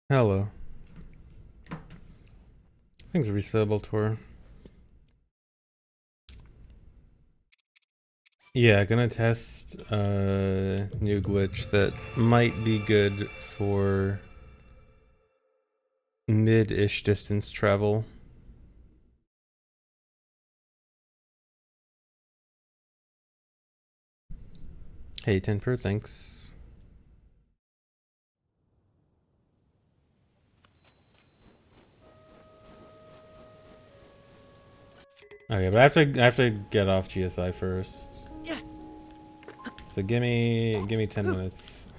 Hello. Things resellable tour. Yeah, gonna test a new glitch that might be good for mid-ish distance travel. Hey, 10 per, thanks. Okay, but I have to get off GSI first. So give me 10 minutes.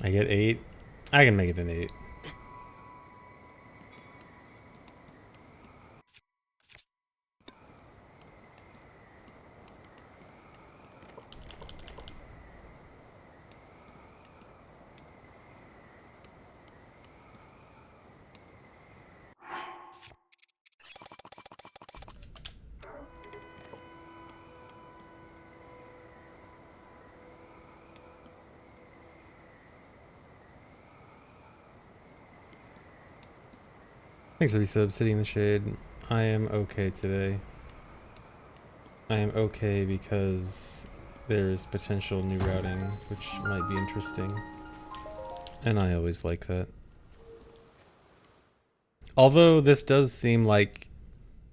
I get 8. I can make it an 8. Thanks for the sub, City in the Shade. I am okay today. I am okay because there's potential new routing, which might be interesting. And I always like that. Although this does seem like,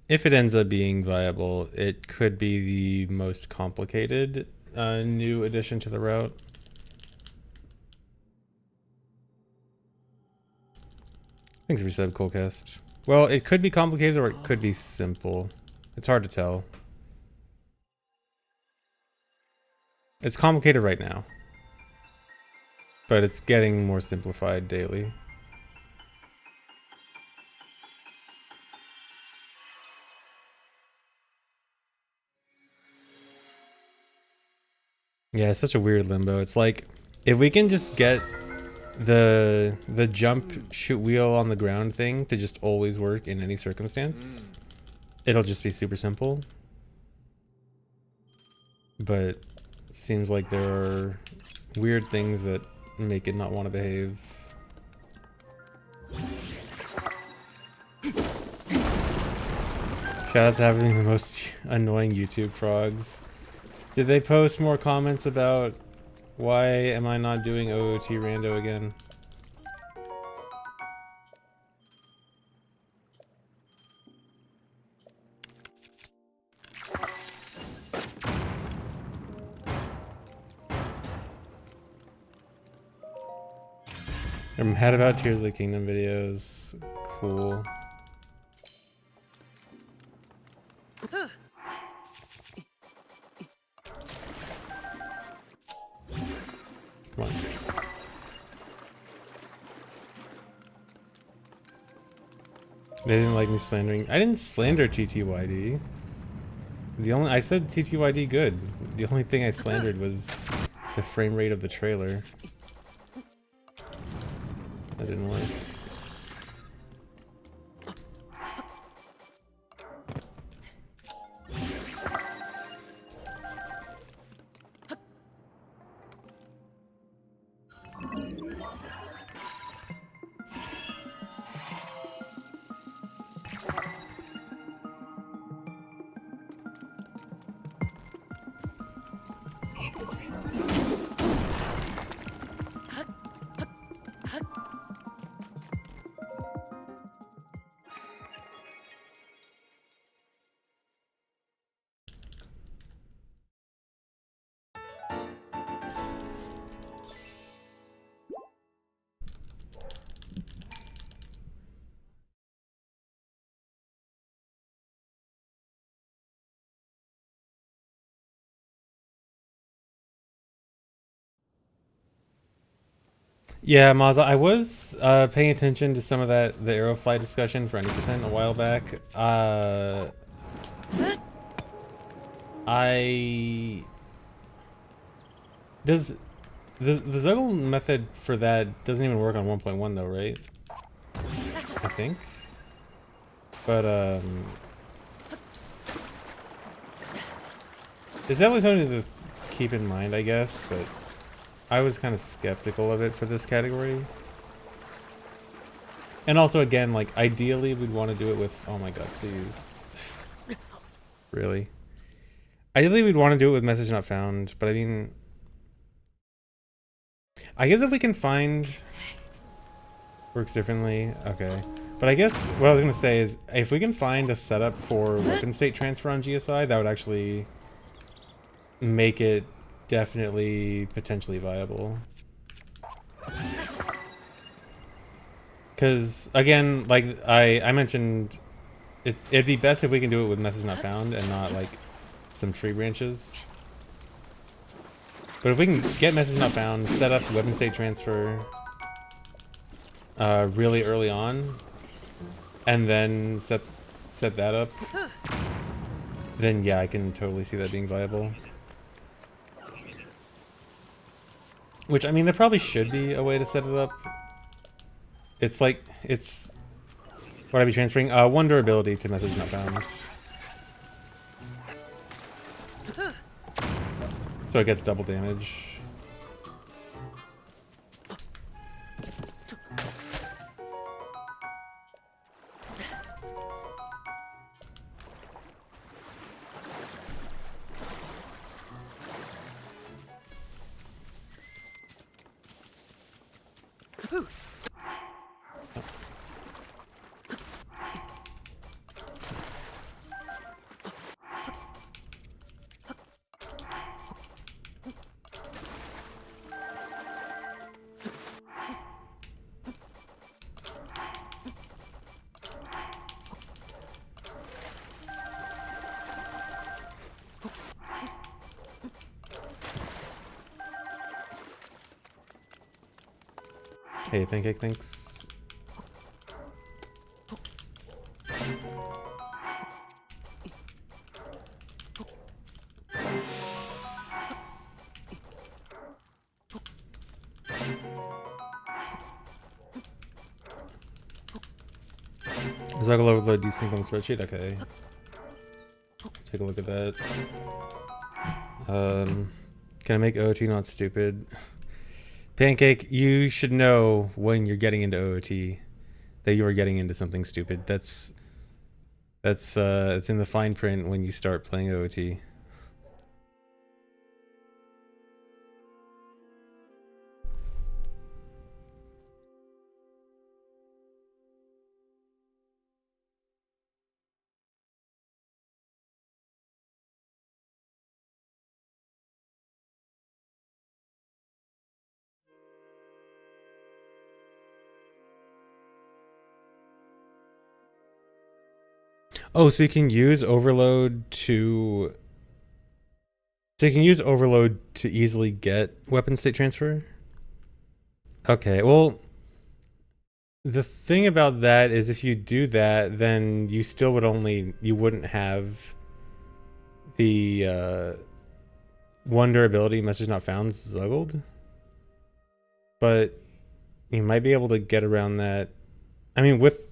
if it ends up being viable, it could be the most complicated new addition to the route. Thanks for sub, Colecast. Well, it could be complicated or it could be simple. It's hard to tell. It's complicated right now, but it's getting more simplified daily. Yeah, it's such a weird limbo. It's like, if we can just get the jump shoot wheel on the ground thing to just always work in any circumstance, it'll just be super simple. But it seems like there are weird things that make it not want to behave. Shoutouts to having the most annoying YouTube frogs. Did they post more comments about why am I not doing OOT rando again? I'm mad about Tears of the Kingdom videos. Cool. Come on. They didn't like me slandering. I didn't slander TTYD. I said TTYD good. The only thing I slandered was the frame rate of the trailer. That didn't work. Yeah, Maz, I was paying attention to some of the Aerofly discussion for 90% a while back. I does the Zuggle method for that doesn't even work on 1.1 though, right? I think. But it's definitely something to keep in mind, I guess. But I was kind of skeptical of it for this category. And also, again, like, ideally, we'd want to do it with... Oh my god, please. Really? Ideally, we'd want to do it with message not found, but I mean... I guess if we can find... Works differently? Okay. But I guess what I was going to say is, if we can find a setup for weapon state transfer on GSI, that would actually make it definitely potentially viable. Because, again, like I mentioned, it'd be best if we can do it with message not found and not, like, some tree branches. But if we can get message not found, set up weapon state transfer really early on, and then set that up, then yeah, I can totally see that being viable. Which, I mean, there probably should be a way to set it up. It's like, it's... What I'd be transferring? One durability to message not found. So it gets double damage. Hey, Pancake, thanks. Zuggle overload desync on the spreadsheet? Okay. Take a look at that. Can I make OOT not stupid? Pancake, you should know when you're getting into OOT that you are getting into something stupid. It's in the fine print when you start playing OOT. Oh, so you can use overload to... So you can use overload to easily get weapon state transfer? Okay, well... The thing about that is if you do that, then you still would only... You wouldn't have the one durability message not found zuggled. But you might be able to get around that. I mean, with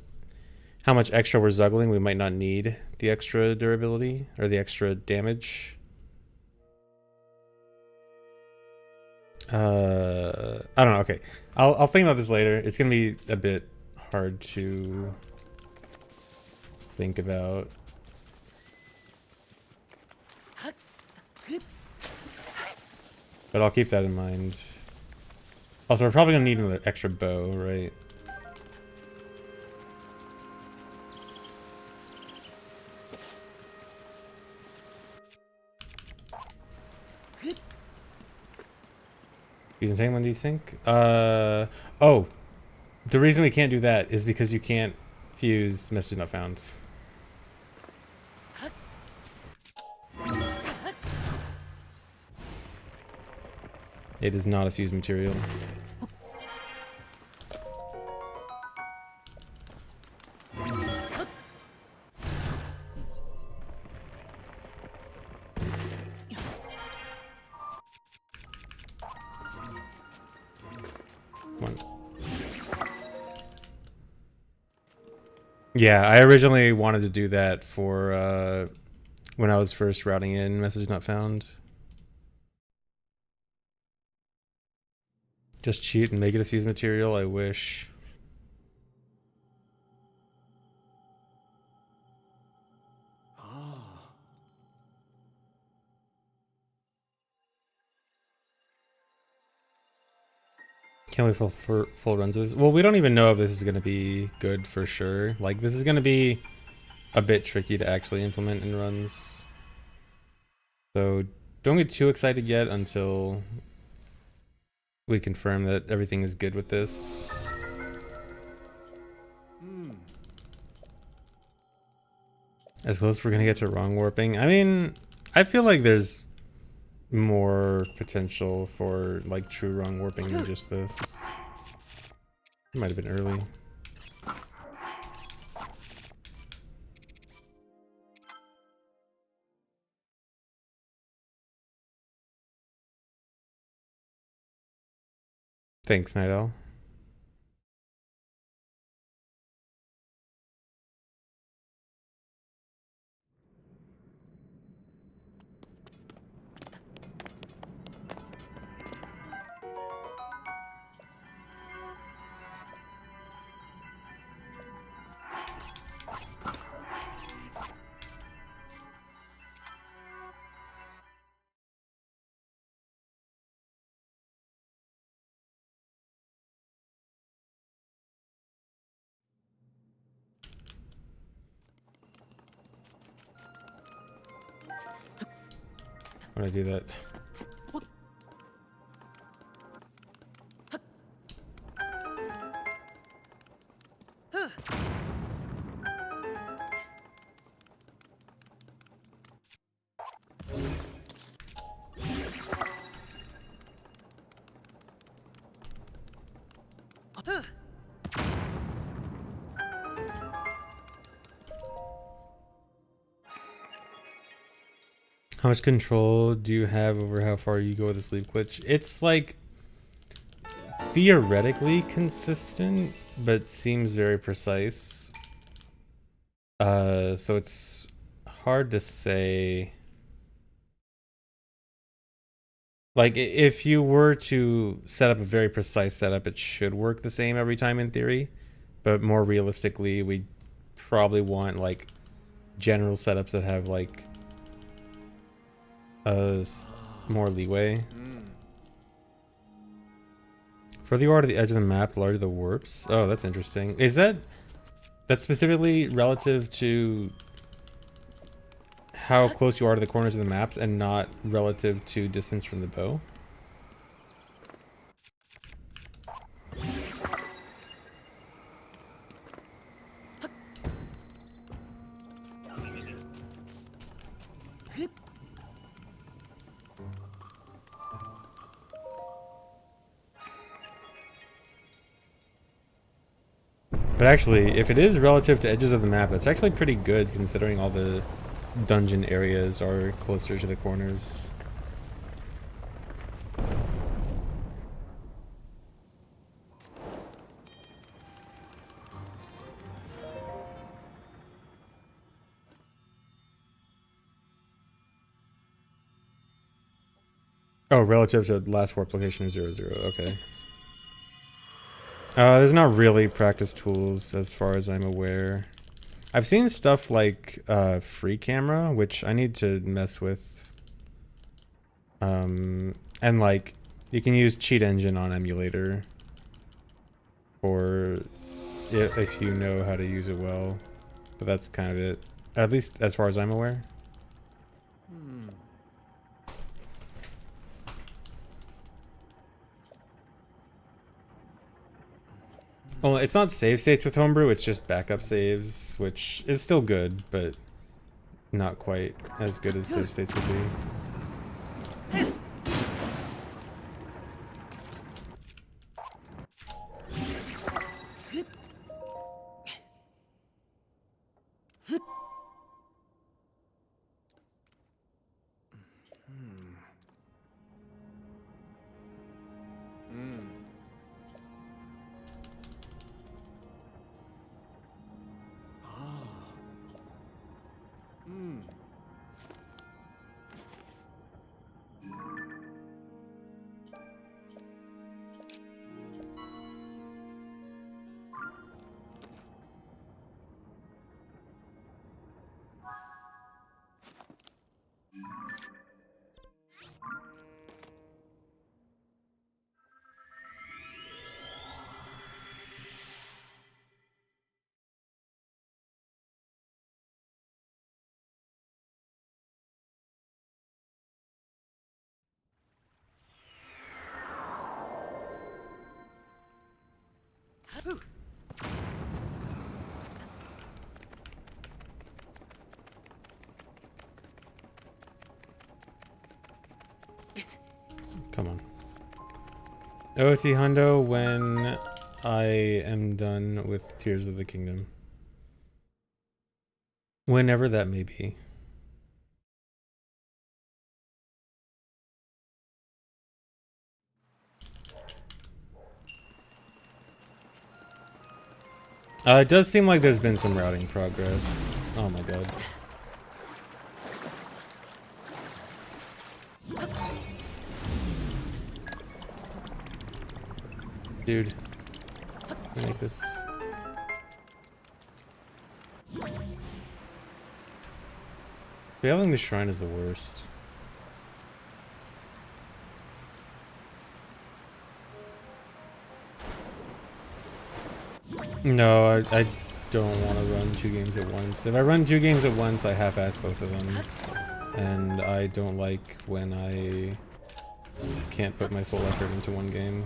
how much extra we're zuggling, we might not need the extra durability or the extra damage. I don't know. Okay, I'll think about this later. It's gonna be a bit hard to think about. But I'll keep that in mind. Also, we're probably gonna need another extra bow, right? You can say when desync? Oh. The reason we can't do that is because you can't fuse message not found. It is not a fused material. Yeah, I originally wanted to do that for when I was first routing in message not found. Just cheat and make it a fuse material, I wish. Can't wait for full runs of this. Well, we don't even know if this is going to be good for sure. Like, this is going to be a bit tricky to actually implement in runs. So don't get too excited yet until we confirm that everything is good with this. As close as we're going to get to wrong warping. I mean, I feel like there's more potential for like true wrong warping than just this. It might have been early. Thanks, Night Owl. When I do that. How much control do you have over how far you go with the sleep glitch? It's like theoretically consistent, but seems very precise. So it's hard to say. Like, if you were to set up a very precise setup, it should work the same every time in theory. But more realistically, we probably want, like, general setups that have, like, more leeway. Further you are to the edge of the map, the larger the warps. Oh, that's interesting. Is that specifically relative to how close you are to the corners of the maps and not relative to distance from the bow? But actually, if it is relative to edges of the map, that's actually pretty good considering all the dungeon areas are closer to the corners. Oh, relative to last warp location of 0, 0. Okay. There's not really practice tools as far as I'm aware. I've seen stuff like free camera, which I need to mess with. And like you can use cheat engine on emulator for if you know how to use it well. But that's kind of it. At least as far as I'm aware. Well, it's not save states with Homebrew, it's just backup saves, which is still good, but not quite as good as save states would be. Come on. OT Hundo when I am done with Tears of the Kingdom. Whenever that may be. It does seem like there's been some routing progress. Oh my god. Dude. Make this. Failing the shrine is the worst. No, I don't want to run 2 games at once. If I run 2 games at once, I half-ass both of them. And I don't like when I can't put my full effort into one game.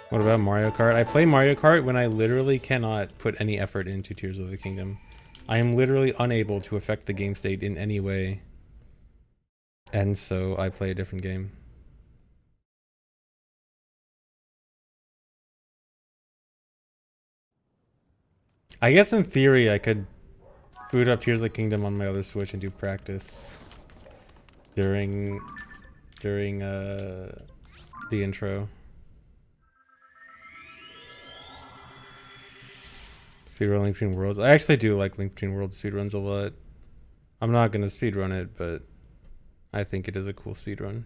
What about Mario Kart? I play Mario Kart when I literally cannot put any effort into Tears of the Kingdom. I am literally unable to affect the game state in any way. And so I play a different game. I guess in theory I could boot up Tears of the Kingdom on my other Switch and do practice during the intro. Speedrun Link Between Worlds. I actually do like Link Between Worlds speedruns a lot. I'm not gonna speedrun it, but I think it is a cool speedrun.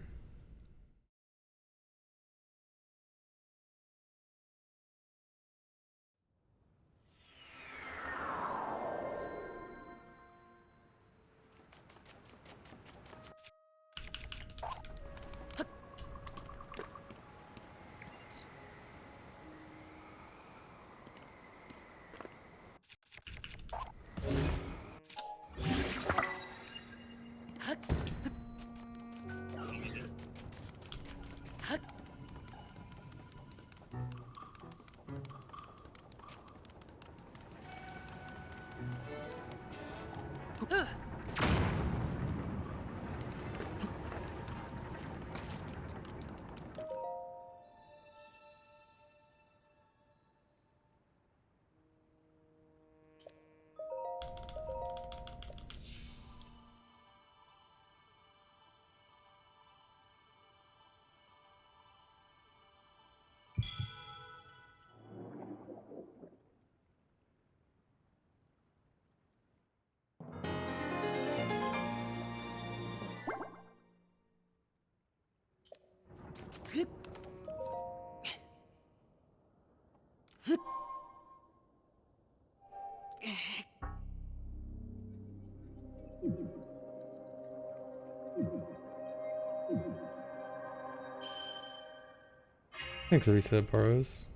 Thanks, Arisa Burrows.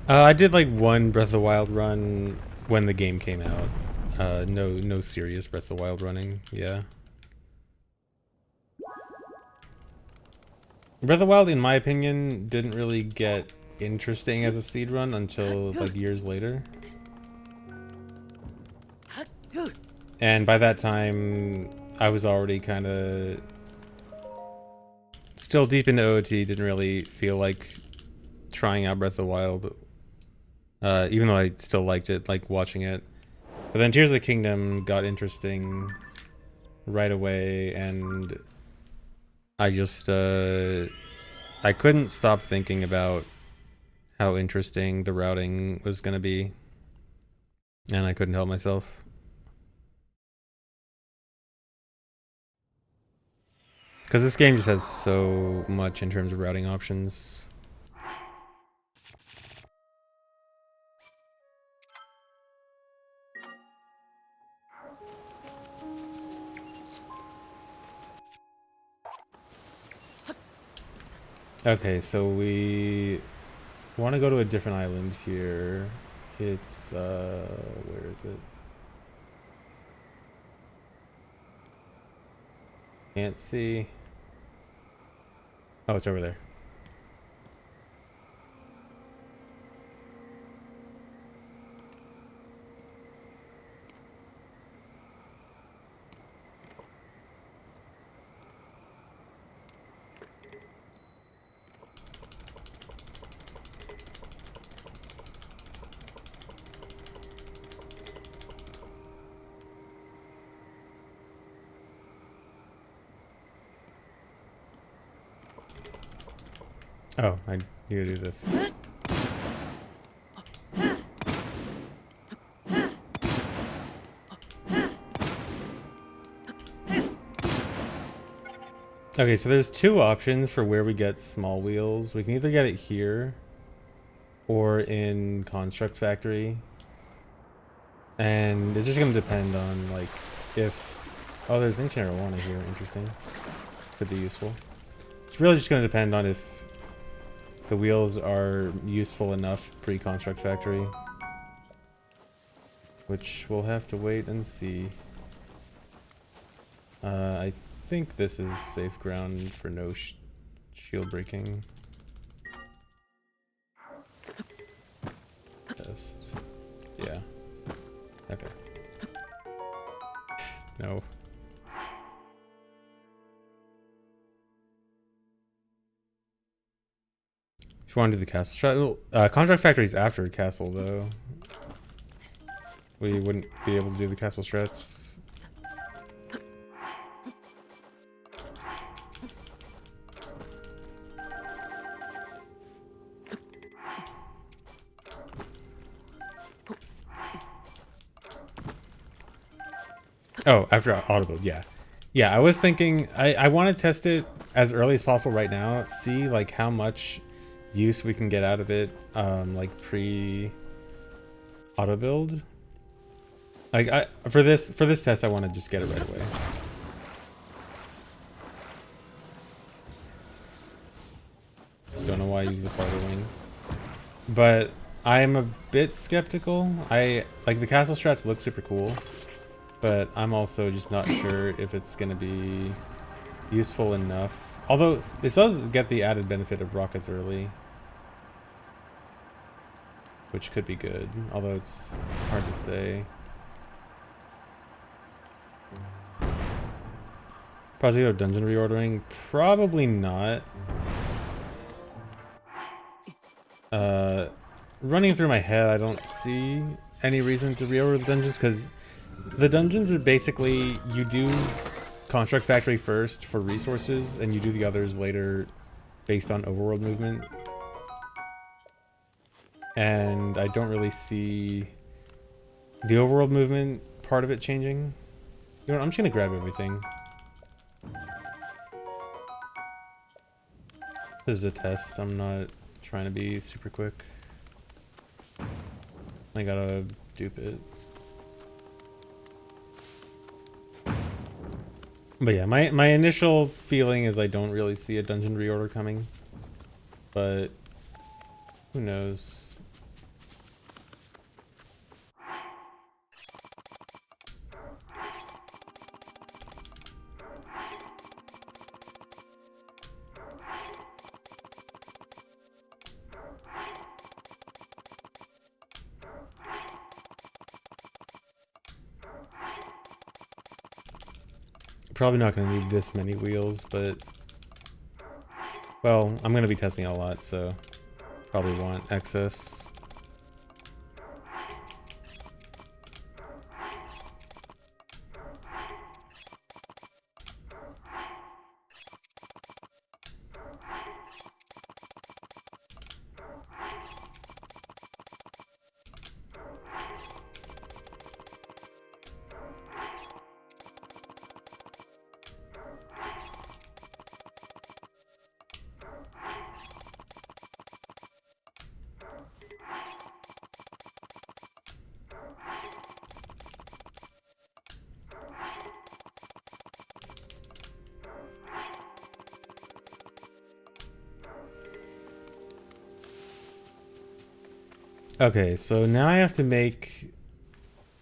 I did like one Breath of the Wild run when the game came out. No serious Breath of the Wild running. Yeah. Breath of the Wild, in my opinion, didn't really get interesting as a speedrun until like years later. And by that time, I was already kind of still deep into OOT, didn't really feel like trying out Breath of the Wild. Even though I still liked it, like watching it. But then Tears of the Kingdom got interesting right away, and I just I couldn't stop thinking about how interesting the routing was gonna be, and I couldn't help myself. Because this game just has so much in terms of routing options. Okay, so we want to go to a different island here. It's, where is it? Can't see. Oh, it's over there. Oh, I need to do this. Okay, so there's two options for where we get small wheels. We can either get it here or in Construct Factory. And it's just going to depend on, like, if... Oh, there's Ancient Arowana here. Interesting. Could be useful. It's really just going to depend on if the wheels are useful enough pre-Construct Factory. Which we'll have to wait and see. I think this is safe ground for no shield breaking. Test. Yeah. Okay. No. If you want to do the castle strat, Contract Factory is after castle though. We wouldn't be able to do the castle strats. Oh, after audible, yeah. Yeah, I was thinking, I want to test it as early as possible right now, see like how much use we can get out of it, like pre-auto build. Like, for this test, I want to just get it right away. Don't know why I use the farther wing. But I am a bit skeptical. Like, the castle strats look super cool. But I'm also just not sure if it's going to be useful enough. Although, this does get the added benefit of rockets early. Which could be good. Although it's hard to say. Possibly of dungeon reordering? Probably not. Running through my head, I don't see any reason to reorder the dungeons, because the dungeons are basically, you do Construct Factory first for resources, and you do the others later based on overworld movement. And I don't really see the overworld movement part of it changing. You know what, I'm just gonna grab everything. This is a test, I'm not trying to be super quick. I gotta dupe it. But yeah, my initial feeling is I don't really see a dungeon reorder coming. But who knows? Probably not going to need this many wheels, but... Well, I'm going to be testing a lot, so... Probably want excess. Okay, so now I have to make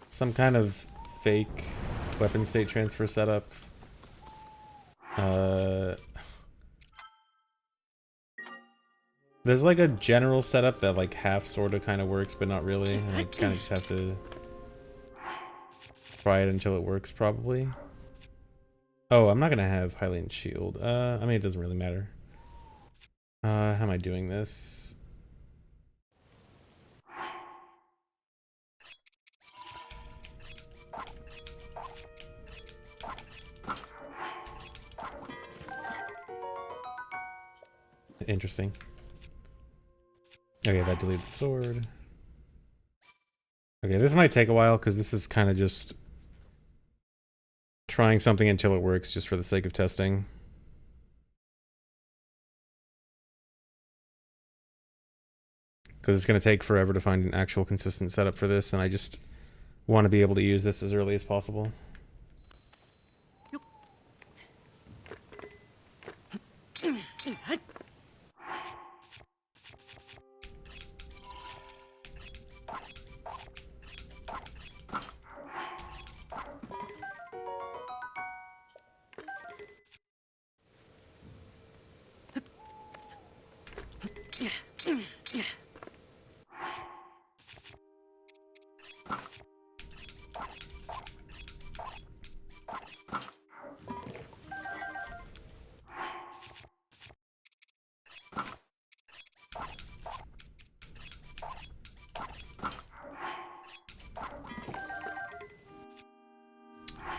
some kind of fake weapon state transfer setup. There's like a general setup that like half sorta kind of works, but not really, and I kind of just have to try it until it works, probably. Oh, I'm not gonna have Hylian Shield. I mean, it doesn't really matter. How am I doing this? Interesting. Okay, that deleted the sword. Okay, this might take a while because this is kind of just trying something until it works just for the sake of testing. Because it's going to take forever to find an actual consistent setup for this, and I just want to be able to use this as early as possible.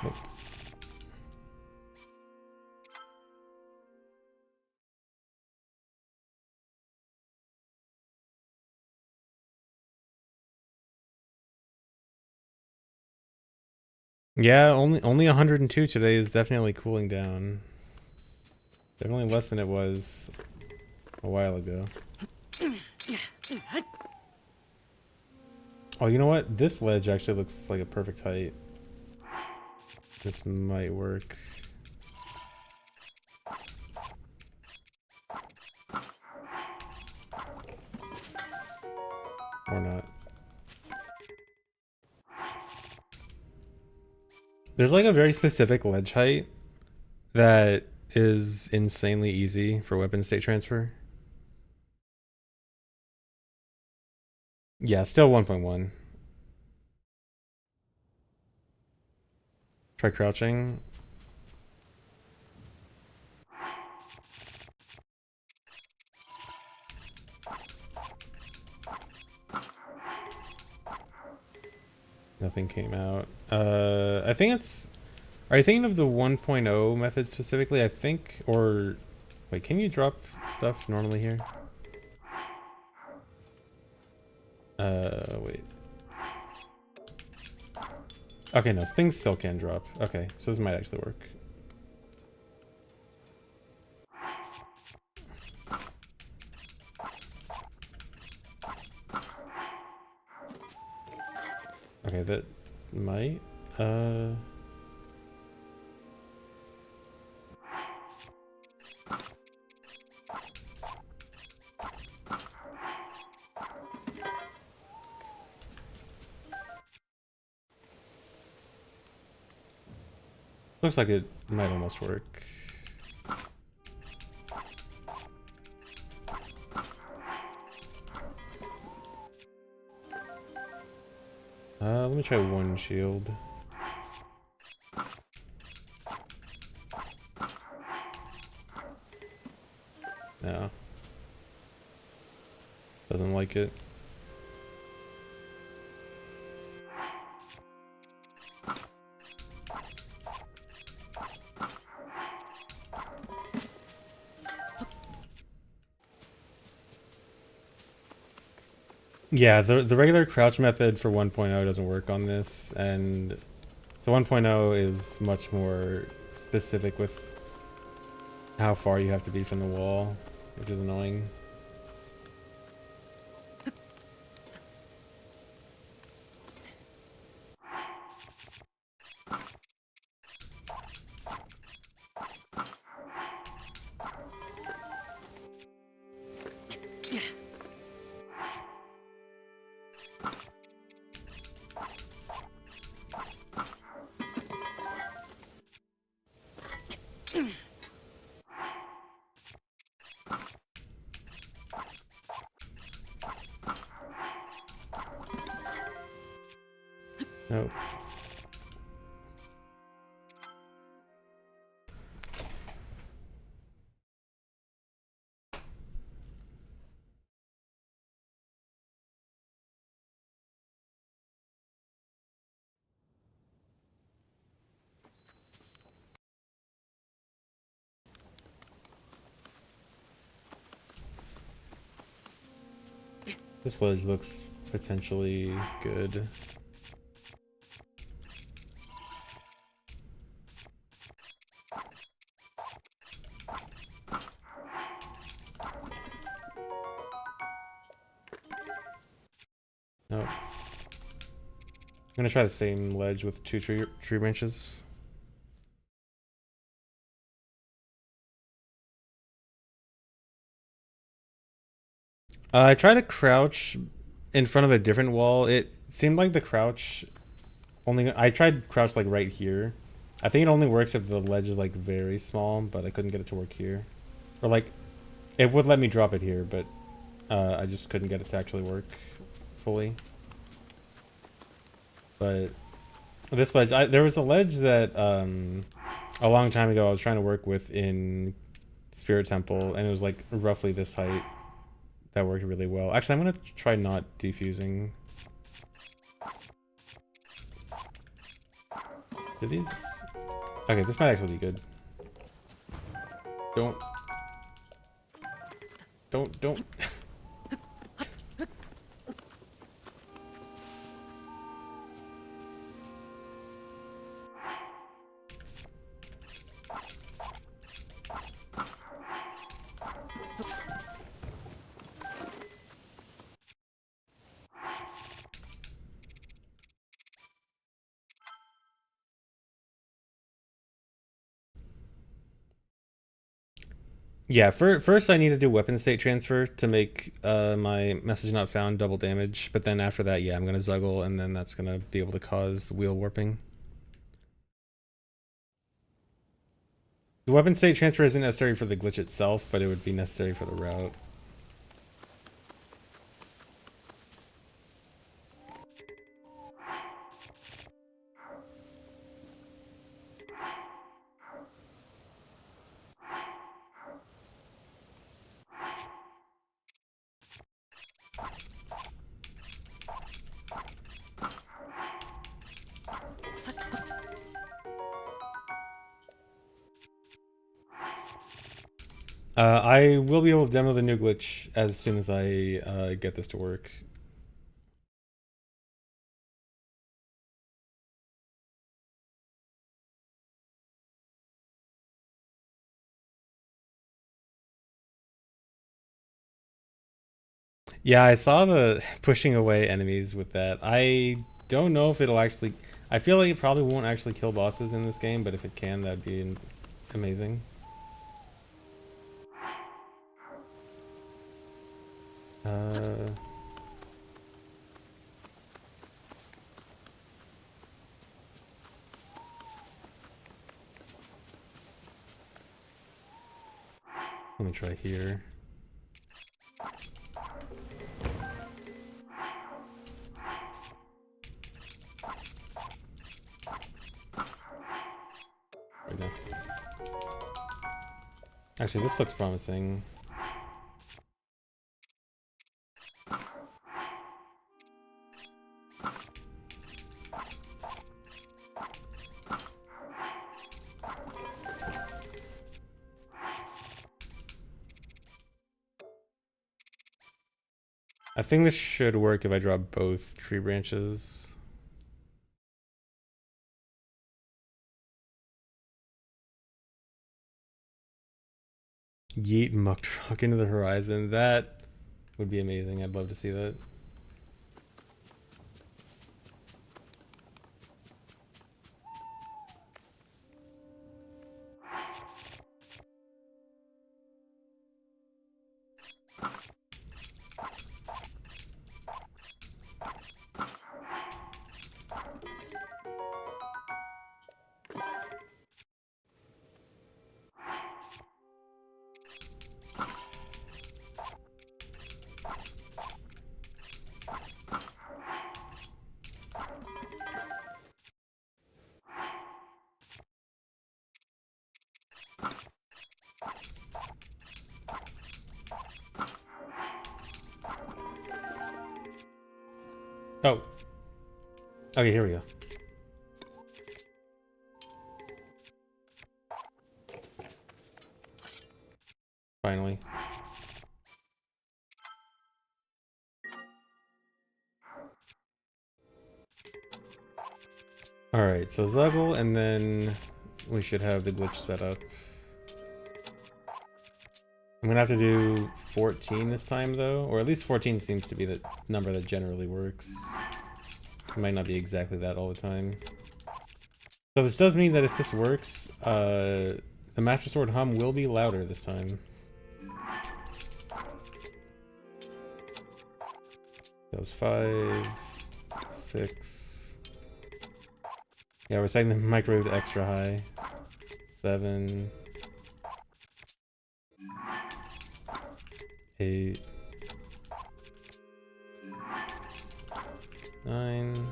Nope. Yeah, only 102 today is definitely cooling down. Definitely less than it was a while ago. Oh, you know what? This ledge actually looks like a perfect height. This might work. Or not. There's like a very specific ledge height that is insanely easy for weapon state transfer. Yeah, still 1.1. Try crouching. Nothing came out. I think it's... Are you thinking of the 1.0 method specifically? I think, or... Wait, can you drop stuff normally here? Wait. Okay, no, things still can drop. Okay, so this might actually work. Okay, that might, looks like it might almost work. Let me try one shield. No. Doesn't like it. Yeah, the regular crouch method for 1.0 doesn't work on this, and so 1.0 is much more specific with how far you have to be from the wall, which is annoying. Nope. This ledge looks potentially good. Nope. I'm gonna try the same ledge with two tree branches. I tried to crouch in front of a different wall. It seemed like the crouch only. I tried crouch like right here. I think it only works if the ledge is like very small, but I couldn't get it to work here. Or like, it would let me drop it here, but I just couldn't get it to actually work fully. But this ledge, there was a ledge that a long time ago I was trying to work with in Spirit Temple, and it was like roughly this height. That worked really well. Actually, I'm gonna try not defusing. Do these? Okay, this might actually be good. Don't. Yeah, first I need to do weapon state transfer to make my message not found double damage, but then after that, yeah, I'm gonna Zuggle, and then that's gonna be able to cause wheel warping. The weapon state transfer isn't necessary for the glitch itself, but it would be necessary for the route. I will be able to demo the new glitch as soon as I get this to work. Yeah, I saw the pushing away enemies with that. I don't know if it'll actually... I feel like it probably won't actually kill bosses in this game, but if it can, that'd be amazing. Let me try here. Right now. Actually, this looks promising. I think this should work if I drop both tree branches. Yeet muck truck into the horizon. That would be amazing. I'd love to see that. Oh. Okay, here we go. Finally. Alright, so Zuggle, and then we should have the glitch set up. I'm gonna have to do 14 this time though, or at least 14 seems to be the number that generally works. It might not be exactly that all the time. So this does mean that if this works, the Master Sword hum will be louder this time. That was 5, 6. Yeah, we're setting the microwave to extra high. 7, 8, 9.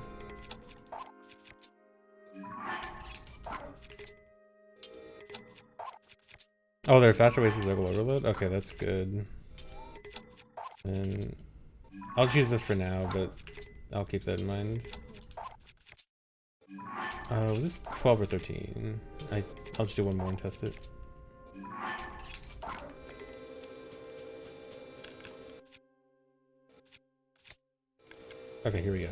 Oh, there are faster ways to juggle overload? Okay, that's good. And I'll choose this for now, but I'll keep that in mind. Was this 12 or 13? I'll just do one more and test it. Okay, here we go.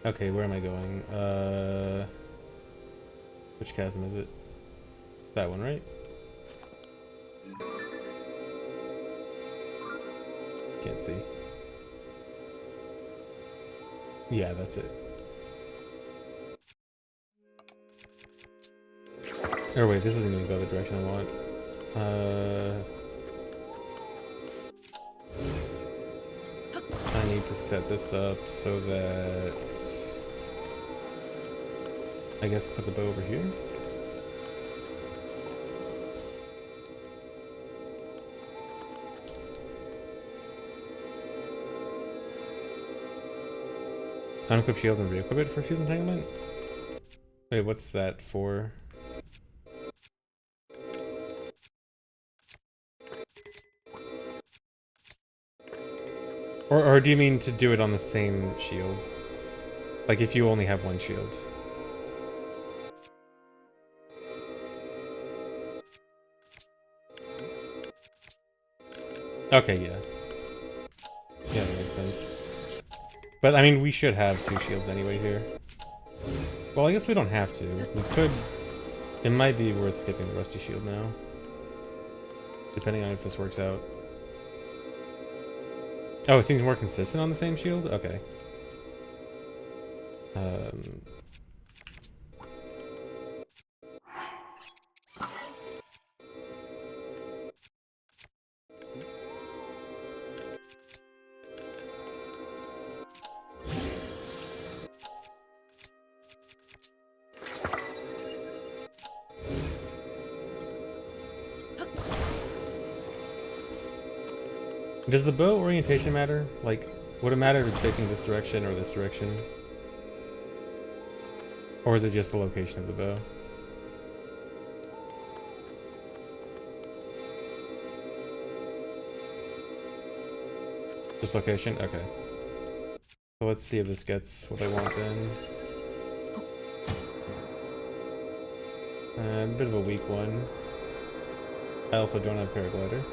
Okay, where am I going? Which chasm is it? That one, right? Can't see. Yeah, that's it. Or wait, this isn't gonna go the direction I want. I need to set this up so that I guess put the bow over here. Unequip shield and re-equip it for Fuse Entanglement? Wait, what's that for? Or do you mean to do it on the same shield? Like if you only have one shield? Okay, yeah. Yeah, that makes sense. But I mean, we should have 2 shields anyway here. Well, I guess we don't have to. We could... It might be worth skipping the Rusty Shield now. Depending on if this works out. Oh, it seems more consistent on the same shield? Okay. Does the bow orientation matter? Like, would it matter if it's facing this direction or this direction? Or is it just the location of the bow? Just location? Okay. So let's see if this gets what I want then. A bit of a weak one. I also don't have paraglider.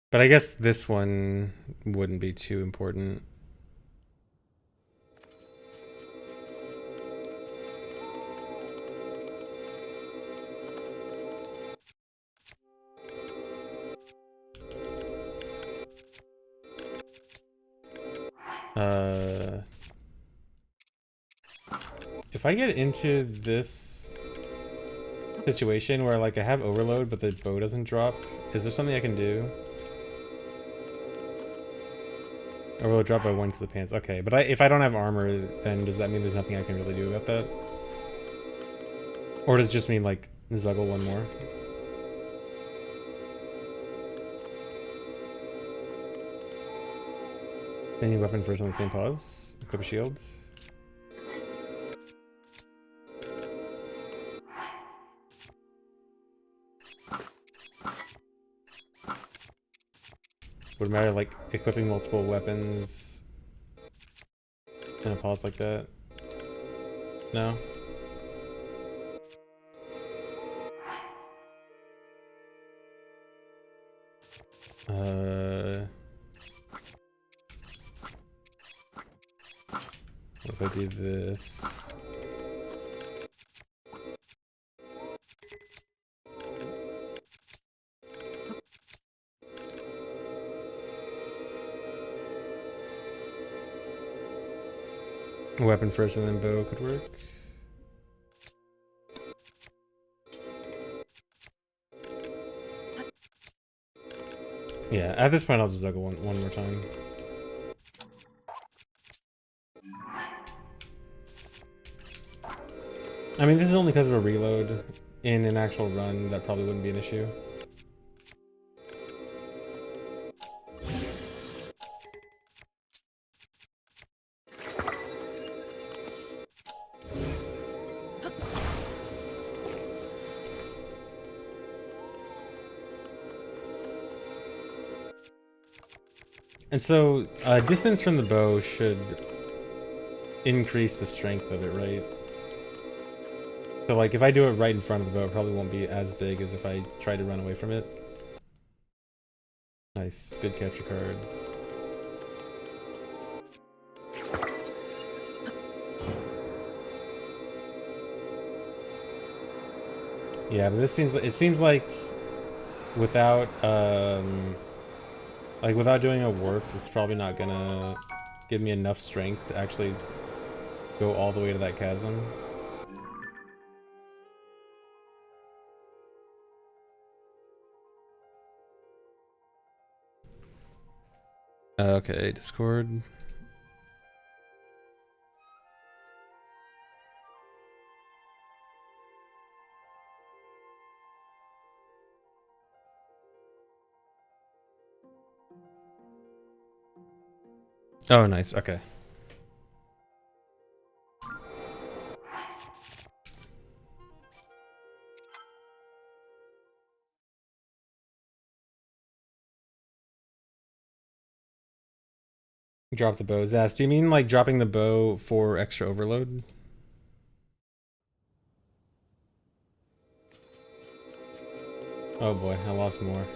But I guess this one wouldn't be too important. If I get into this situation where like I have overload but the bow doesn't drop, is there something I can do? Overload drop by 1 because of pants. Okay, but if I don't have armor, then does that mean there's nothing I can really do about that? Or does it just mean like Zuggle one more. Any weapon first on the same pause. Equip a shield. Would it matter like equipping multiple weapons in a pause like that? No? What if I do this? Weapon first and then bow could work. Yeah, at this point I'll just juggle one more time. I mean, this is only because of a reload. In an actual run, that probably wouldn't be an issue. And so, distance from the bow should increase the strength of it, right? So like, if I do it right in front of the bow, it probably won't be as big as if I try to run away from it. Nice, good capture card. Yeah, but this seems like without without doing a warp, it's probably not gonna give me enough strength to actually go all the way to that chasm. Okay, Discord. Oh, nice. Okay. Drop the bow. Zaz, do you mean like dropping the bow for extra overload? Oh boy, I lost more.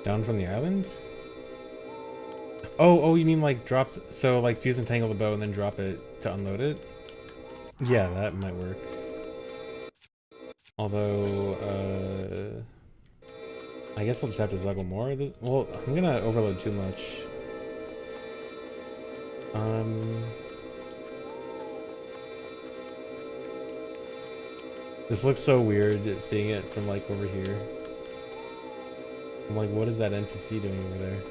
Down from the island? Oh, you mean like drop, so like fuse and tangle the bow and then drop it to unload it? Yeah, that might work. Although, I guess I'll just have to juggle more. Well, I'm gonna overload too much. This looks so weird seeing it from like over here. I'm like, what is that NPC doing over there?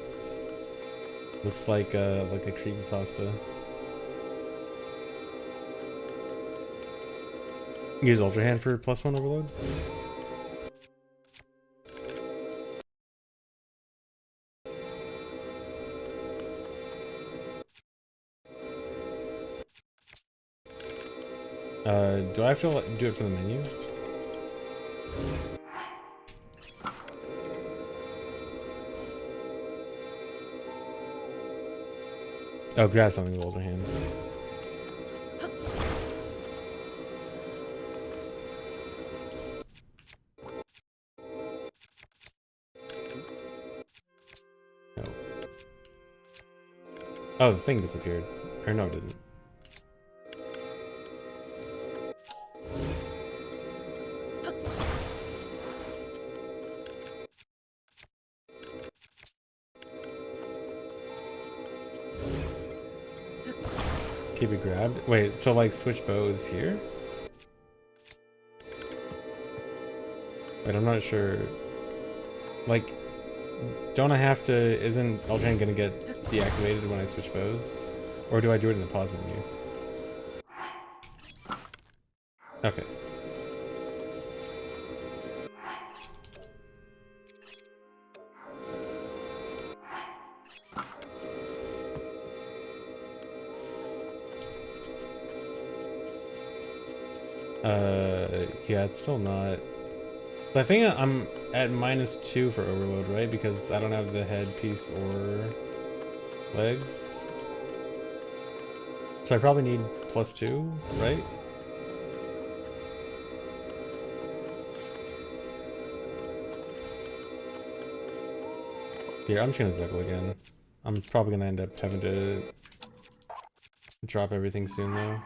Looks like a creepypasta. Use Ultra Hand for +1 overload. Do I have to do it from the menu? Oh, grab something with Ultra Hand. No. Oh, the thing disappeared. Or no, it didn't. Keep it grabbed. Wait, so like switch bows here? Wait, I'm not sure. Like, don't I have to... Isn't Eldraine gonna get deactivated when I switch bows? Or do I do it in the pause menu? Okay. Yeah, it's still not... So I think I'm at -2 for Overload, right? Because I don't have the headpiece or legs. So I probably need +2, right? Here, I'm just gonna Zeppel again. I'm probably gonna end up having to drop everything soon though.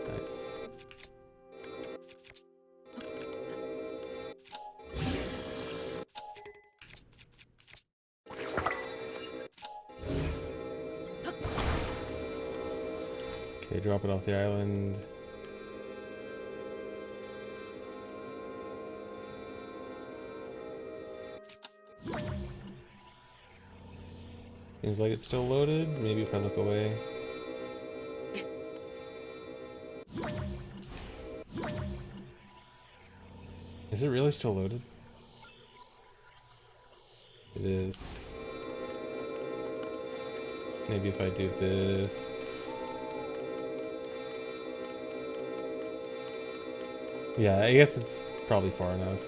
Nice. Okay, drop it off the island. Seems like it's still loaded. Maybe if I look away. Is it really still loaded? It is. Maybe if I do this. Yeah, I guess it's probably far enough.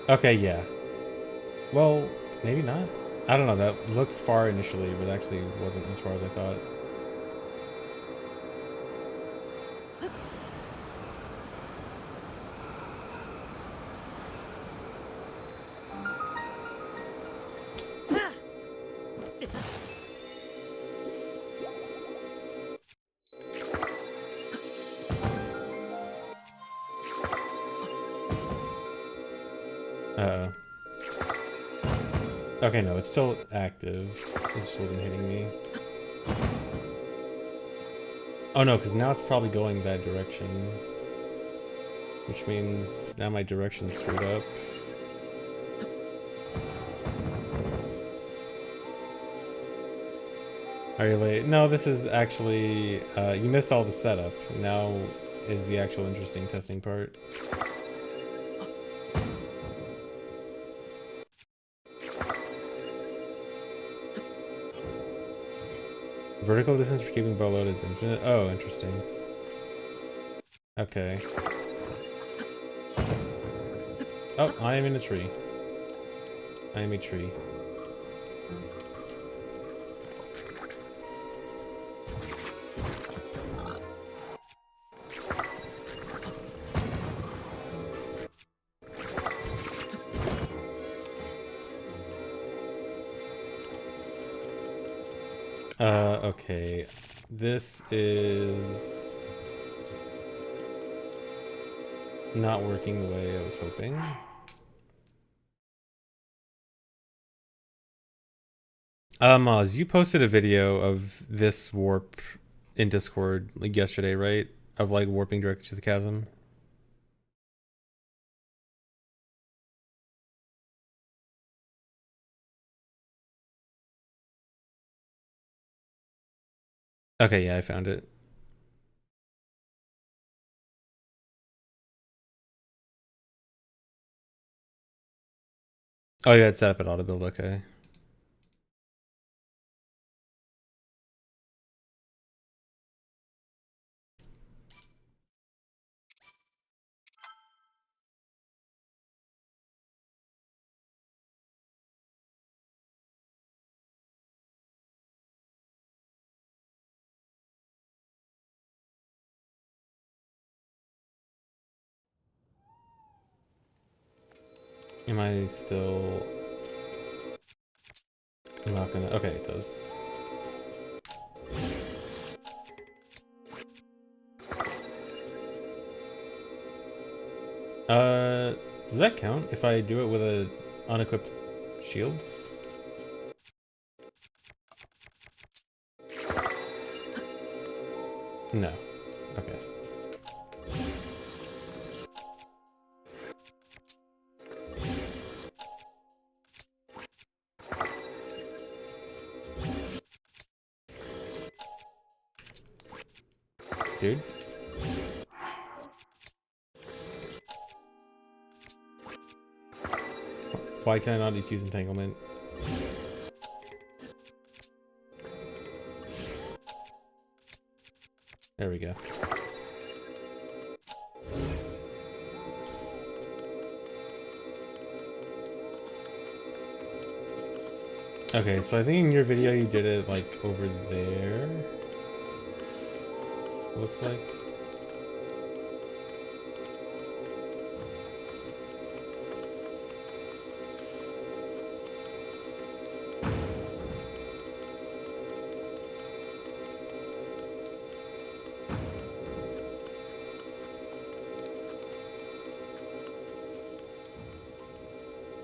Okay, yeah. Well, maybe not. I don't know, that looked far initially, but actually wasn't as far as I thought. Uh-oh. Okay, no, it's still active. It just wasn't hitting me. Oh no, because now it's probably going that direction. Which means now my direction's screwed up. Are you late? No, this is actually... you missed all the setup. Now is the actual interesting testing part. Vertical distance for keeping bow loaded is infinite. Oh, interesting. Okay. Oh, I am in a tree. I am a tree. Okay. This is not working the way I was hoping. Moz, you posted a video of this warp in Discord like yesterday, right? Of like warping directly to the chasm. Okay, yeah, I found it. Oh yeah, it's set up at auto build, okay. Am I still... I'm not gonna... Okay, it does. Does that count if I do it with a unequipped shield? No. Okay. Dude. Why can I not defuse entanglement? There we go. Okay, so I think in your video you did it like over there. Looks like.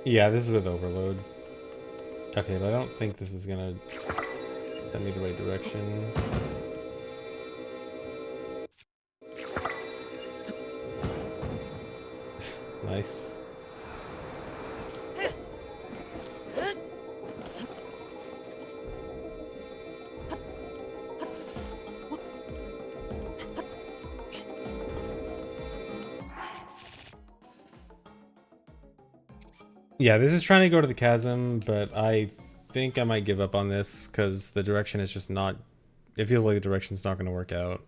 Yeah, this is with overload. Okay, but I don't think this is gonna send me the right direction. Nice. Yeah, this is trying to go to the chasm, but I think I might give up on this because the direction is just not... It feels like the direction's not going to work out.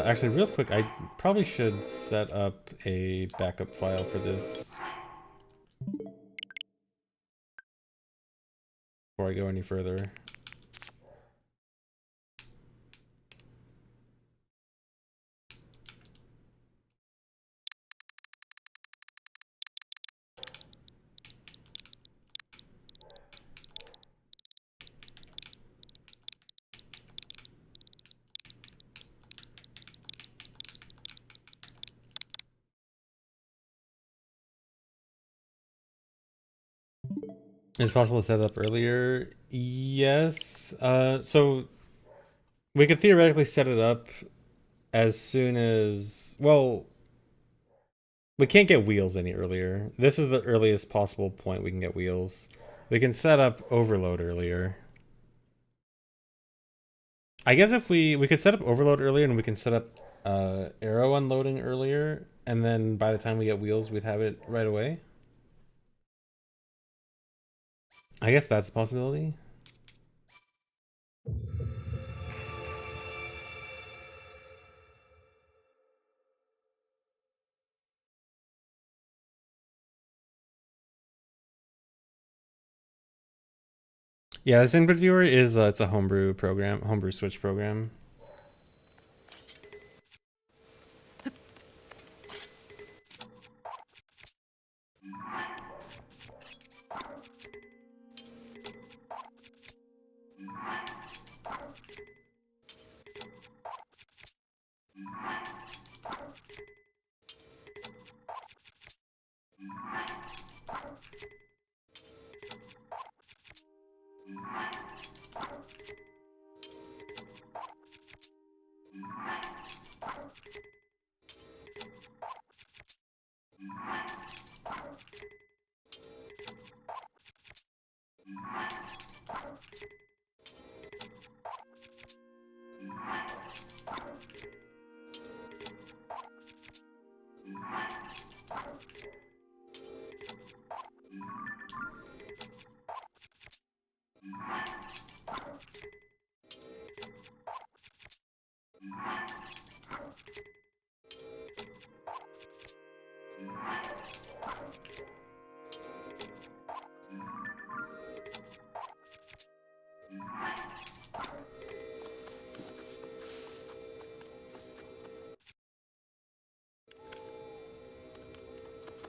Actually, real quick, I probably should set up a backup file for this before I go any further. Is it possible to set up earlier? Yes. So we could theoretically set it up as soon as... Well, we can't get wheels any earlier. This is the earliest possible point we can get wheels. We can set up overload earlier. I guess if we could set up overload earlier and we can set up arrow unloading earlier, and then by the time we get wheels, we'd have it right away. I guess that's a possibility. Yeah, this input viewer is it's a homebrew program, homebrew switch program.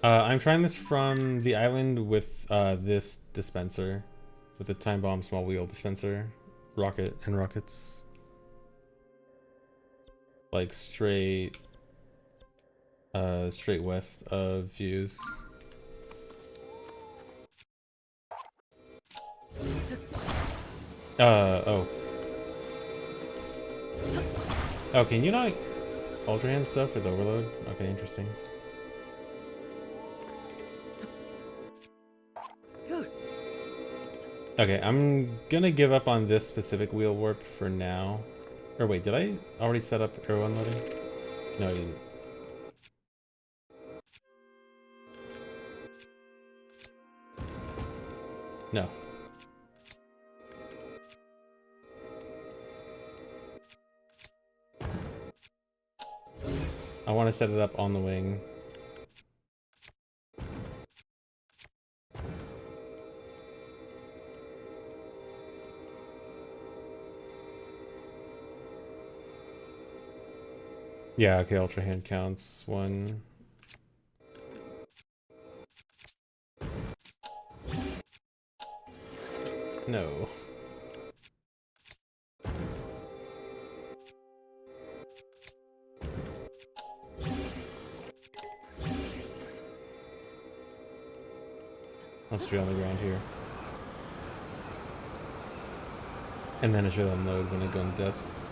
I'm trying this from the island with this dispenser, with the time bomb small wheel dispenser, rocket and rockets, like straight west of Fuse. Oh. Oh, can you not Ultra Hand stuff with Overload? Okay, interesting. Okay, I'm gonna give up on this specific wheel warp for now. Or wait, did I already set up arrow unloading? No, I didn't. No. I want to set it up on the wing. Yeah, okay, Ultra Hand counts. One. No. Let's be on the ground here. And then it should unload when I go in depths.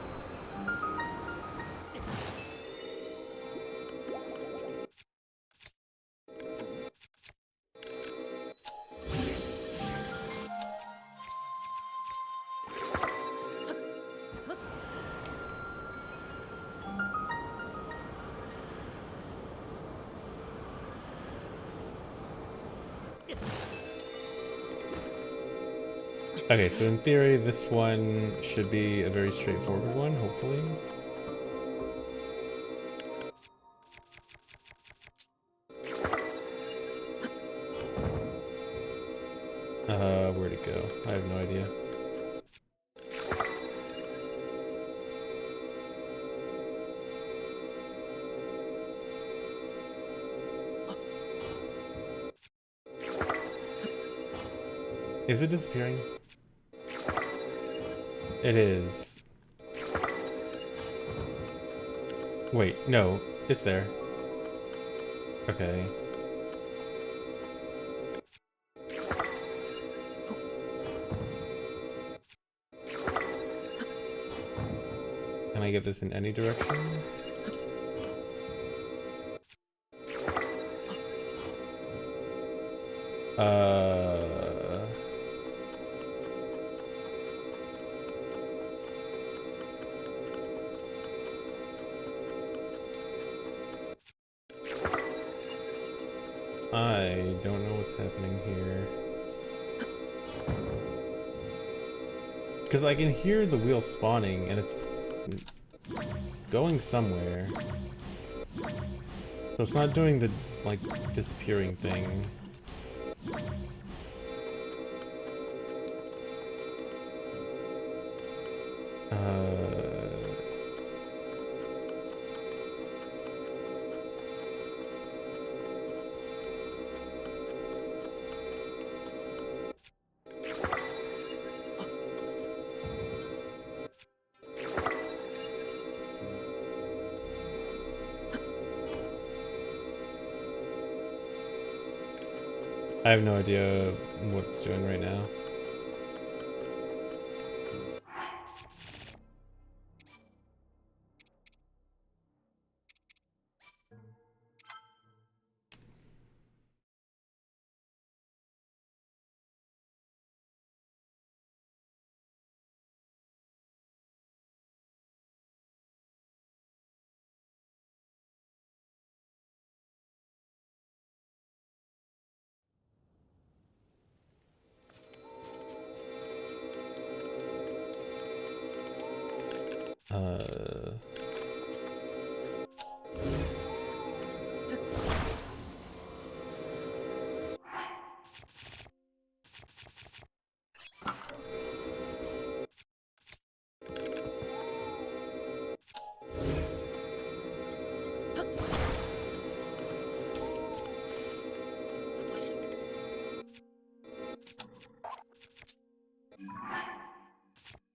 Okay, so in theory, this one should be a very straightforward one, hopefully. Where'd it go? I have no idea. Is it disappearing? It is. Wait, no, it's there. Okay. Can I get this in any direction? I don't know what's happening here. Because I can hear the wheel spawning and it's going somewhere. So it's not doing the, like, disappearing thing. I have no idea what it's doing right now.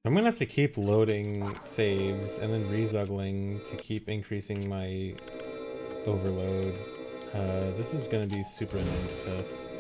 I'm gonna have to keep loading saves and then rezuggling to keep increasing my overload. This is gonna be super annoying to test.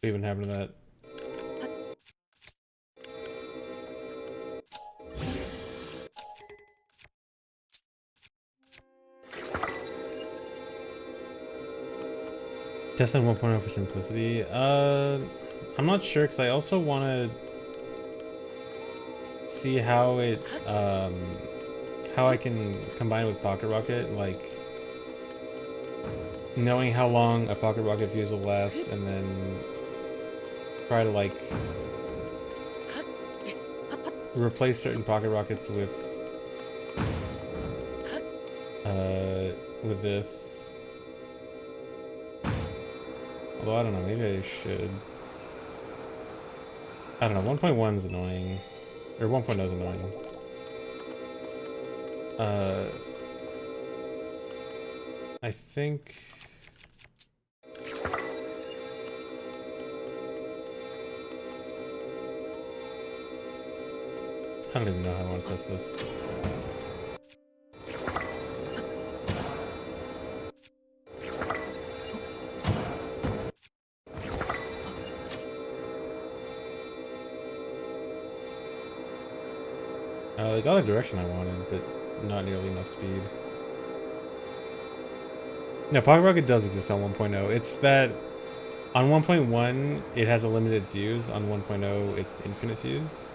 What even happened to that? Test on 1.0 for simplicity. I'm not sure because I also want to see how it, how I can combine it with Pocket Rocket, like knowing how long a Pocket Rocket fuse will last, and then try to like replace certain Pocket Rockets with this. Although I don't know, maybe I should. I don't know. 1.1 is annoying, or 1.0 is annoying. I think. I don't even know how I want to test this. They got the direction I wanted, but not nearly enough speed. No, Pocket Rocket does exist on 1.0. It's that on 1.1 it has a limited fuse. On 1.0 it's infinite fuse.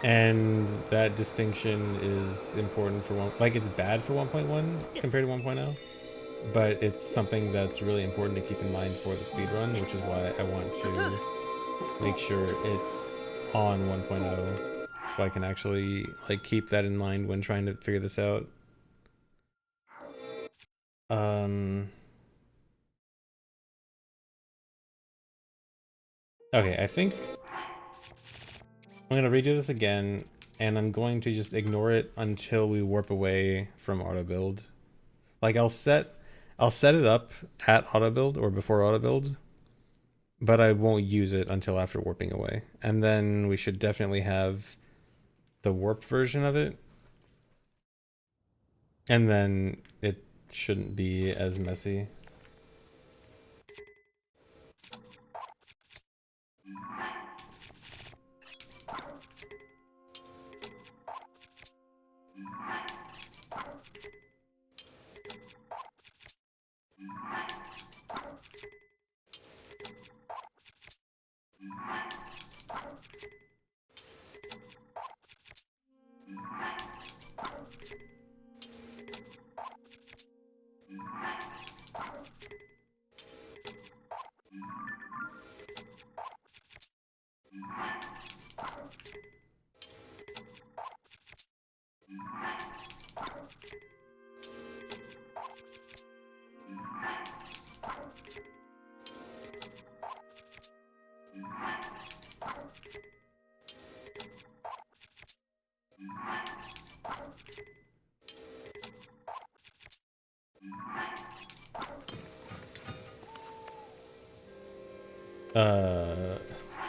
And that distinction is important for like it's bad for 1.1 compared to 1.0, but it's something that's really important to keep in mind for the speedrun, which is why I want to make sure it's on 1.0 so I can actually like keep that in mind when trying to figure this out. Okay, I think I'm gonna redo this again, and I'm going to just ignore it until we warp away from auto build. Like I'll set it up at auto build or before auto build, but I won't use it until after warping away. And then we should definitely have the warped version of it. And then it shouldn't be as messy.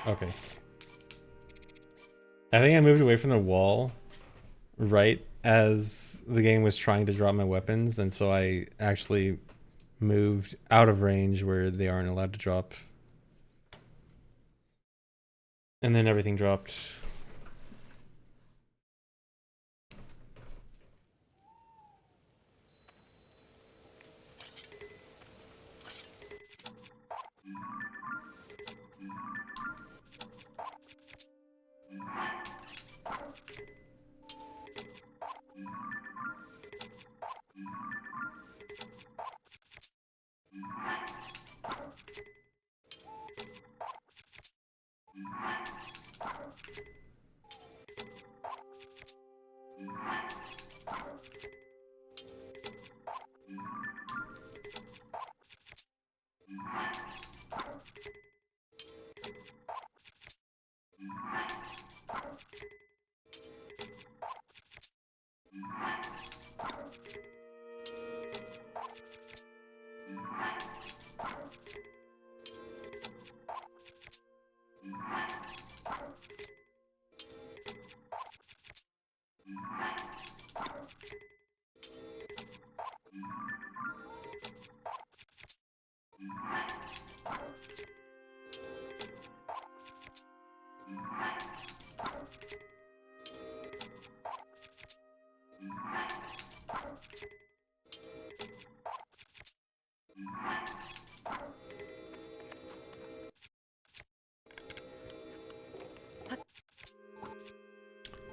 Okay. I think I moved away from the wall right as the game was trying to drop my weapons, and so I actually moved out of range where they aren't allowed to drop. And then everything dropped.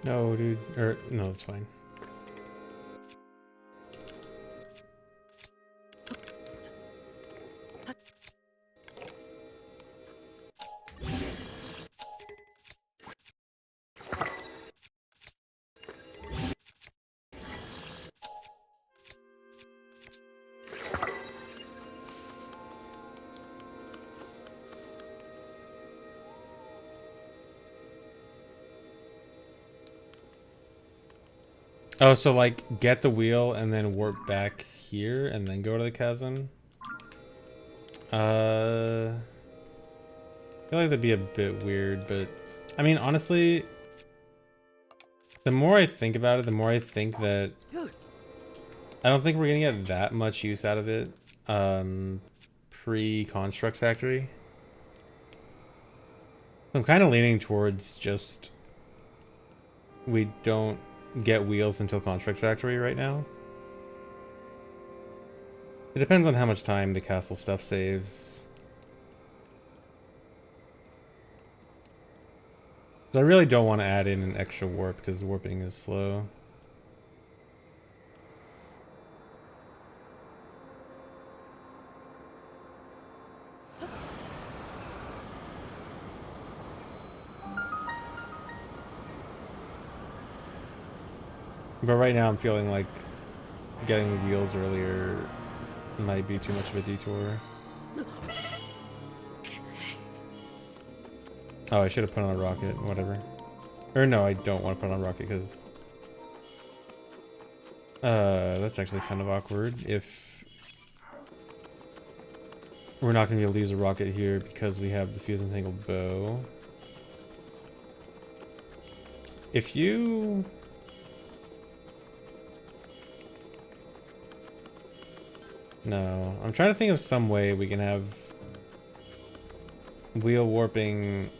No, dude. Or no, it's fine. Oh, so like get the wheel and then warp back here and then go to the chasm? I feel like that'd be a bit weird, but I mean, honestly, the more I think about it, the more I think that I don't think we're gonna get that much use out of it pre-Construct Factory. So I'm kind of leaning towards just we don't get wheels until Construct Factory right now. It depends on how much time the castle stuff saves. So I really don't want to add in an extra warp because warping is slow. But right now I'm feeling like getting the wheels earlier might be too much of a detour. Oh, I should have put on a rocket, whatever. Or no, I don't want to put on a rocket because that's actually kind of awkward if we're not going to be able to use a rocket here because we have the fuse entangled bow. If you... No, I'm trying to think of some way we can have wheel warping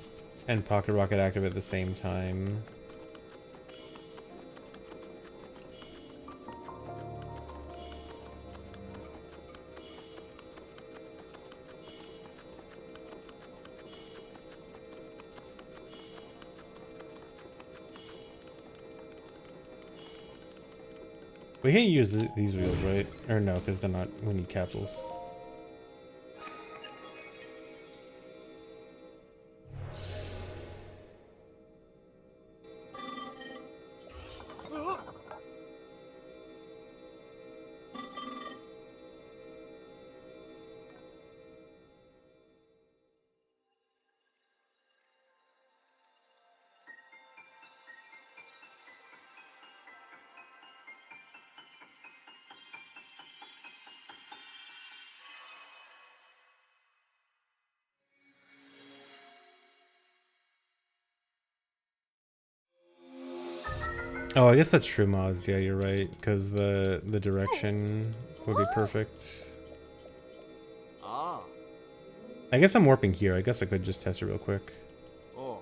and pocket rocket active at the same time. We can't use these wheels, right? Or no, because they're not, we need capsules. Oh, I guess that's true, Moz. Yeah, you're right. Because the direction would be perfect. Ah. I guess I'm warping here. I guess I could just test it real quick. Oh.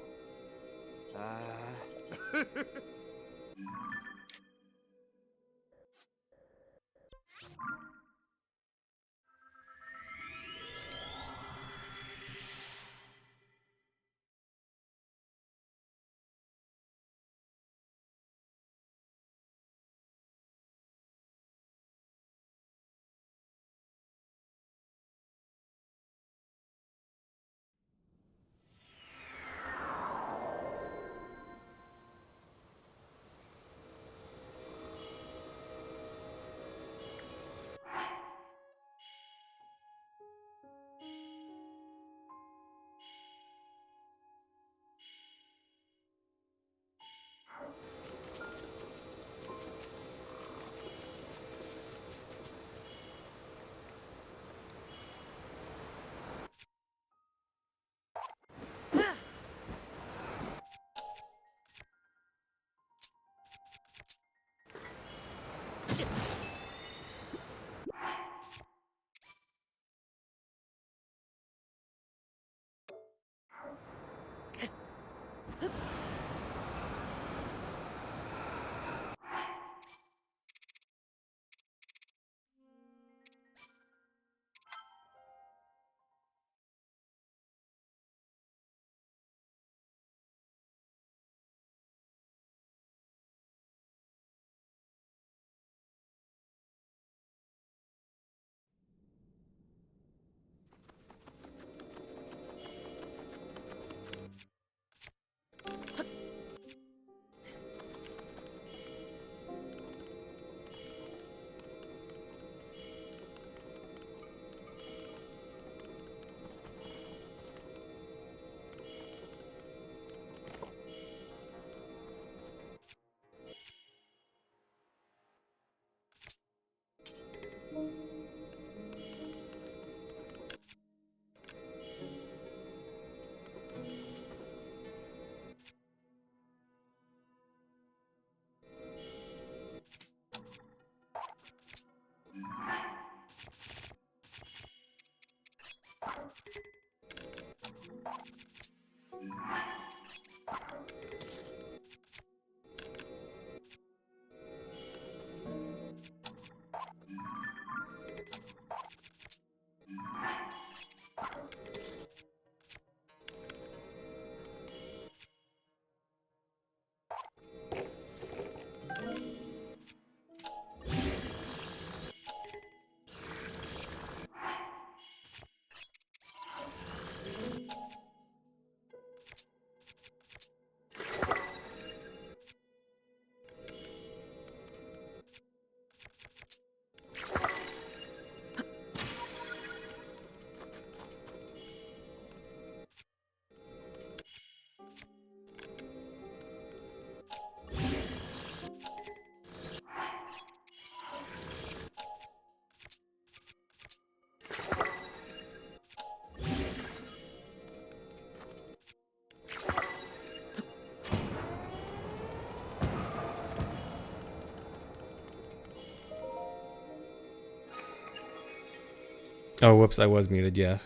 Oh, whoops, I was muted, yeah.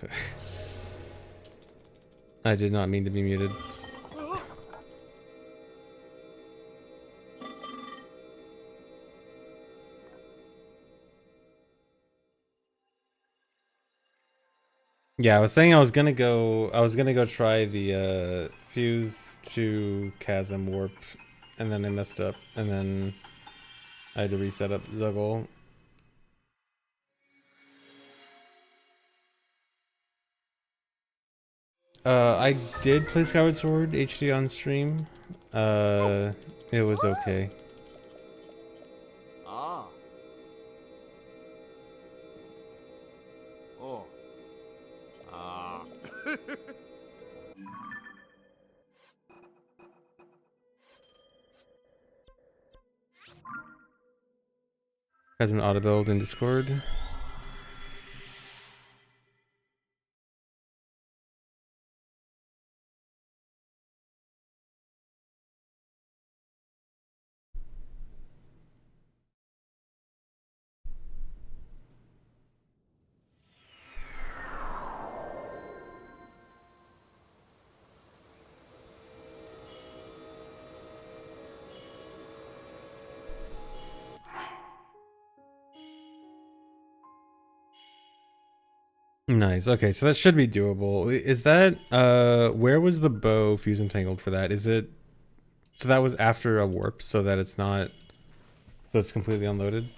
I did not mean to be muted. Yeah, I was saying I was gonna go try the fuse to chasm warp, and then I messed up, and then I had to reset up Zuggle. I did play Skyward Sword HD on stream. It was okay. Ah. Oh. Ah. Has an auto build in Discord. Nice. Okay, so that should be doable. Is that where was the bow fuse entangled for that? Is it so that was after a warp so that it's not so it's completely unloaded?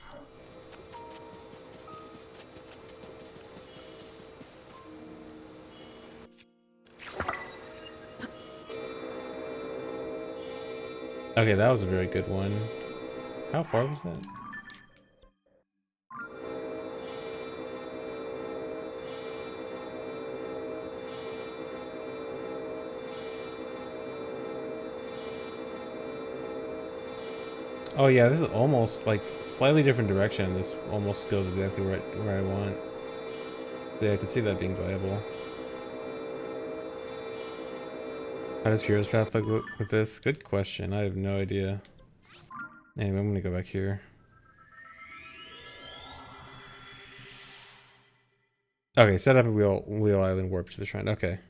Okay, that was a very good one. How far was that? Oh yeah, this is almost like slightly different direction. This almost goes exactly where I want. Yeah, I could see that being viable. How does Hero's Path look with this? Good question. I have no idea. Anyway, I'm gonna go back here. Okay, set up a wheel island warp to the shrine. Okay.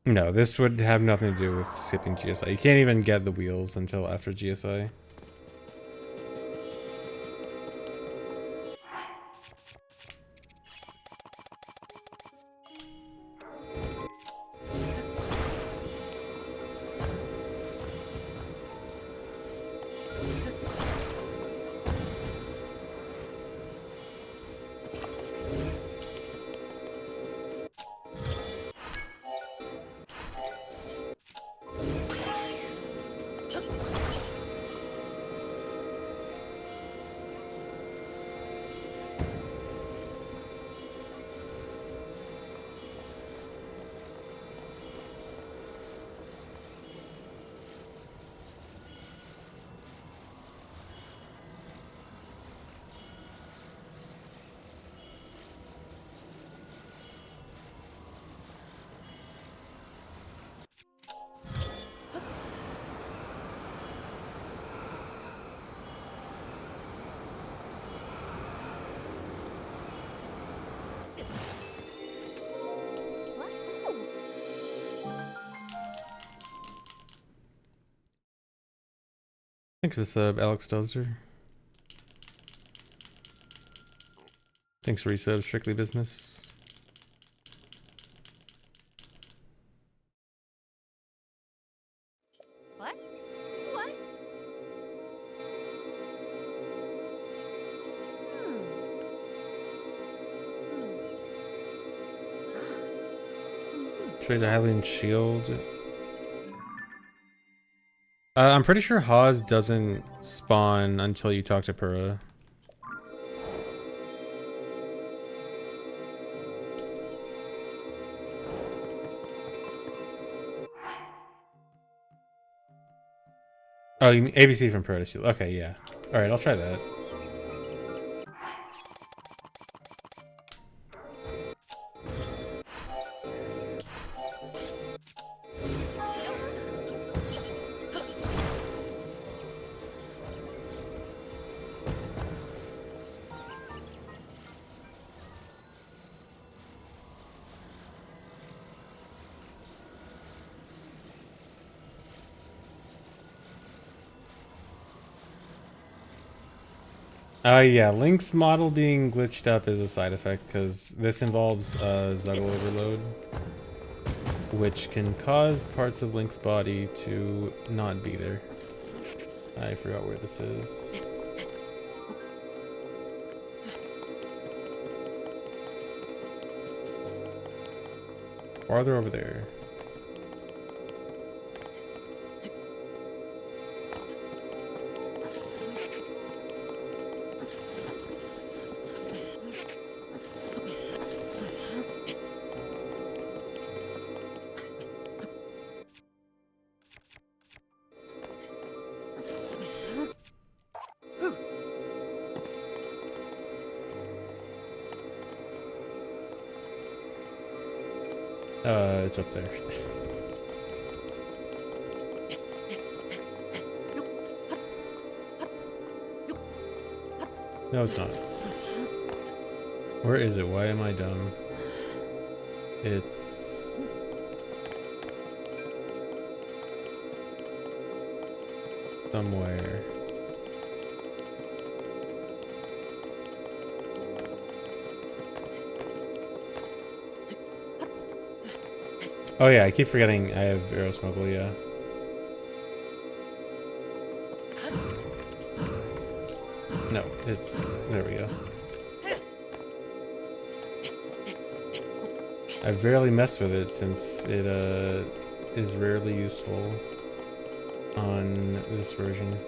No, this would have nothing to do with skipping GSI. You can't even get the wheels until after GSI. Thanks for the sub, Alex Dozer. Thanks for resub, Strictly Business. What? What? Trade the Hylian Shield. I'm pretty sure Haas doesn't spawn until you talk to Pura. Oh, you mean ABC from Pura to Shield. Okay, yeah. Alright, I'll try that. Yeah, Link's model being glitched up is a side effect because this involves Zuggle overload, which can cause parts of Link's body to not be there. I forgot where this is. Farther over there. It's up there. No, it's not. Where is it? Why am I dumb? It's... somewhere. Oh yeah, I keep forgetting I have Arrow Smuggle, yeah. No, it's... there we go. I've barely messed with it since it is rarely useful on this version.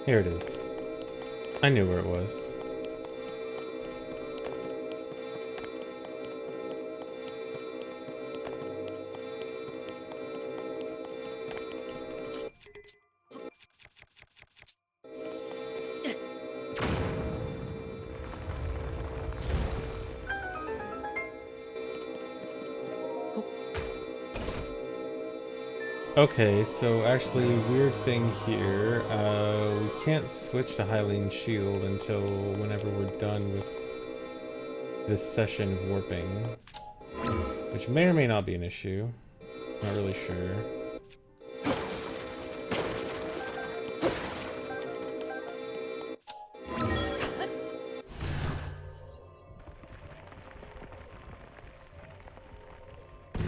Here it is. I knew where it was. Okay, so actually, weird thing here. We can't switch to Hylian Shield until whenever we're done with this session of warping, which may or may not be an issue. Not really sure.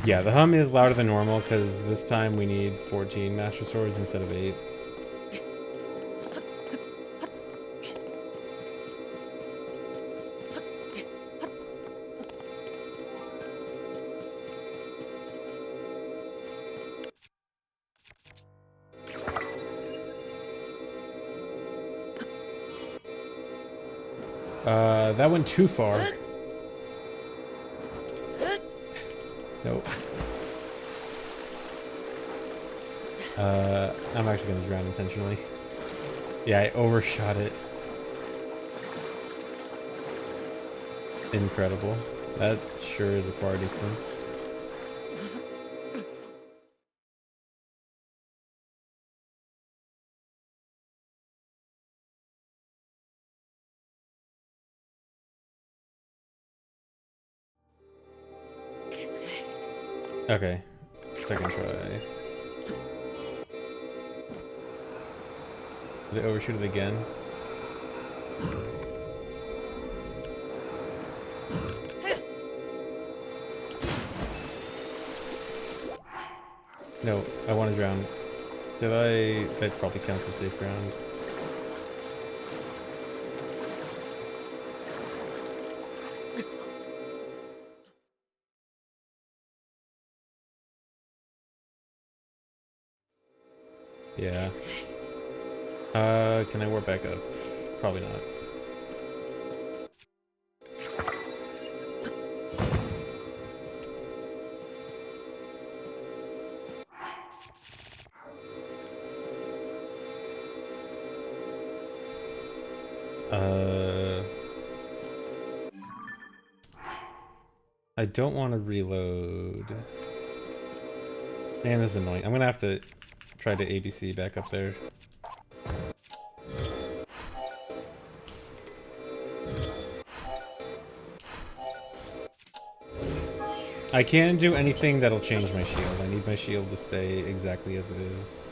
Yeah, the hum is louder than normal because this time we need 14 Master Swords instead of 8. That went too far. Nope. I'm actually gonna drown intentionally. Yeah, I overshot it. Incredible. That sure is a far distance. Okay, second try. Did I overshoot it again? No, I want to drown. Did I? That probably counts as safe ground. Yeah. Can I warp back up? Probably not. I don't want to reload. Man, this is annoying. I'm gonna have to try to ABC back up there. I can't do anything that'll change my shield. I need my shield to stay exactly as it is.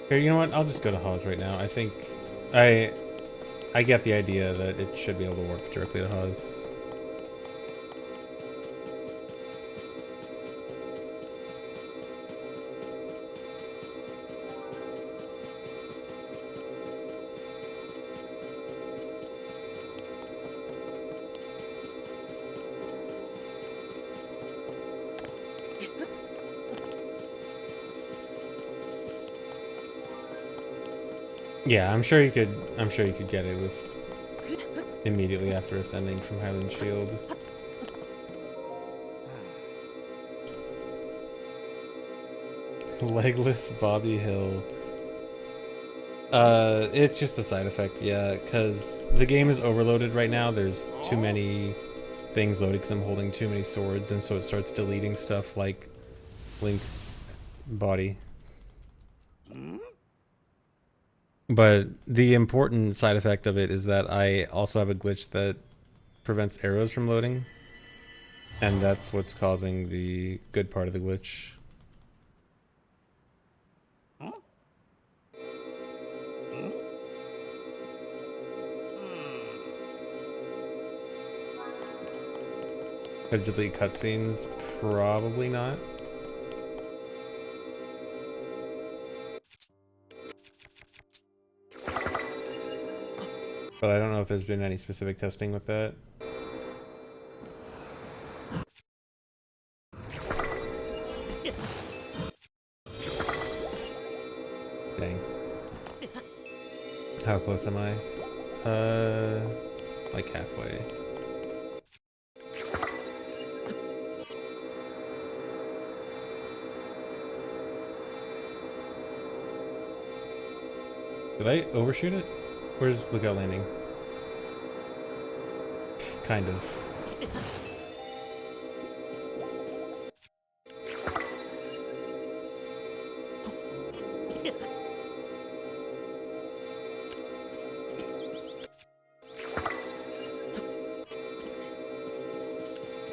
Here, you know what? I'll just go to Hawes right now. I think I get the idea that it should be able to warp directly to Hawes. Yeah, I'm sure you could get it with immediately after ascending from Highland Shield. Legless Bobby Hill. It's just a side effect, yeah, because the game is overloaded right now. There's too many things loaded because I'm holding too many swords, and so it starts deleting stuff like Link's body. But the important side effect of it is that I also have a glitch that prevents arrows from loading. And that's what's causing the good part of the glitch. Could delete cutscenes? Probably not. But I don't know if there's been any specific testing with that. Dang. How close am I? Like halfway. Did I overshoot it? Where's Lookout Landing? Kind of.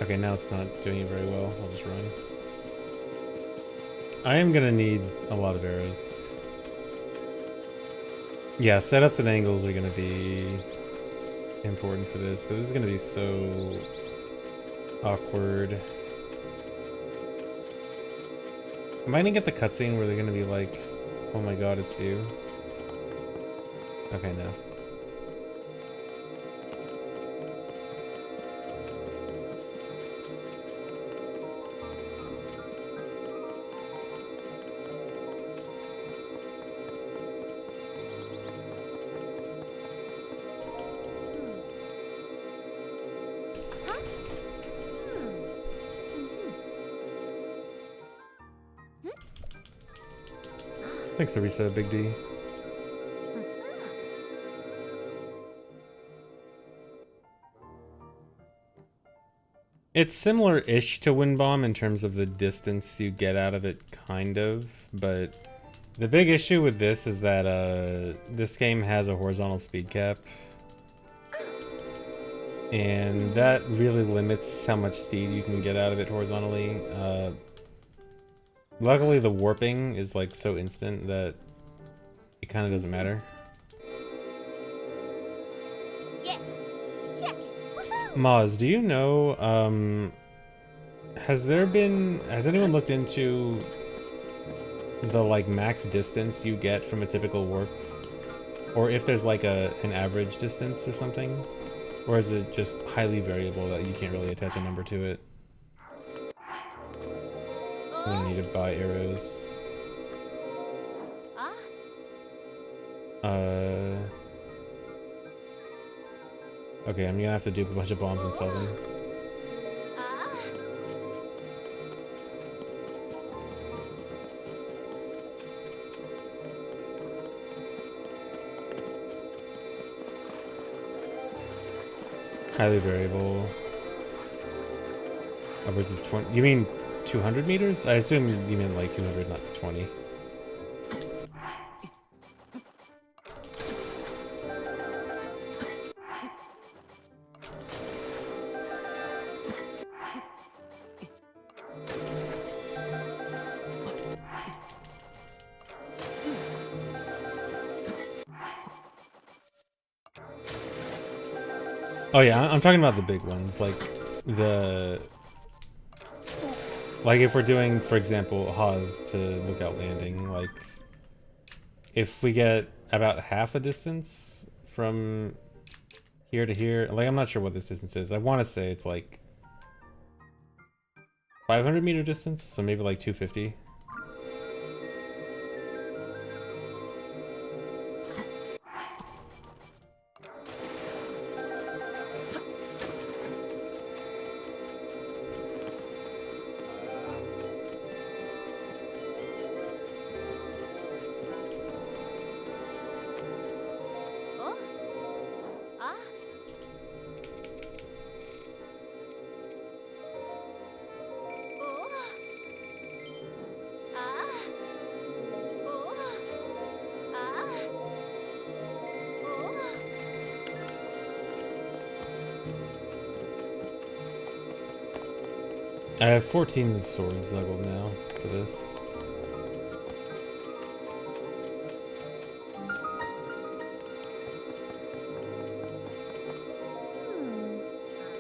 Okay, now it's not doing it very well. I'll just run. I am gonna need a lot of arrows. Yeah, setups and angles are gonna be important for this, but this is gonna be so awkward. Am I gonna get the cutscene where they're gonna be like, oh my god, it's you? Okay, no. Thanks, Theresa, Big D. It's similar-ish to Wind Bomb in terms of the distance you get out of it, kind of, but the big issue with this is that this game has a horizontal speed cap, and that really limits how much speed you can get out of it horizontally. Luckily, the warping is like so instant that it kind of doesn't matter. Yeah, check it. Moz, do you know, has anyone looked into the like max distance you get from a typical warp? Or if there's like an average distance or something? Or is it just highly variable that you can't really attach a number to it? I'm gonna need to buy arrows. Okay, I'm gonna have to dupe a bunch of bombs and sell them. Ah. Highly variable. Upwards of 20. You mean 200 meters? I assume you meant like 200, not 20. Oh yeah, I'm talking about the big ones, like the... Like if we're doing, for example, Hawes to Lookout Landing, like if we get about half the distance from here to here, like I'm not sure what this distance is. I want to say it's like 500 meter distance, so maybe like 250. Oh. Ah. Oh. Ah. Oh. Ah. Oh. I have 14 swords leveled now for this.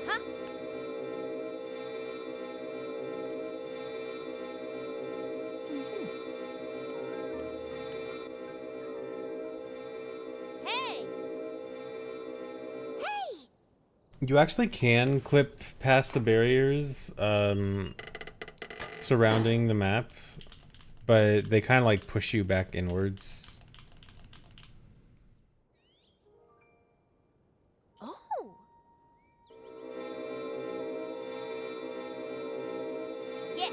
Huh? Hey! Hey! You actually can clip past the barriers surrounding the map, but they kind of like push you back inwards. Oh. Yeah.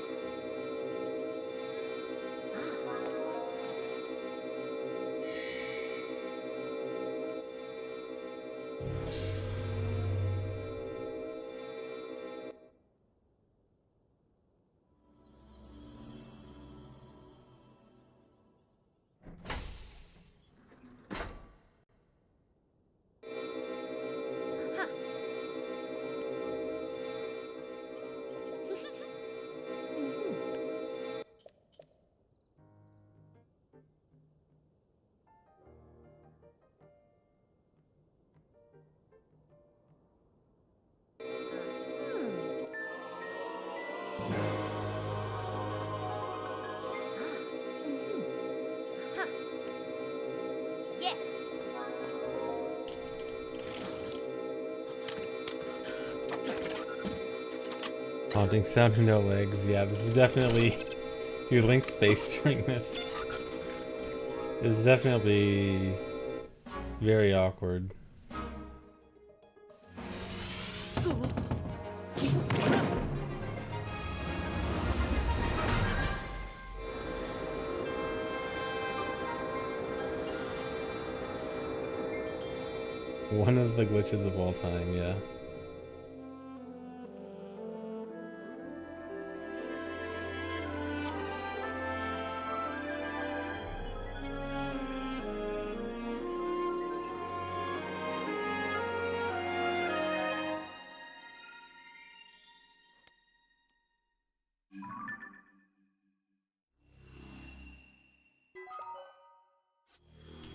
Huh. Huh. Yeah. Haunting sound of no legs. Yeah, this is definitely... Dude, Link's face during this is definitely very awkward. One of the glitches of all time, yeah.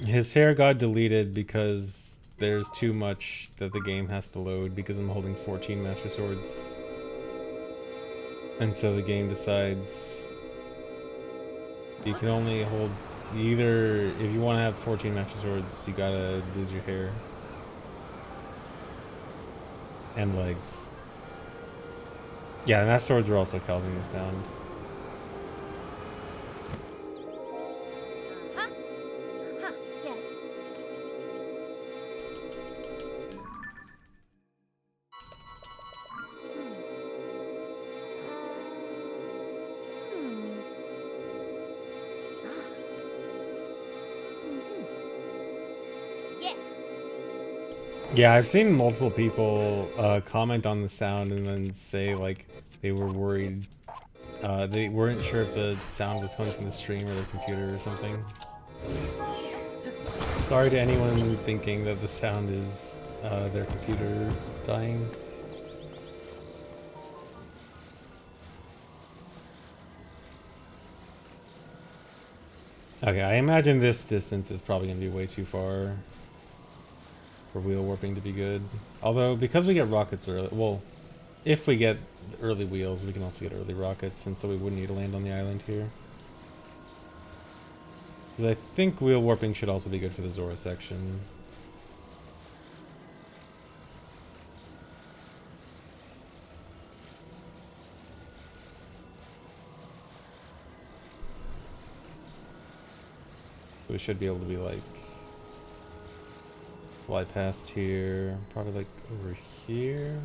His hair got deleted because there's too much that the game has to load because I'm holding 14 Master Swords. And so the game decides you can only hold either, if you want to have 14 Master Swords, you gotta lose your hair. And legs. Yeah, the Master Swords are also causing the sound. Huh? Huh. Yes. Yeah, I've seen multiple people comment on the sound and then say like they were worried. They weren't sure if the sound was coming from the stream or their computer or something. Sorry to anyone thinking that the sound is their computer dying. Okay, I imagine this distance is probably going to be way too far for wheel warping to be good. Although, because we get rockets early, well, if we get early wheels, we can also get early rockets, and so we wouldn't need to land on the island here. Because I think wheel warping should also be good for the Zora section. We should be able to be like fly past here, probably like over here.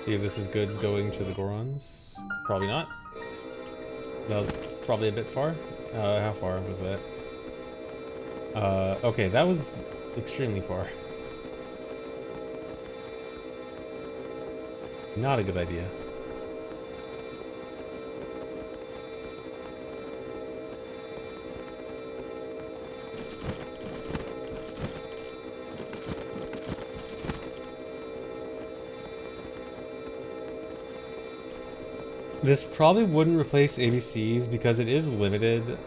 See if this is good going to the Gorons. Probably not. That was probably a bit far. How far was that? Okay, that was extremely far. Not a good idea. This probably wouldn't replace ABCs because it is limited.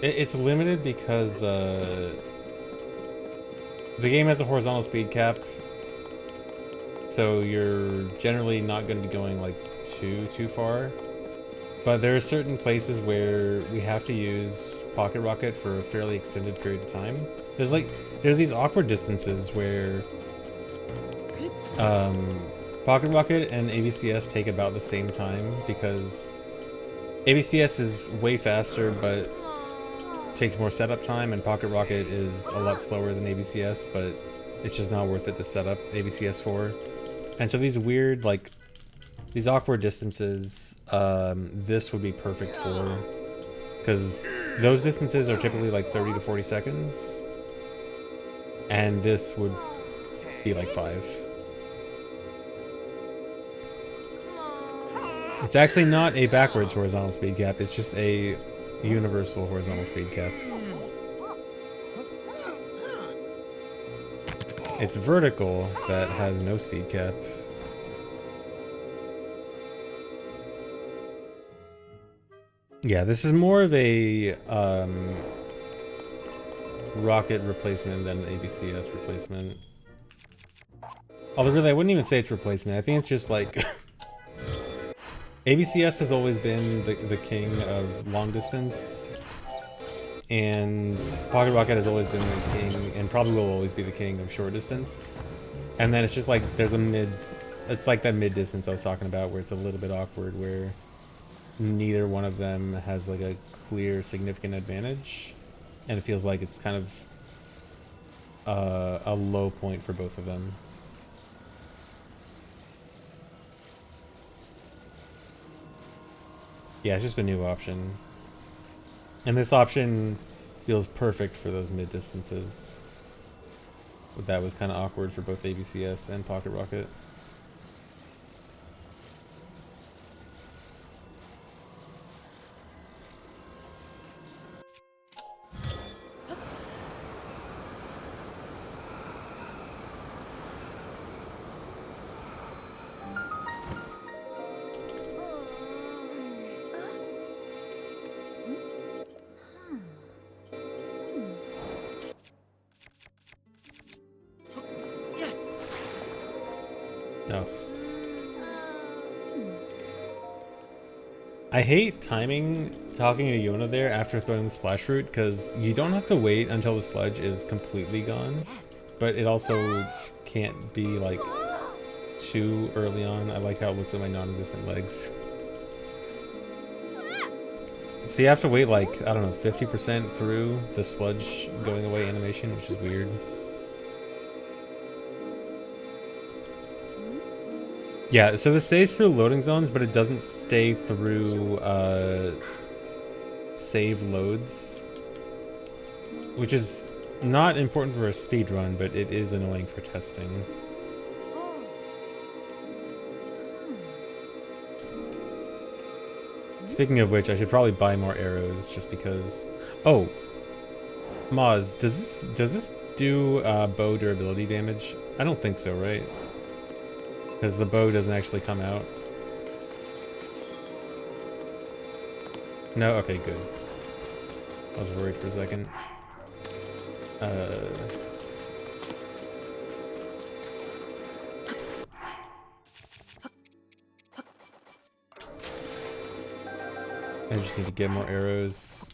It's limited because the game has a horizontal speed cap, so you're generally not going to be going like too far. But there are certain places where we have to use Pocket Rocket for a fairly extended period of time. There's these awkward distances where Pocket Rocket and ABCS take about the same time because ABCS is way faster but takes more setup time, and Pocket Rocket is a lot slower than ABCS, but it's just not worth it to set up ABCS for. And so these weird, like, these awkward distances, this would be perfect for, because those distances are typically like 30 to 40 seconds, and this would be like 5. It's actually not a backwards horizontal speed cap, it's just a universal horizontal speed cap. It's vertical that has no speed cap. Yeah, this is more of a rocket replacement than an ABCS replacement. Although really, I wouldn't even say it's replacement. I think it's just like ABCS has always been the king of long distance, and Pocket Rocket has always been the king, and probably will always be the king of short distance. And then it's just like there's a it's like that mid distance I was talking about, where it's a little bit awkward, where neither one of them has like a clear significant advantage, and it feels like it's kind of a low point for both of them. Yeah, it's just a new option. And this option feels perfect for those mid distances. But that was kind of awkward for both ABCS and Pocket Rocket. No. I hate timing talking to Yona there after throwing the splash root, because you don't have to wait until the sludge is completely gone, but it also can't be like too early on. I like how it looks at my non-existent legs. So you have to wait like, I don't know, 50% through the sludge going away animation, which is weird. Yeah, so this stays through loading zones, but it doesn't stay through save loads, which is not important for a speed run, but it is annoying for testing. Speaking of which, I should probably buy more arrows just because. Oh, Moz, does this do bow durability damage? I don't think so, right? Because the bow doesn't actually come out. No? Okay, good. I was worried for a second. I just need to get more arrows.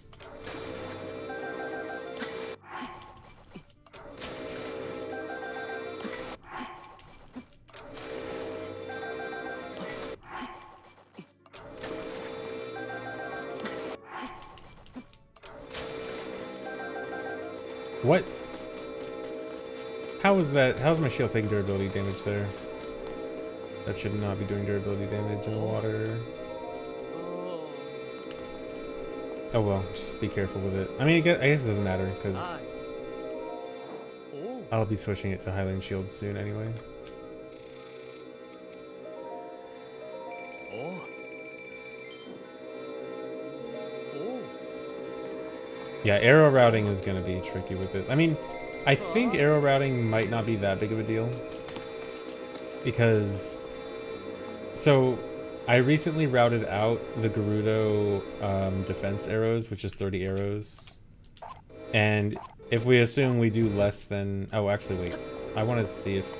What? How is that? How's my shield taking durability damage there? That should not be doing durability damage in the water. Oh well, just be careful with it. I mean, I guess it doesn't matter, because I'll be switching it to Highland Shield soon anyway. Yeah, arrow routing is going to be tricky with it. I mean, I think arrow routing might not be that big of a deal. Because... So... I recently routed out the Gerudo defense arrows, which is 30 arrows. And if we assume we do less than... Oh, actually, wait. I want to see if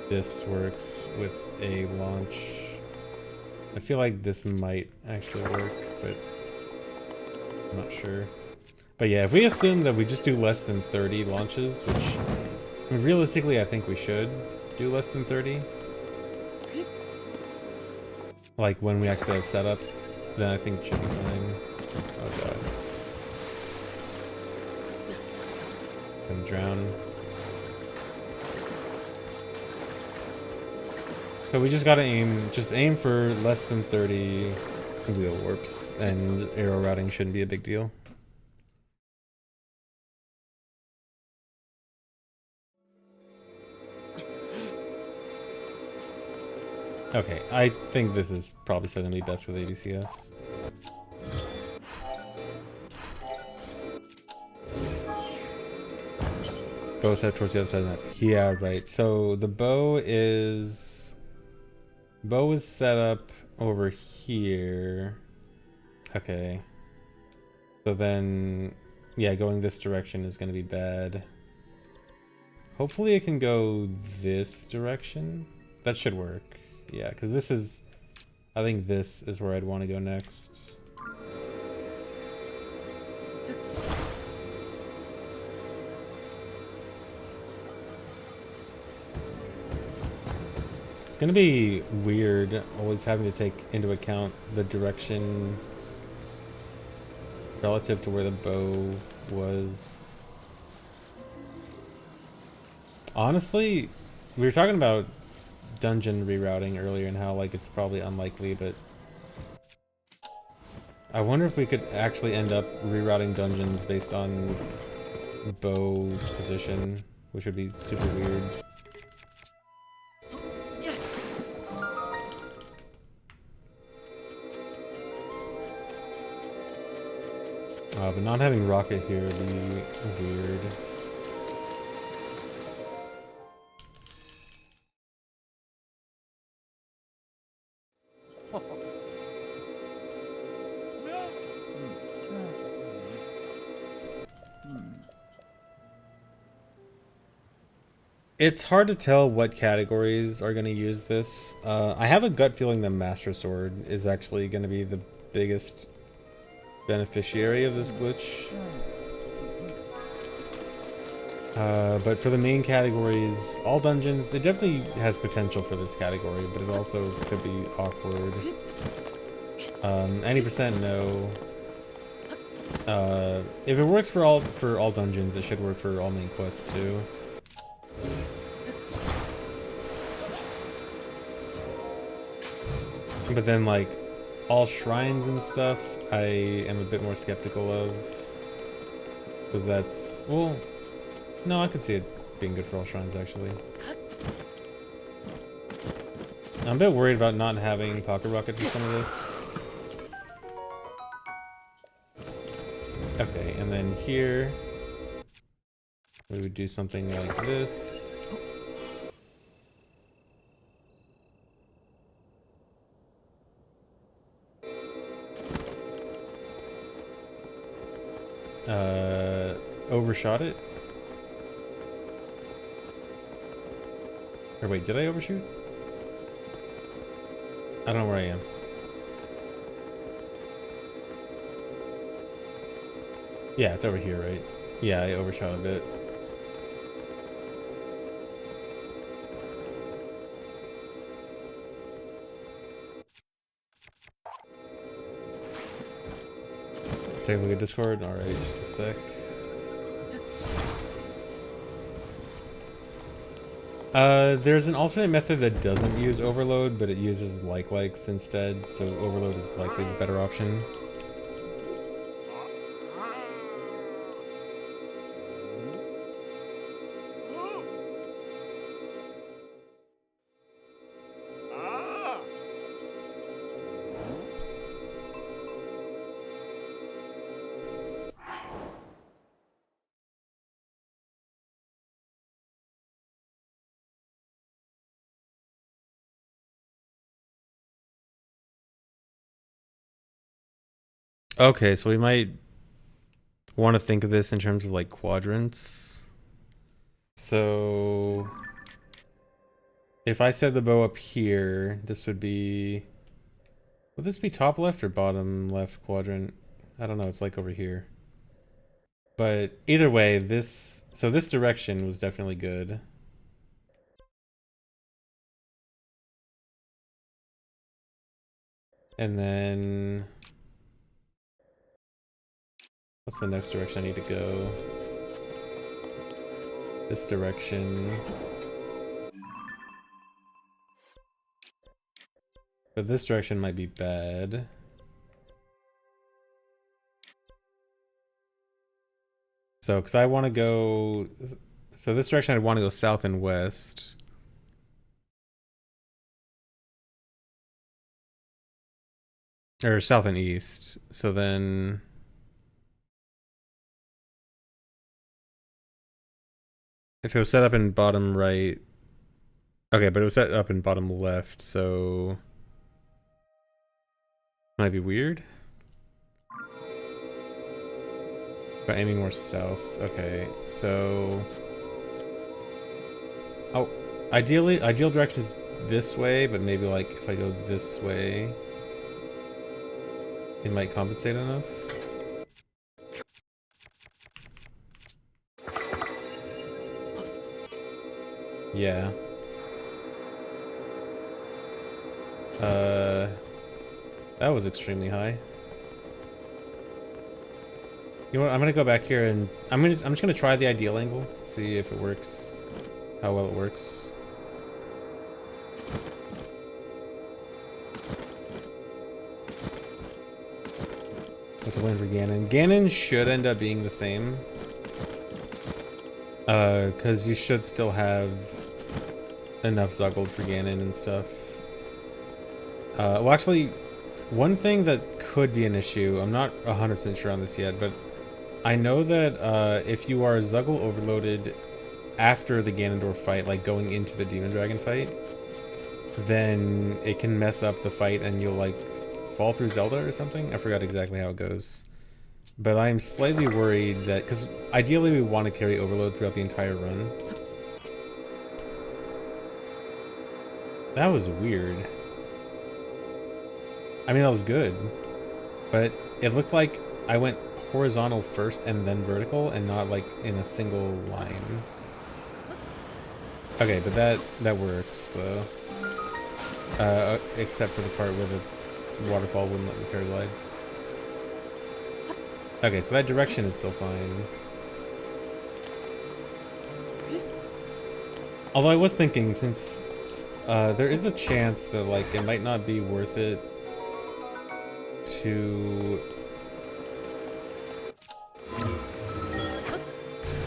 this works with a launch. I feel like this might actually work, but I'm not sure. But yeah, if we assume that we just do less than 30 launches, which I mean, realistically I think we should do less than 30. Like when we actually have setups, then I think it should be fine. Oh god. Gonna drown. So we just gotta aim for less than 30 wheel warps, and arrow routing shouldn't be a big deal. Okay, I think this is probably certainly best with ABCS. Bow set towards the other side of that. Yeah, right. So the bow is set up over here. Okay. So then, yeah, going this direction is going to be bad. Hopefully it can go this direction. That should work. Yeah, because this is... I think this is where I'd want to go next. It's going to be weird always having to take into account the direction relative to where the bow was. Honestly, we were talking about dungeon rerouting earlier and how like it's probably unlikely, but I wonder if we could actually end up rerouting dungeons based on bow position, which would be super weird. But not having rocket here would be weird. It's hard to tell what categories are going to use this. I have a gut feeling that Master Sword is actually going to be the biggest beneficiary of this glitch. But for the main categories, all dungeons, it definitely has potential for this category, but it also could be awkward. Any percent no. If it works for all dungeons, it should work for all main quests too. But then like all shrines and stuff, I am a bit more skeptical of, because that's, well, no, I could see it being good for all shrines actually. I'm a bit worried about not having Pocket Rocket for some of this. Okay, and then here we would do something like this. Overshot it? Or wait, did I overshoot? I don't know where I am. Yeah, it's over here, right? Yeah, I overshot a bit. Take a look at Discord. Alright, just a sec. There's an alternate method that doesn't use overload, but it uses likes instead, so overload is likely the better option. Okay, so we might want to think of this in terms of like quadrants. So if I set the bow up here, this would be, would this be top left or bottom left quadrant? I don't know, it's like over here. But either way, this direction was definitely good. And then what's the next direction I need to go? This direction. But this direction might be bad. So, because I want to go... So this direction I'd want to go south and west. Or south and east. So then... If it was set up in bottom right... Okay, but it was set up in bottom left, so... Might be weird. But aiming more south. Okay, so... Oh, ideal direction is this way, but maybe like if I go this way... It might compensate enough. Yeah. That was extremely high. You know what? I'm gonna go back here and I'm just gonna try the ideal angle, see if it works, how well it works. What's the win for Ganon? Ganon should end up being the same. Cause you should still have enough Zuggled for Ganon and stuff. Well actually, one thing that could be an issue, I'm not 100% sure on this yet, but I know that if you are Zuggle overloaded after the Ganondorf fight, like going into the Demon Dragon fight, then it can mess up the fight and you'll like fall through Zelda or something. I forgot exactly how it goes. But I'm slightly worried that, because ideally we want to carry overload throughout the entire run. That was weird. I mean, that was good, but it looked like I went horizontal first and then vertical, and not like in a single line. Okay, but that works though. Except for the part where the waterfall wouldn't let me paraglide. Okay, so that direction is still fine. Although I was thinking, since there is a chance that like it might not be worth it to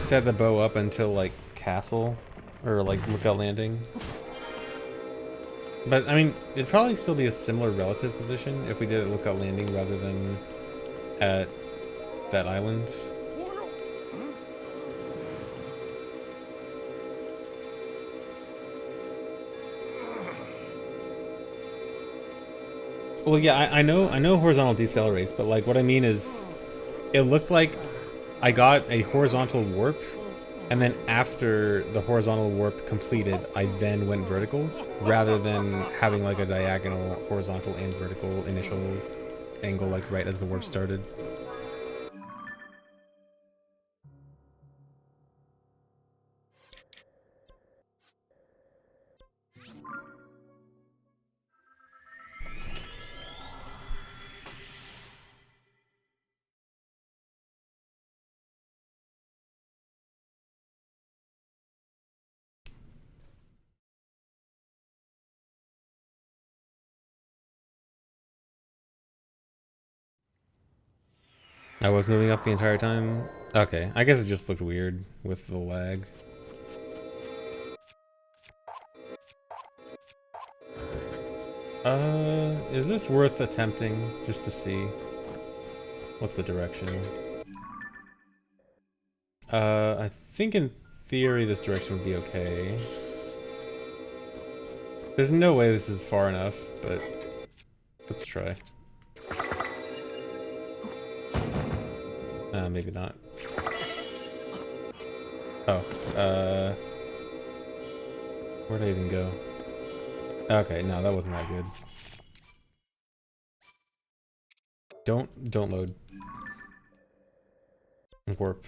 set the bow up until like castle or like Lookout Landing. But I mean, it'd probably still be a similar relative position if we did it at Lookout Landing rather than at that island. Well, yeah, I know horizontal decelerates, but like what I mean is, it looked like I got a horizontal warp, and then after the horizontal warp completed, I then went vertical, rather than having like a diagonal, horizontal, and vertical initial angle like right as the warp started. I was moving up the entire time. Okay, I guess it just looked weird with the lag. Is this worth attempting just to see? What's the direction? I think in theory this direction would be okay. There's no way this is far enough, but let's try. Maybe not. Oh, where'd I even go? Okay, no, that wasn't that good. Don't load. Warp.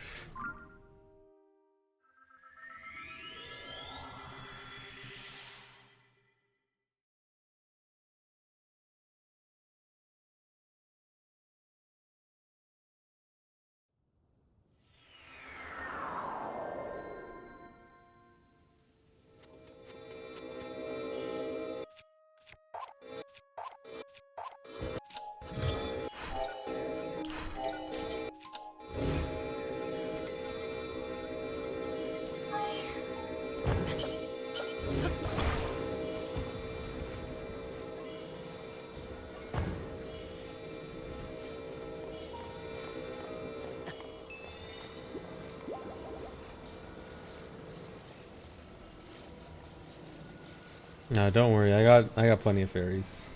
No, don't worry. I got plenty of fairies.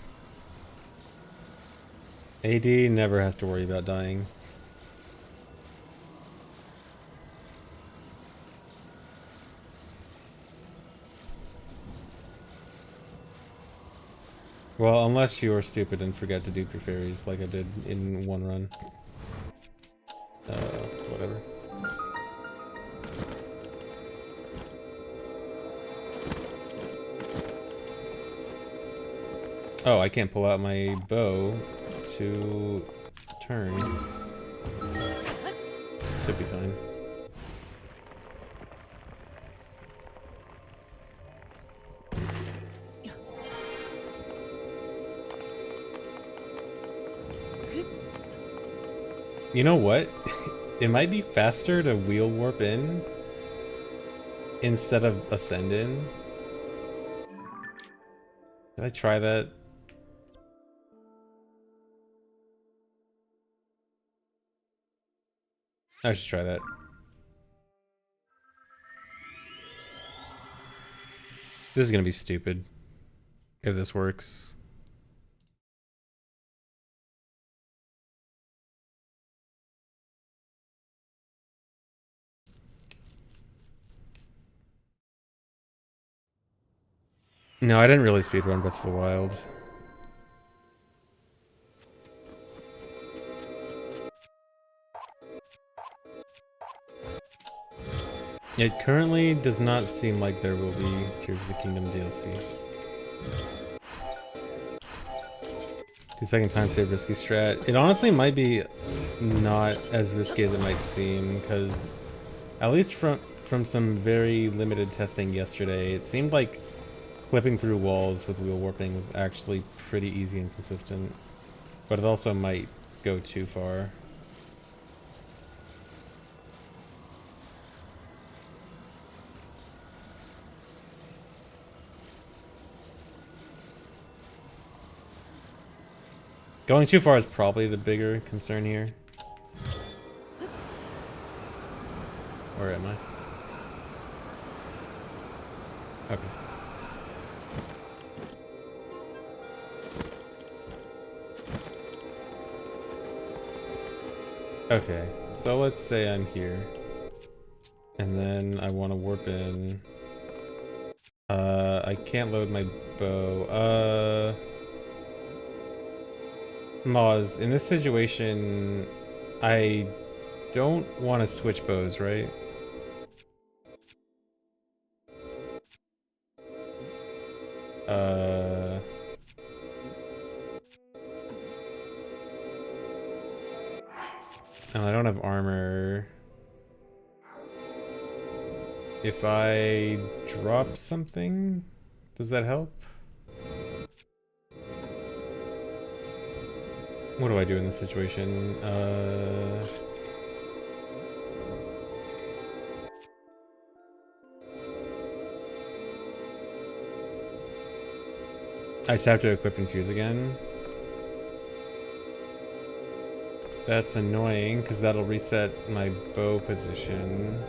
AD never has to worry about dying. Well, unless you're stupid and forget to dupe your fairies like I did in one run. Whatever. Oh, I can't pull out my bow to turn. Should be fine. You know what? It might be faster to wheel warp in instead of ascend in. Did I try that? I should try that. This is gonna be stupid if this works. No, I didn't really speedrun Breath of the Wild. It currently does not seem like there will be Tears of the Kingdom DLC. 2-second time save risky strat. It honestly might be not as risky as it might seem, because at least from some very limited testing yesterday, it seemed like clipping through walls with wheel warping was actually pretty easy and consistent. But it also might go too far. Going too far is probably the bigger concern here. Where am I? Okay. Okay, so let's say I'm here. And then I want to warp in. I can't load my bow. Moz, in this situation, I don't want to switch bows, right? And I don't have armor. If I drop something, does that help? What do I do in this situation? I just have to equip Infuse again. That's annoying, because that'll reset my bow position.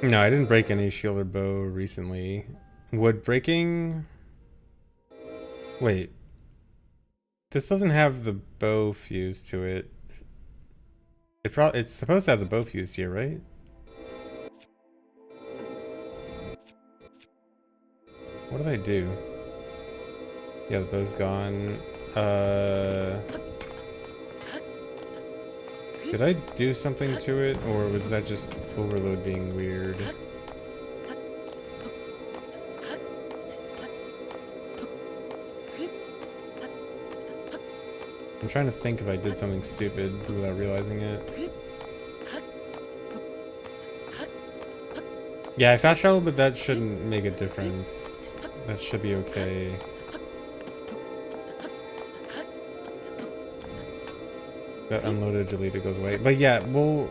No, I didn't break any shield or bow recently. Would breaking... Wait. This doesn't have the bow fuse to it. It's supposed to have the bow fuse here, right? What did I do? Yeah, the bow's gone. Did I do something to it, or was that just overload being weird? I'm trying to think if I did something stupid without realizing it. Yeah, I fast traveled, but that shouldn't make a difference. That should be okay. Got unloaded, deleted, goes away. But yeah, well,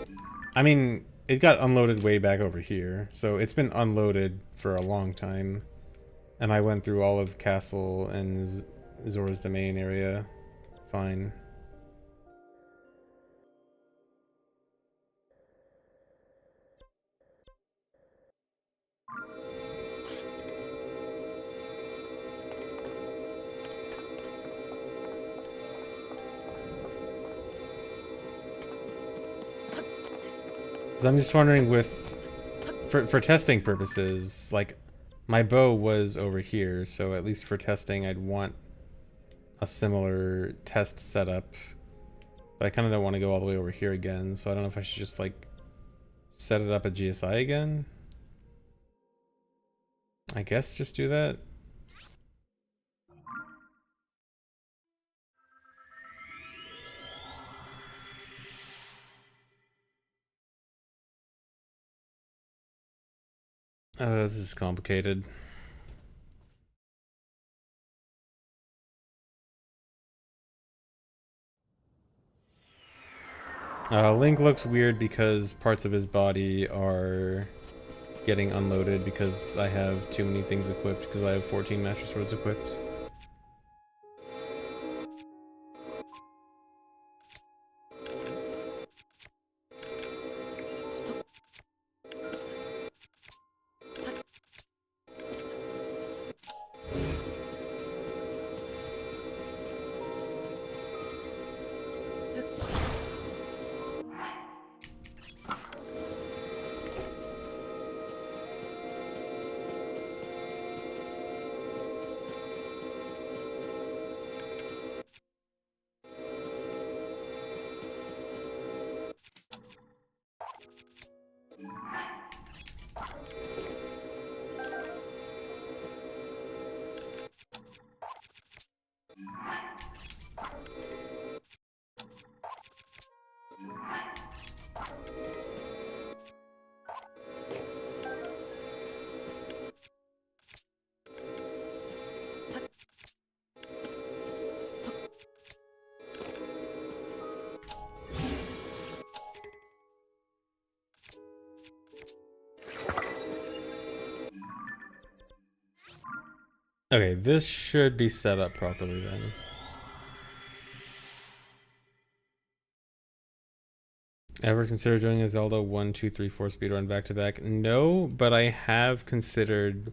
I mean, it got unloaded way back over here. So it's been unloaded for a long time. And I went through all of Castle and Zora's Domain area. Fine. So I'm just wondering for testing purposes, like my bow was over here, so at least for testing I'd want a similar test setup. But I kind of don't want to go all the way over here again, so I don't know if I should just like set it up at GSI again. I guess just do that. This is complicated. Link looks weird because parts of his body are getting unloaded because I have too many things equipped, because I have 14 Master Swords equipped. Okay, this should be set up properly then. Ever consider doing a Zelda 1, 2, 3, 4 speedrun back to back? No, but I have considered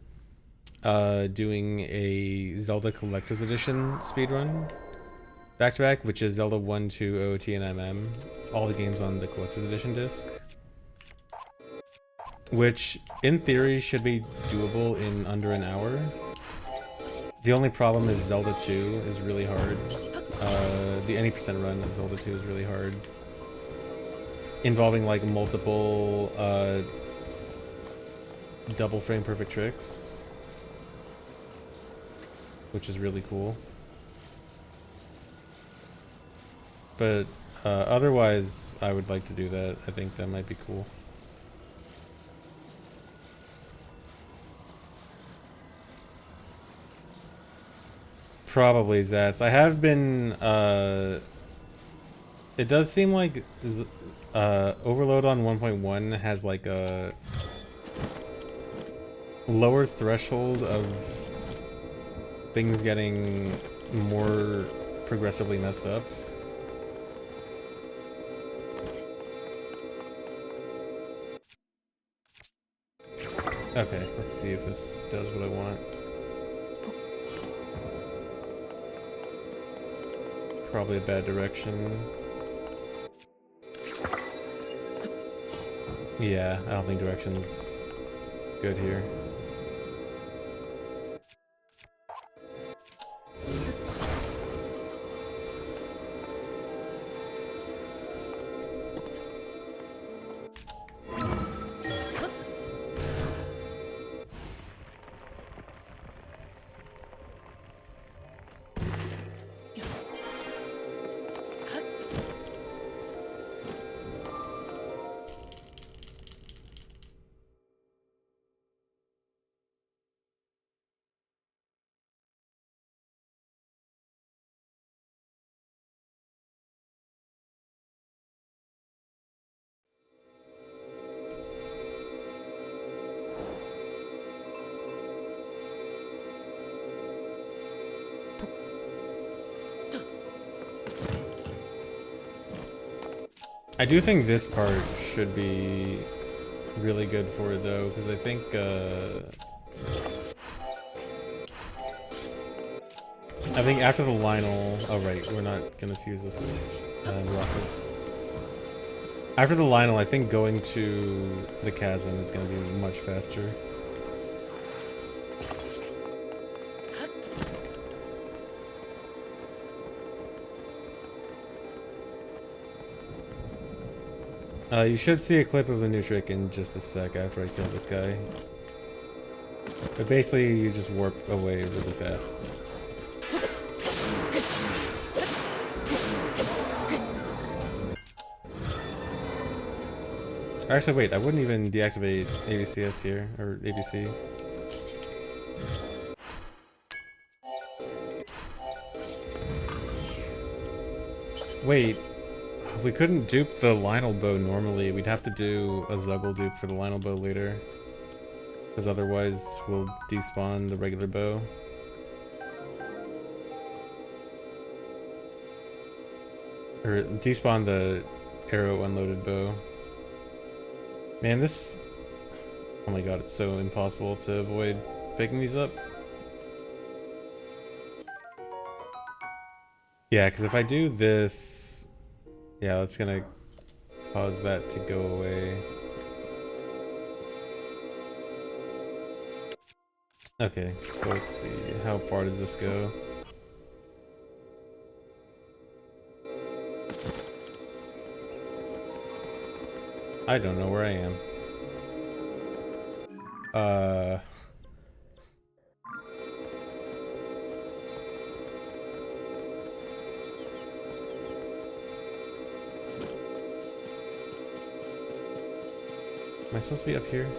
doing a Zelda Collector's Edition speedrun back to back, which is Zelda 1, 2, OOT, and MM. All the games on the Collector's Edition disc. Which, in theory, should be doable in under an hour. The only problem is Zelda 2 is really hard. The any percent run of Zelda 2 is really hard. Involving like multiple double frame perfect tricks. Which is really cool. But otherwise, I would like to do that. I think that might be cool. Probably Zats. I have been, it does seem like Overload on 1.1 has like a lower threshold of things getting more progressively messed up. Okay, let's see if this does what I want. Probably a bad direction. Yeah, I don't think direction's good here. I do think this part should be really good for it though, because I think after the Lionel, oh right, we're not gonna fuse this rocket. After the Lionel, I think going to the chasm is gonna be much faster. You should see a clip of the new trick in just a sec after I kill this guy. But basically, you just warp away really fast. Actually, wait, I wouldn't even deactivate ABCS here, or ABC. Wait. We couldn't dupe the Lionel bow normally. We'd have to do a Zuggle dupe for the Lionel bow later. Because otherwise we'll despawn the regular bow. Or despawn the arrow unloaded bow. Man, this... Oh my god, it's so impossible to avoid picking these up. Yeah, because if I do this... Yeah, that's gonna cause that to go away. Okay, so let's see. How far does this go? I don't know where I am. Am I supposed to be up here?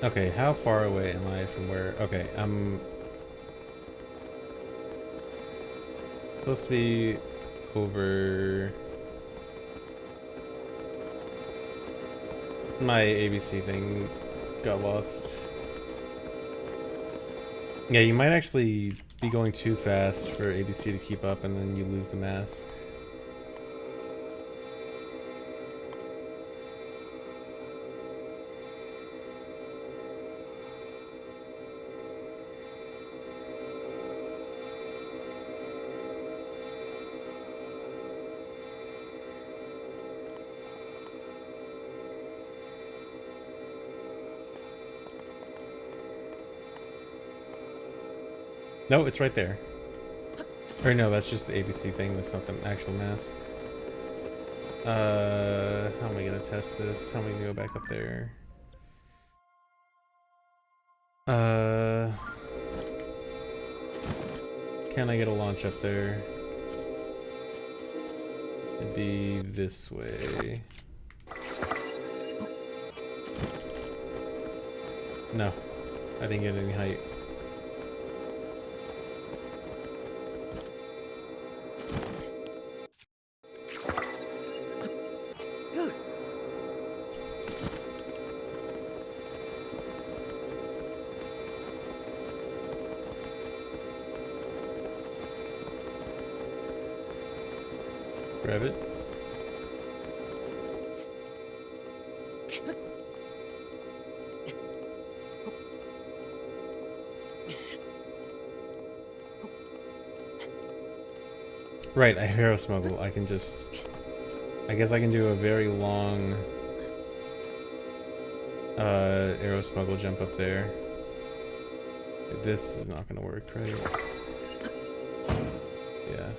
Okay, how far away am I from where? Okay, I'm supposed to be over. My ABC thing got lost. Yeah, you might actually be going too fast for ABC to keep up, and then you lose the mask. No, it's right there. Or no, that's just the ABC thing. That's not the actual mask. How am I gonna test this? How am I gonna go back up there? Can I get a launch up there? It'd be this way. No, I didn't get any height. Grab it. Right, I hero smuggle. I can just... I guess I can do a very long... arrow smuggle jump up there. This is not gonna work, right? Yeah.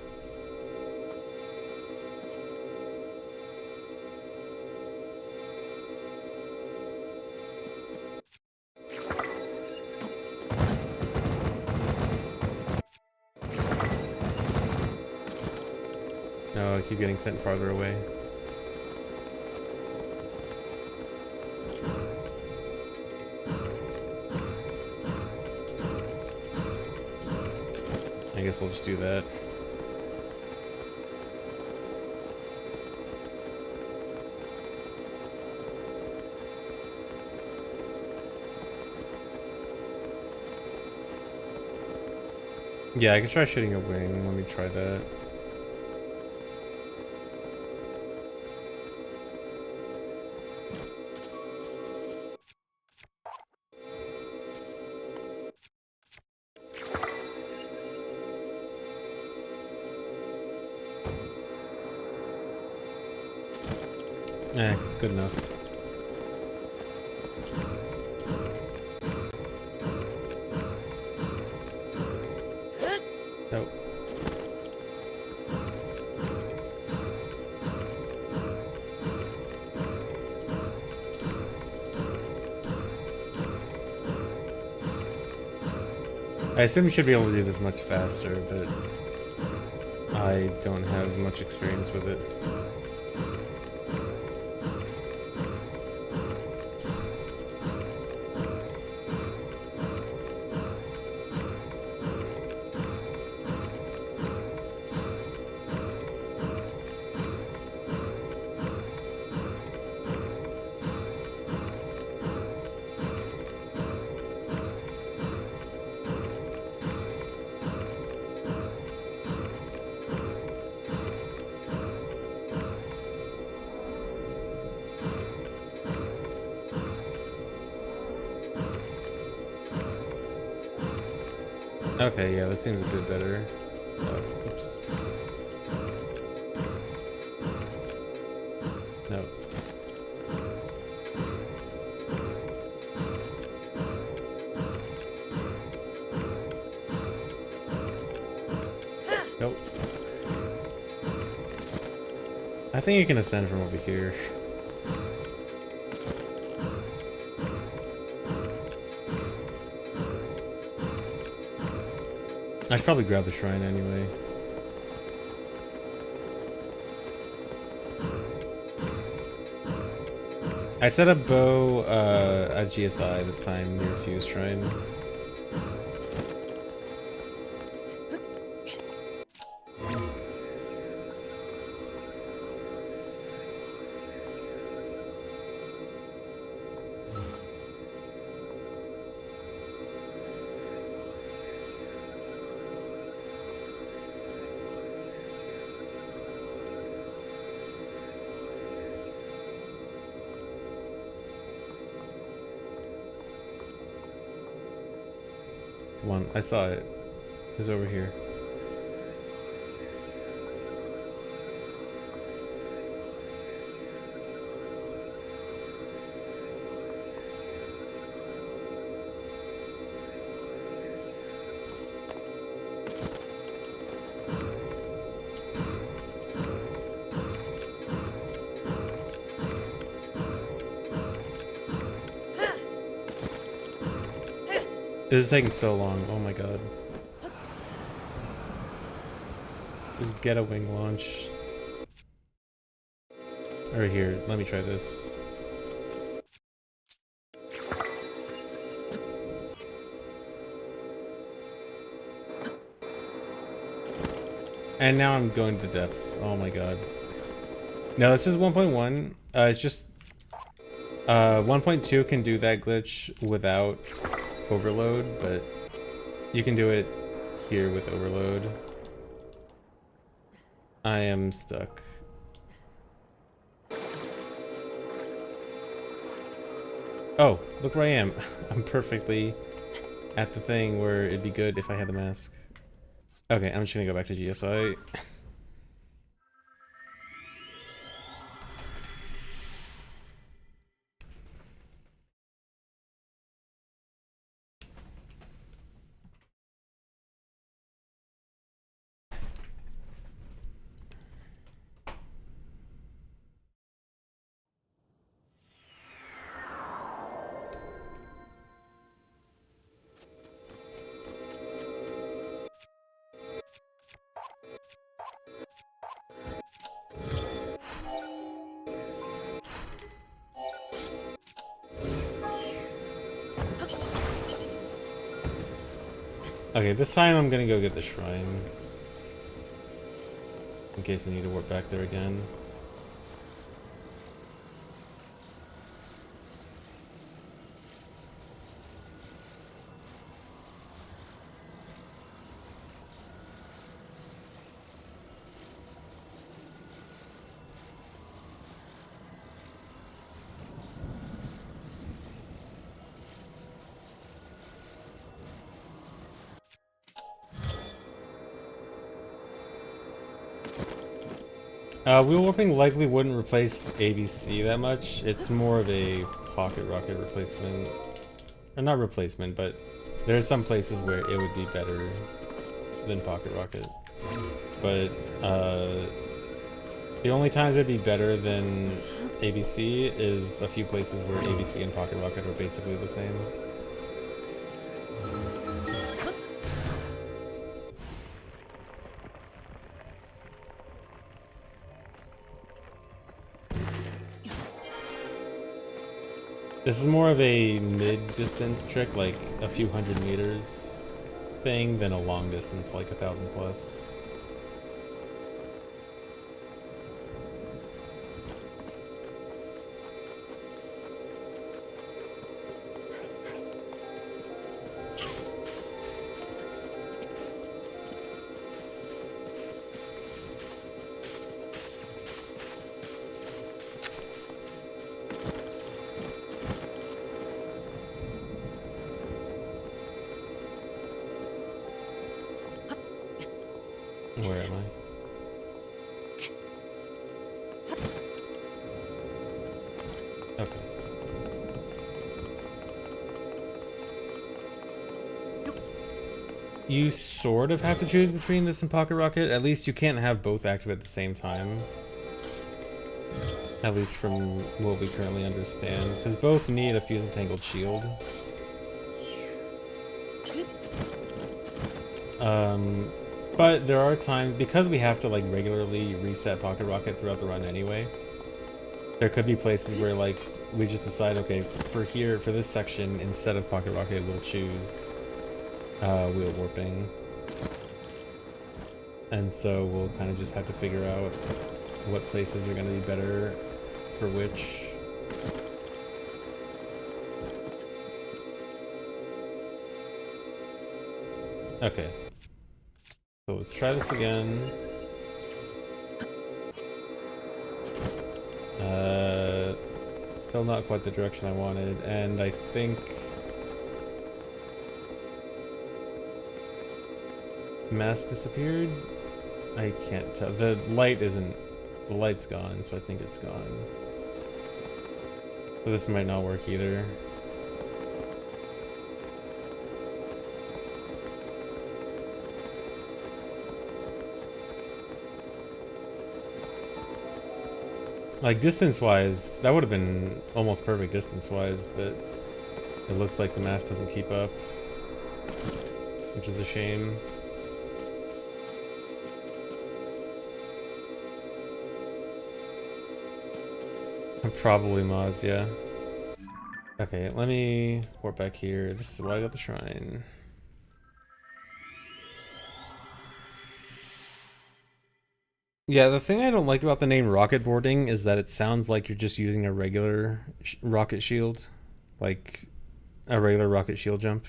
No, I keep getting sent farther away. I guess I'll just do that. Yeah, I could try shooting a wing. Let me try that. Good enough. Nope. I assume you should be able to do this much faster, but I don't have much experience with it. Okay, yeah, that seems a bit better. Oh, oops. No. Nope. I think you can ascend from over here. I should probably grab the shrine anyway. I set up bow at GSI this time near Fuse Shrine. Come on, I saw it. It was over here. This is taking so long. Oh my god. Just get a wing launch. Or here, let me try this. And now I'm going to the depths. Oh my god. No, this is 1.1. It's just 1.2 can do that glitch without overload, but you can do it here with overload. I am stuck. Oh, look where I am. I'm perfectly at the thing where it'd be good if I had the mask. Okay, I'm just gonna go back to GSI. Okay, this time I'm gonna go get the shrine. In case I need to warp back there again. Wheel warping likely wouldn't replace ABC that much. It's more of a pocket rocket replacement. Or not replacement, but there's some places where it would be better than pocket rocket. But the only times it'd be better than ABC is a few places where ABC and pocket rocket are basically the same. This is more of a mid-distance trick, like a few 100 meters thing, than a long distance, like 1,000 plus. Where am I? Okay. You sort of have to choose between this and Pocket Rocket. At least you can't have both active at the same time. At least from what we currently understand. Because both need a Fuse Entangled Shield. But there are times, because we have to like regularly reset Pocket Rocket throughout the run anyway, there could be places where like we just decide, okay, for this section, instead of Pocket Rocket, we'll choose wheel warping. And so we'll kind of just have to figure out what places are going to be better for which. Okay. So let's try this again. Still not quite the direction I wanted, and I think mask disappeared? I can't tell. The light's gone, so I think it's gone. So this might not work either. Like, distance-wise, that would have been almost perfect distance-wise, but it looks like the mask doesn't keep up, which is a shame. Probably Moz, yeah. Okay, let me warp back here. This is why I got the shrine. Yeah, the thing I don't like about the name rocket boarding is that it sounds like you're just using a regular rocket shield. Like a regular rocket shield jump.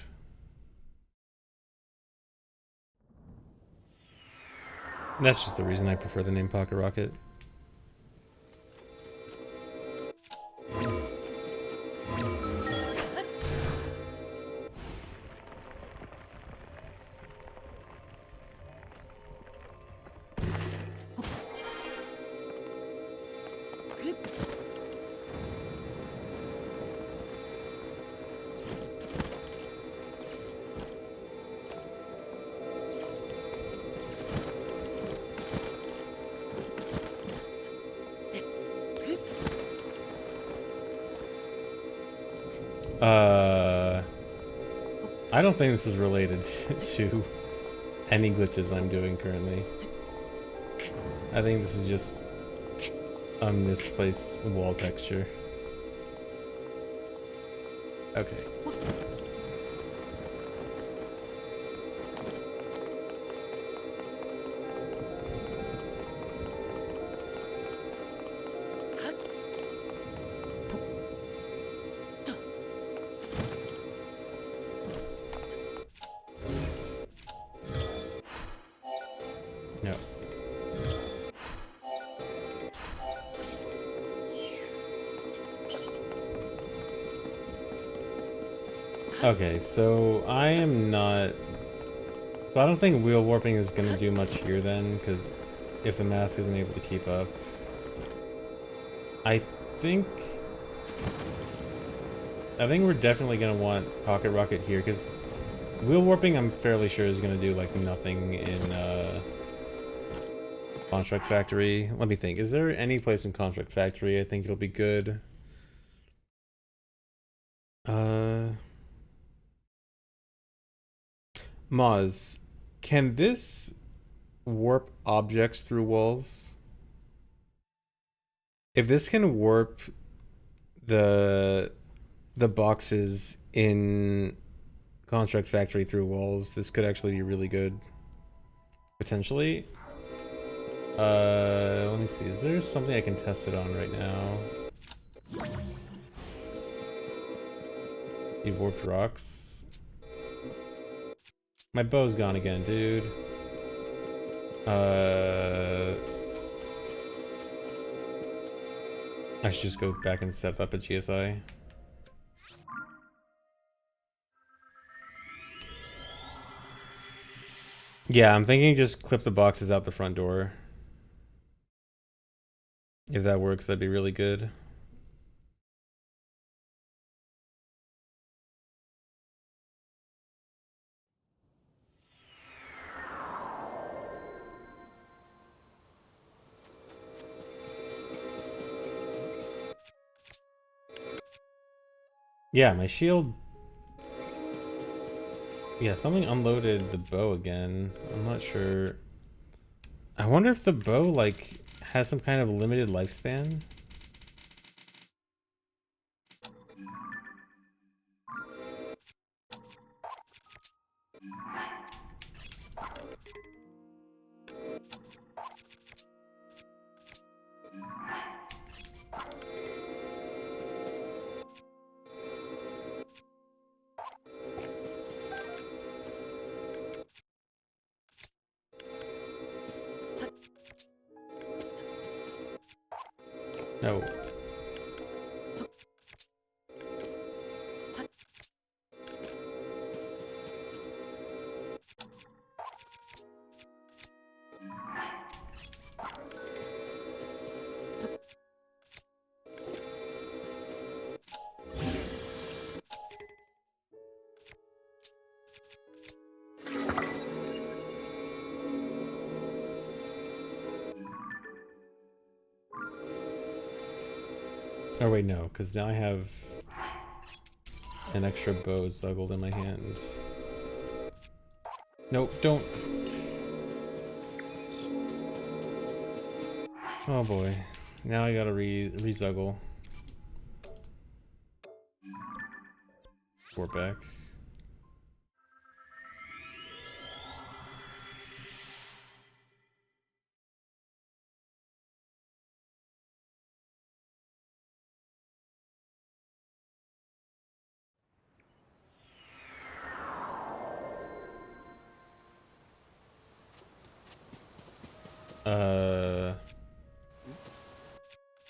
That's just the reason I prefer the name Pocket Rocket. I don't think this is related to any glitches I'm doing currently. I think this is just a misplaced wall texture. Okay. No. Okay, so I am not... So I don't think wheel warping is going to do much here then, because if the mask isn't able to keep up. I think we're definitely going to want Pocket Rocket here, because wheel warping I'm fairly sure is going to do like nothing in Construct Factory. Let me think. Is there any place in Construct Factory I think it'll be good? Moz, can this warp objects through walls? If this can warp the boxes in Construct Factory through walls, this could actually be really good. Potentially. Let me see. Is there something I can test it on right now? You warped rocks. My bow's gone again, dude. I should just go back and step up at GSI. Yeah, I'm thinking just clip the boxes out the front door. If that works, that'd be really good. Yeah, my shield... Yeah, something unloaded the bow again. I'm not sure. I wonder if the bow, like, has some kind of limited lifespan? No. Oh wait, no, because now I have an extra bow zuggled in my hand. Nope, don't. Oh boy. Now I gotta re-zuggle. Four back.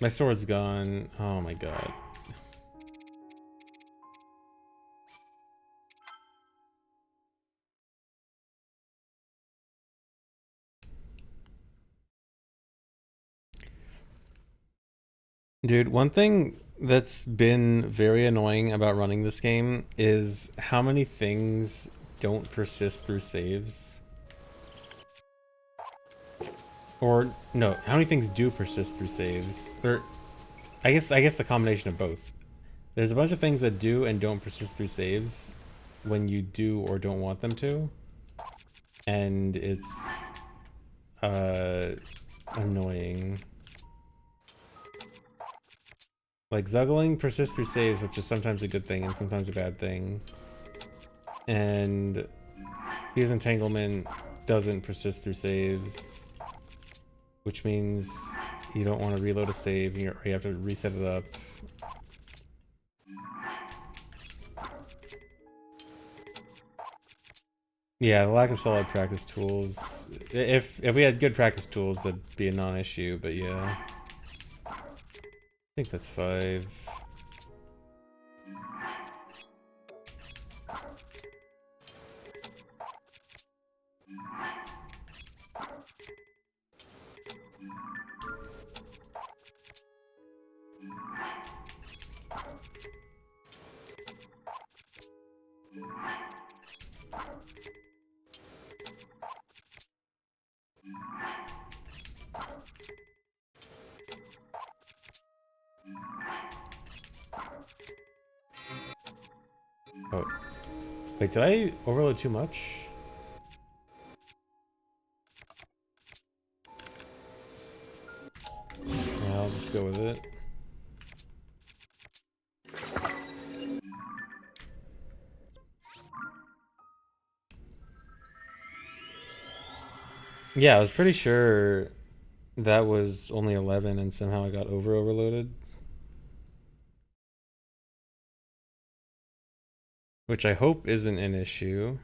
My sword's gone. Oh my god. Dude, one thing that's been very annoying about running this game is how many things don't persist through saves. Or no, how many things do persist through saves? Or I guess the combination of both. There's a bunch of things that do and don't persist through saves when you do or don't want them to. And it's annoying. Like zuggling persists through saves, which is sometimes a good thing and sometimes a bad thing. And fuse entanglement doesn't persist through saves, which means you don't want to reload a save or you have to reset it up. Yeah, the lack of solid practice tools. If we had good practice tools, that'd be a non-issue, but yeah. I think that's 5. Oh. Wait, did I overload too much? Yeah, I'll just go with it. Yeah, I was pretty sure that was only 11 and somehow I got overloaded. Which I hope isn't an issue.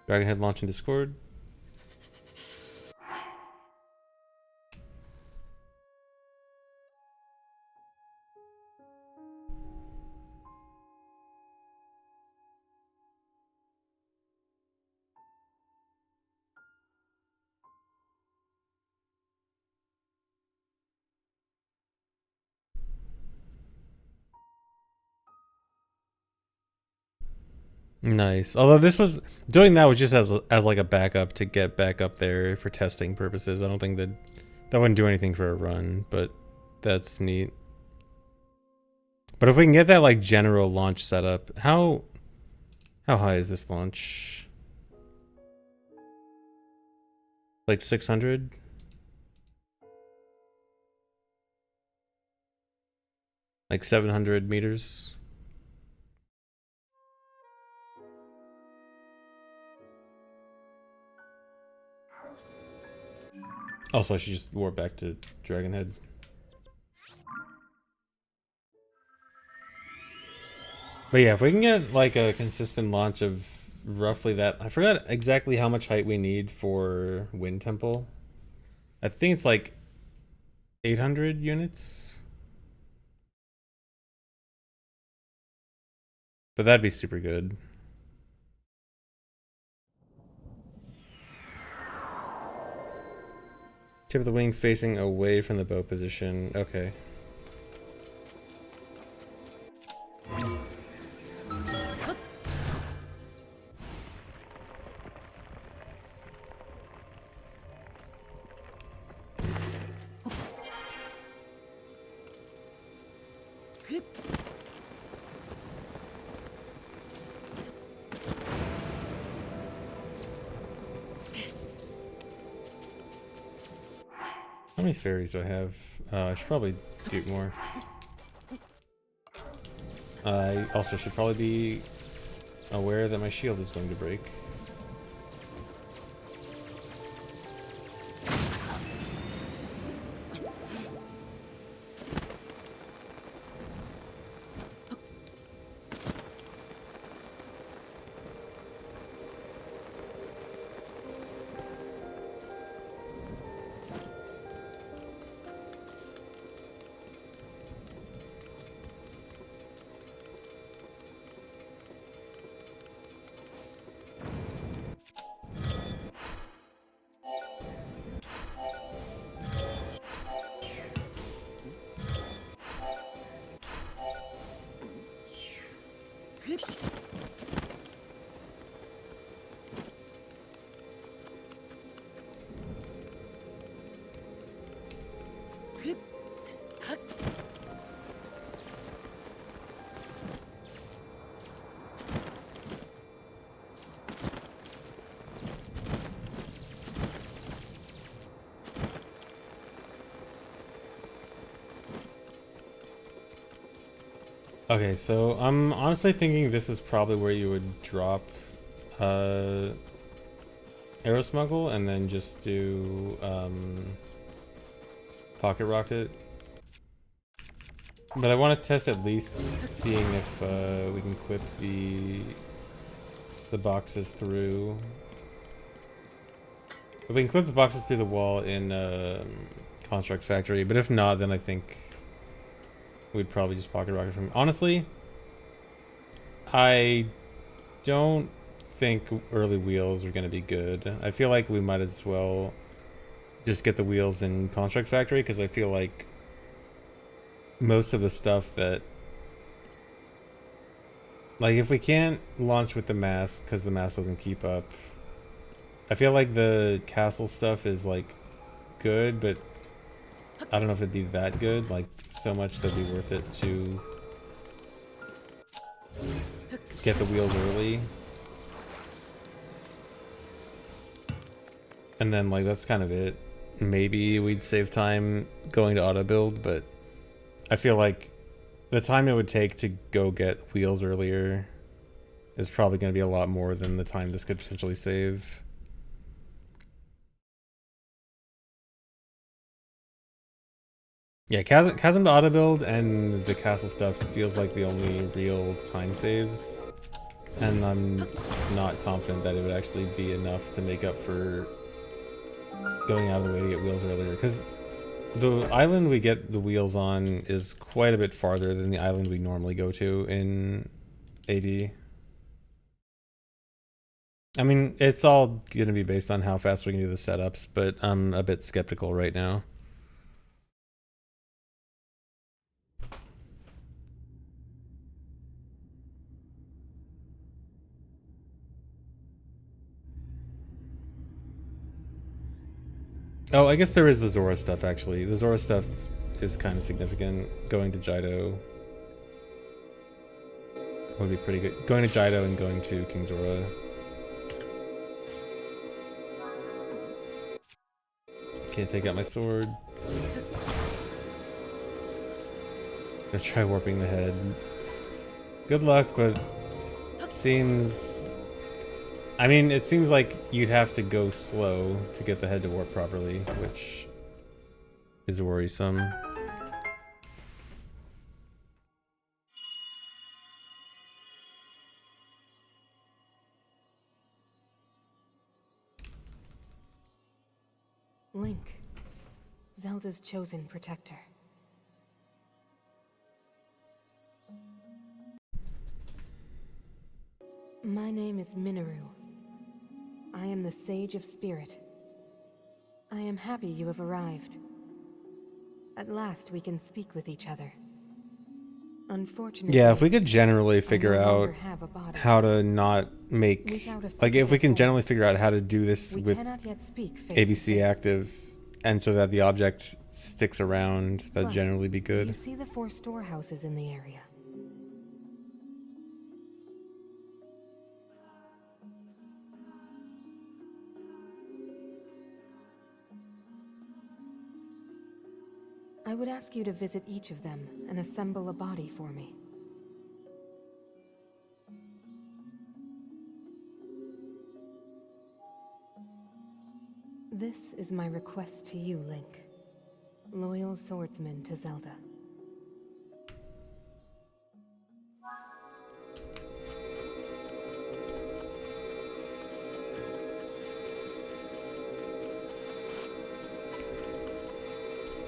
Dragonhead launch in Discord. Nice. Although this was doing that was just as like a backup to get back up there for testing purposes. I don't think that wouldn't do anything for a run, but that's neat. But if we can get that like general launch setup, how high is this launch? Like 600? Like 700 meters? Also, I should just warp back to Dragonhead. But yeah, if we can get like a consistent launch of roughly that, I forgot exactly how much height we need for Wind Temple. I think it's like 800 units. But that'd be super good. Tip of the wing facing away from the bow position. Okay. How many fairies do I have? I should probably do more. I also should probably be aware that my shield is going to break. Okay, so I'm honestly thinking this is probably where you would drop Arrow Smuggle and then just do Pocket Rocket. But I want to test at least seeing if we can clip the boxes through. If we can clip the boxes through the wall in Construct Factory, but if not, then I think we'd probably just Pocket Rocket from. Honestly, I don't think early wheels are going to be good. I feel like we might as well just get the wheels in Construct Factory, because I feel like most of the stuff that, like, if we can't launch with the mask because the mask doesn't keep up, I feel like the castle stuff is like good, but I don't know if it'd be that good, like so much that'd be worth it to get the wheels early. And then like that's kind of it. Maybe we'd save time going to auto build, but I feel like the time it would take to go get wheels earlier is probably going to be a lot more than the time this could potentially save. Yeah, Chasm to auto build and the castle stuff feels like the only real time saves, and I'm not confident that it would actually be enough to make up for going out of the way to get wheels earlier, because the island we get the wheels on is quite a bit farther than the island we normally go to in AD. I mean, it's all going to be based on how fast we can do the setups, but I'm a bit skeptical right now. Oh, I guess there is the Zora stuff, actually. The Zora stuff is kind of significant. Going to Jaido would be pretty good. Going to Jaido and going to King Zora. Can't take out my sword. Gonna try warping the head. Good luck, but it seems... I mean, it seems like you'd have to go slow to get the head to warp properly, which is worrisome. Link, Zelda's chosen protector. My name is Minoru. I am the Sage of Spirit. I am happy you have arrived. At last we can speak with each other. Unfortunately, Yeah, if we could generally I figure no out longer have a body. how to not make, Without a like, if we physical can form, generally figure out how to do this we with cannot yet speak face to ABC face. active, and so that the object sticks around, that'd But generally be Do you good. see the 4 storehouses in the area? I would ask you to visit each of them and assemble a body for me. This is my request to you, Link. Loyal swordsman to Zelda.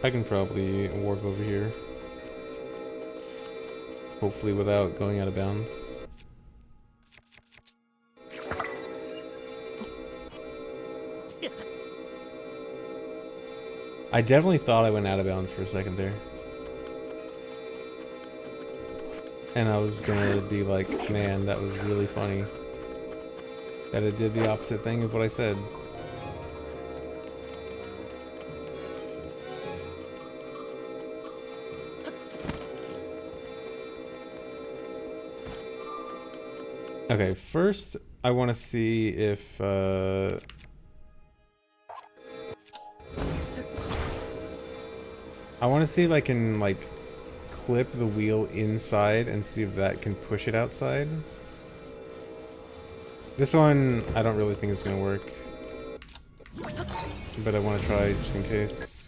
I can probably warp over here. Hopefully without going out of bounds. I definitely thought I went out of bounds for a second there. And I was gonna be like, man, that was really funny. That it did the opposite thing of what I said. Okay, first I want to see if I want to see if I can like clip the wheel inside and see if that can push it outside. This one I don't really think is gonna work, but I want to try just in case.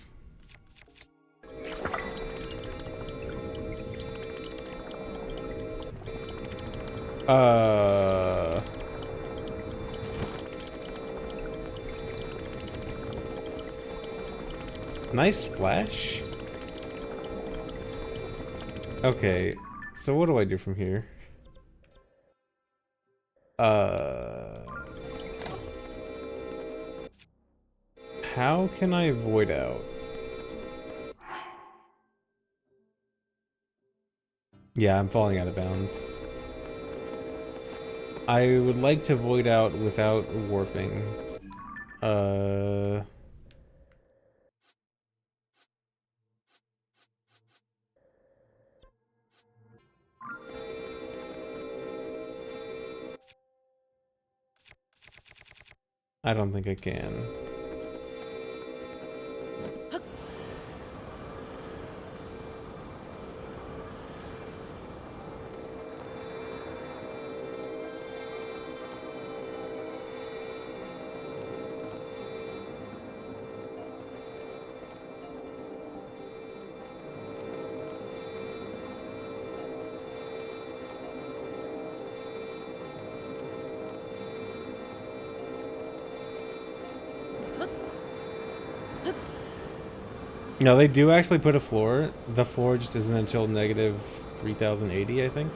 Nice flash. Okay, so what do I do from here? How can I void out? Yeah, I'm falling out of bounds. I would like to void out without warping. I don't think I can. No, they do actually put a floor. The floor just isn't until negative 3080, I think.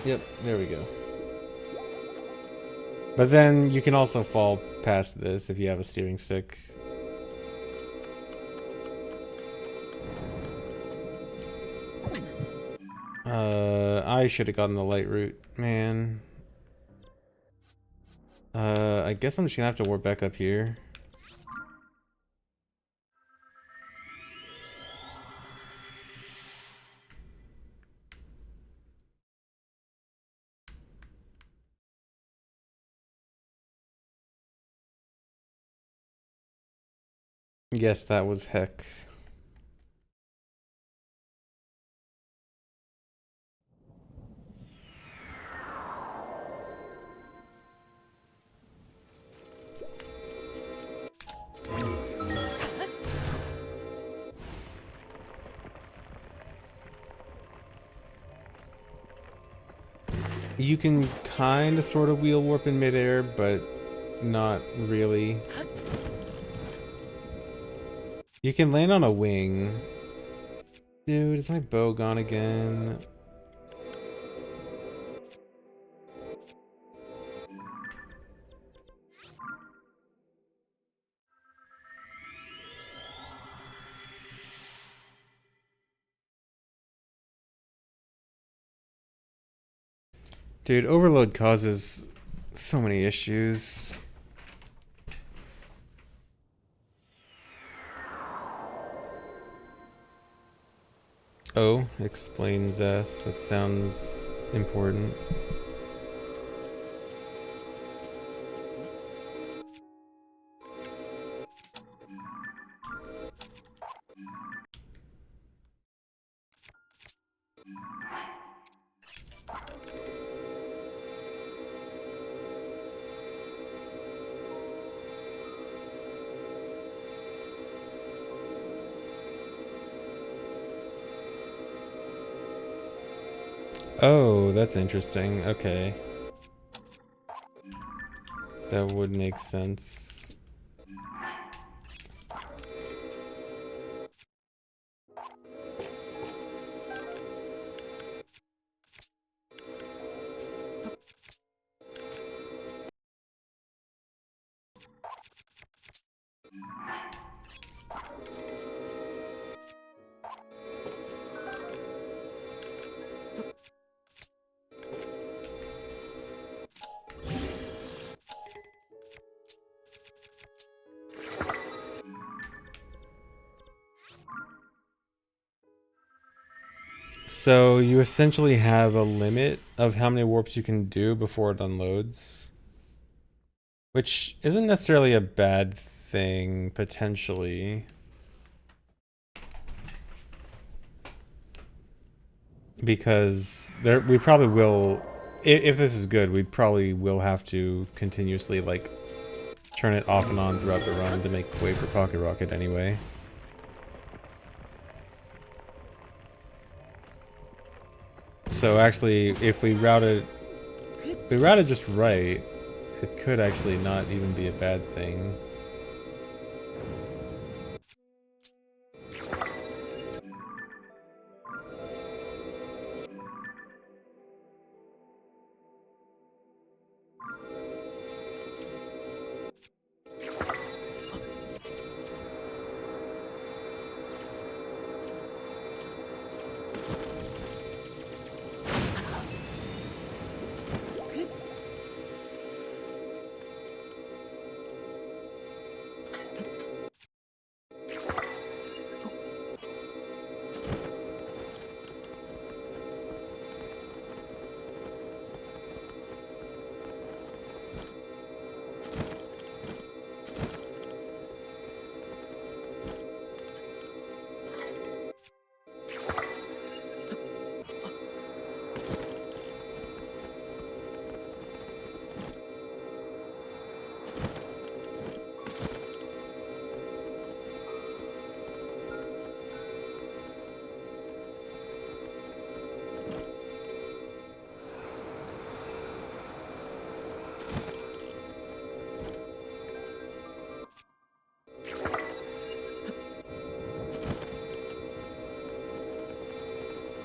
Yep, there we go. But then you can also fall past this if you have a steering stick. I should have gotten the light route, man. I guess I'm just gonna have to warp back up here. Yes, that was heck. You can kind of sort of wheel warp in midair, but not really. You can land on a wing. Dude, is my bow gone again? Dude, overload causes so many issues. Oh, explains S. That sounds important. Oh, that's interesting. Okay. That would make sense. So you essentially have a limit of how many warps you can do before it unloads. Which isn't necessarily a bad thing, potentially. Because we probably will, if this is good, we probably will have to continuously, like, turn it off and on throughout the run to make way for Pocket Rocket anyway. So actually, if we route it just right, it could actually not even be a bad thing.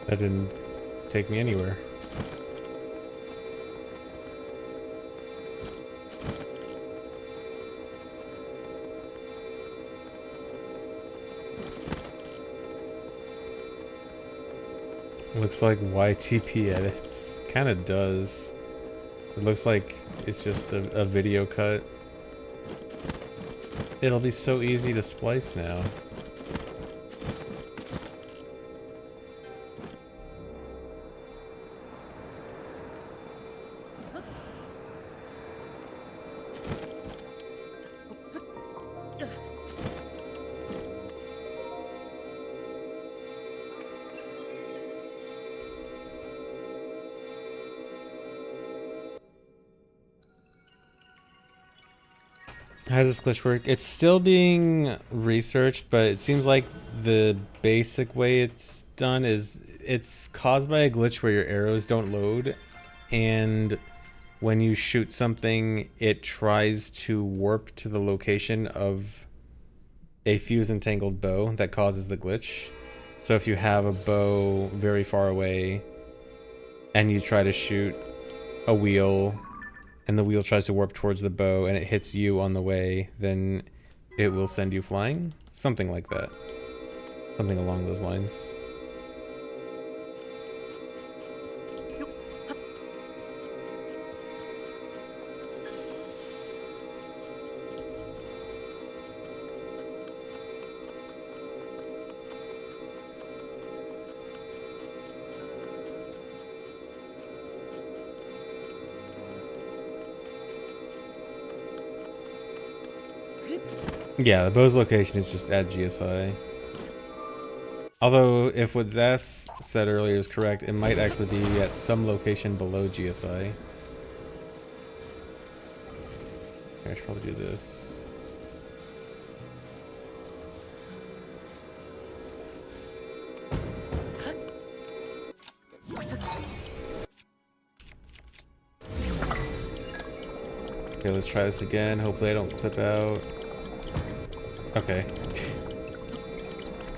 That didn't take me anywhere. Looks like YTP edits. Kinda does. It looks like it's just a video cut. It'll be so easy to splice now. How does this glitch work? It's still being researched, but it seems like the basic way it's done is it's caused by a glitch where your arrows don't load and when you shoot something, it tries to warp to the location of a fuse entangled bow that causes the glitch. So if you have a bow very far away and you try to shoot a wheel and the wheel tries to warp towards the bow and it hits you on the way, then it will send you flying. Something like that. Something along those lines. Yeah, the bow's location is just at GSI. Although, if what Zas said earlier is correct, it might actually be at some location below GSI. I should probably do this. Okay, let's try this again. Hopefully I don't clip out. Okay.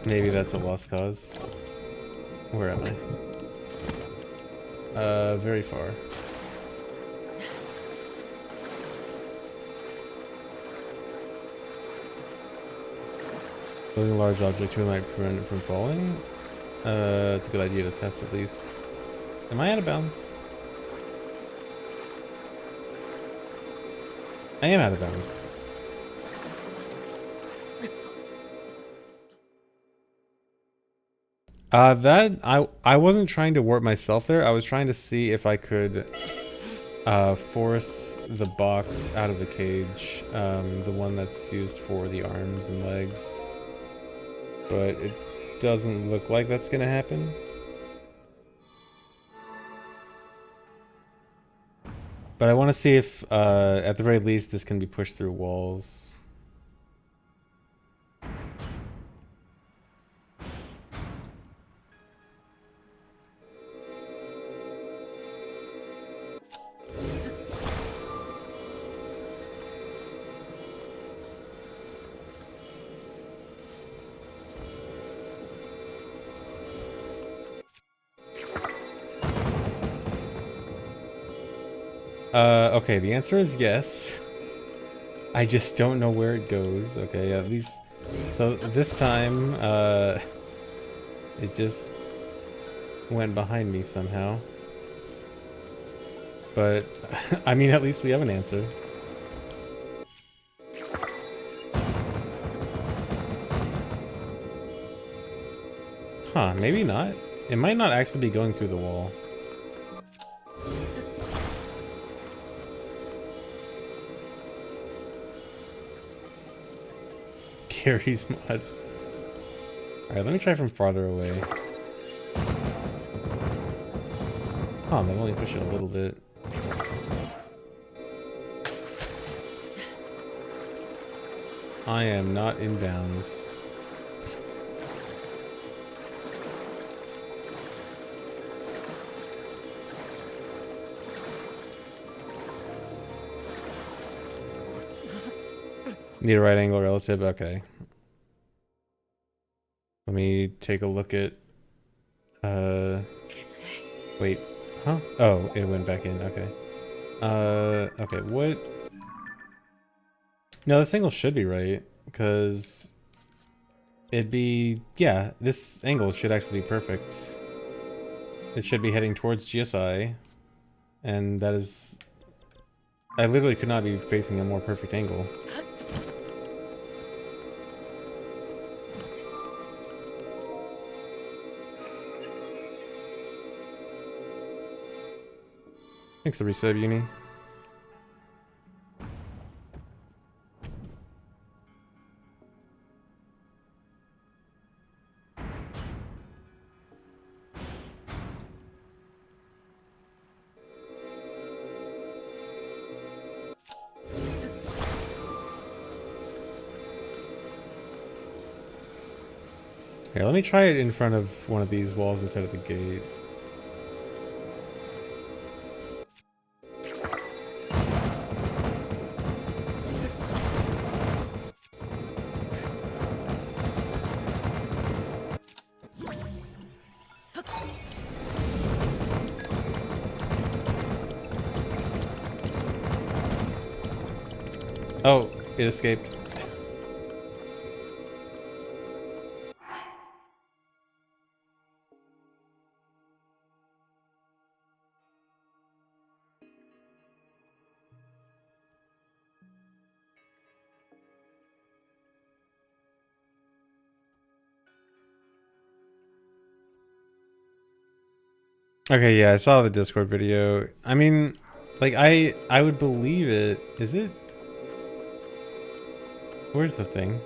Maybe that's a lost cause. Where am I? Very far. Building a large object who might prevent it from falling? It's a good idea to test at least. Am I out of bounds? I am out of bounds. I wasn't trying to warp myself there. I was trying to see if I could force the box out of the cage, the one that's used for the arms and legs. But it doesn't look like that's gonna happen. But I want to see if, at the very least, this can be pushed through walls. Okay, the answer is yes. I just don't know where it goes. Okay, at least... So, this time, it just went behind me somehow. But, I mean, at least we have an answer. Huh, maybe not. It might not actually be going through the wall. Carries mod. Alright, let me try from farther away. Oh, I'm only pushing a little bit. I am not in bounds. Need a right angle relative? Okay. Let me take a look at... Wait. Huh? Oh, it went back in. Okay. Okay, what... No, this angle should be right, because... It'd be... Yeah, this angle should actually be perfect. It should be heading towards GSI, and that is... I literally could not be facing a more perfect angle. Thanks for the resub, Uni. Here, let me try it in front of one of these walls instead of the gate. Oh, it escaped. Okay, yeah, I saw the Discord video. I mean, like I would believe it. Is it? Where's the thing?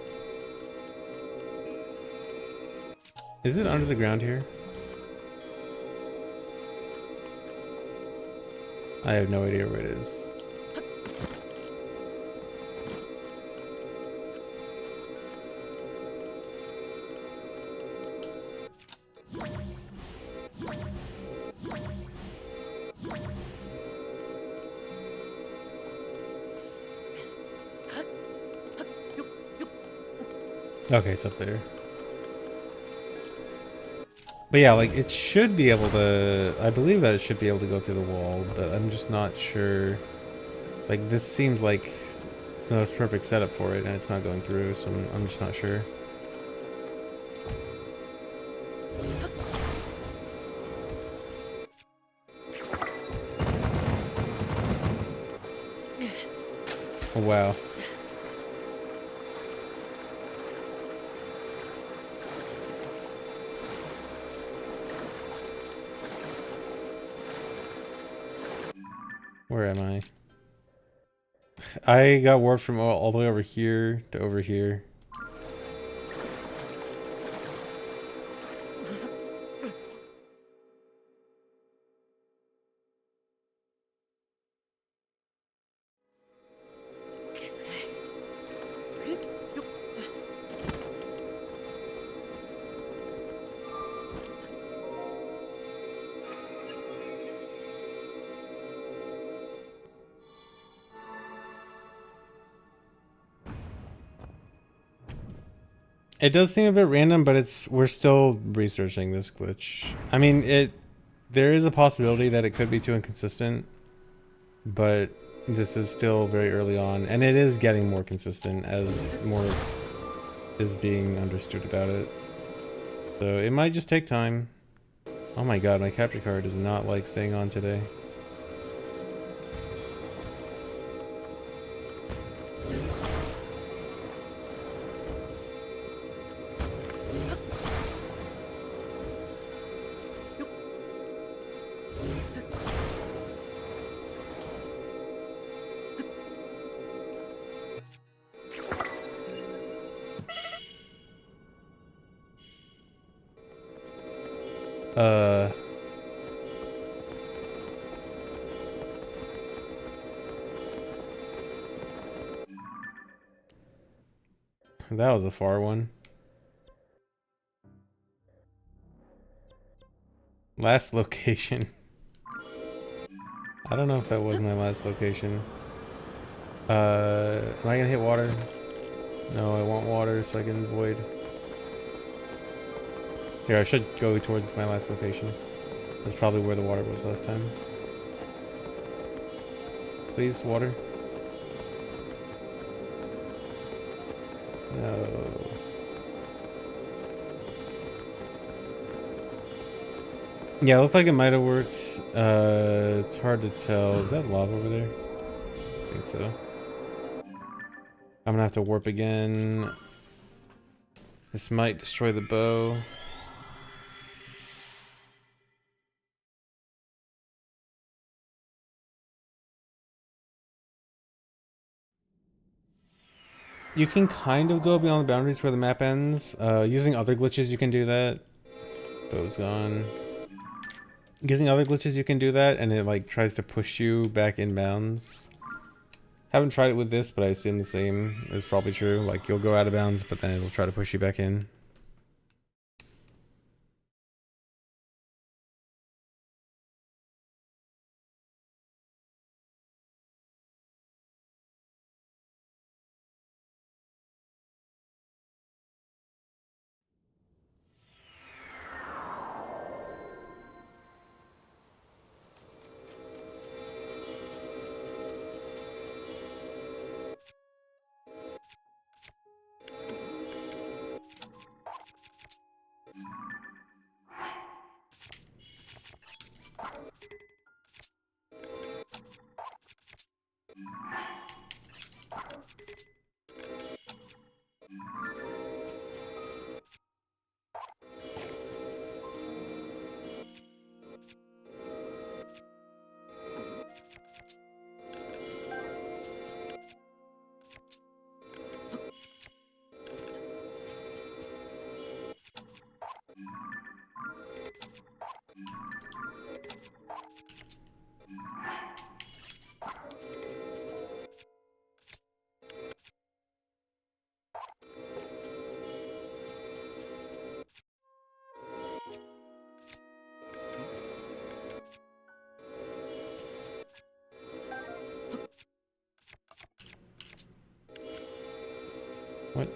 Is it under the ground here? I have no idea where it is. Okay, it's up there. But yeah, like it should be able to, I believe that it should be able to go through the wall, but I'm just not sure. Like this seems like the most perfect setup for it and it's not going through, so I'm just not sure. Oh, wow. Where am I? I got warped from all the way over here to over here. It does seem a bit random, but we're still researching this glitch. I mean, there is a possibility that it could be too inconsistent, but this is still very early on, and it is getting more consistent as more is being understood about it. So it might just take time. Oh my god, my capture card does not like staying on today. That was a far one. Last location. I don't know if that was my last location. Am I gonna hit water? No, I want water so I can avoid. Here, I should go towards my last location. That's probably where the water was last time. Please, water. No. Yeah, it looked like it might have worked. It's hard to tell. Is that lava over there? I think so. I'm gonna have to warp again. This might destroy the bow. You can kind of go beyond the boundaries where the map ends. Using other glitches you can do that. Bow's gone. Using other glitches you can do that, and it like tries to push you back in bounds. Haven't tried it with this, but I assume the same is probably true. Like you'll go out of bounds, but then it'll try to push you back in. What?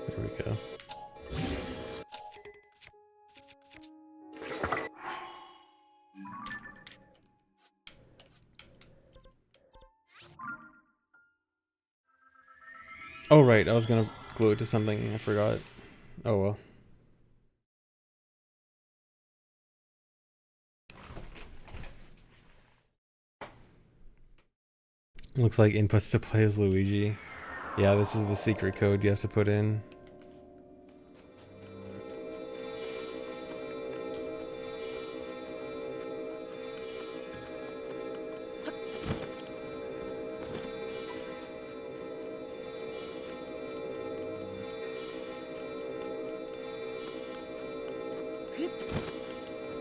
There we go. Oh right, I was gonna glue it to something, I forgot. Oh well. Looks like inputs to play as Luigi. Yeah, this is the secret code you have to put in.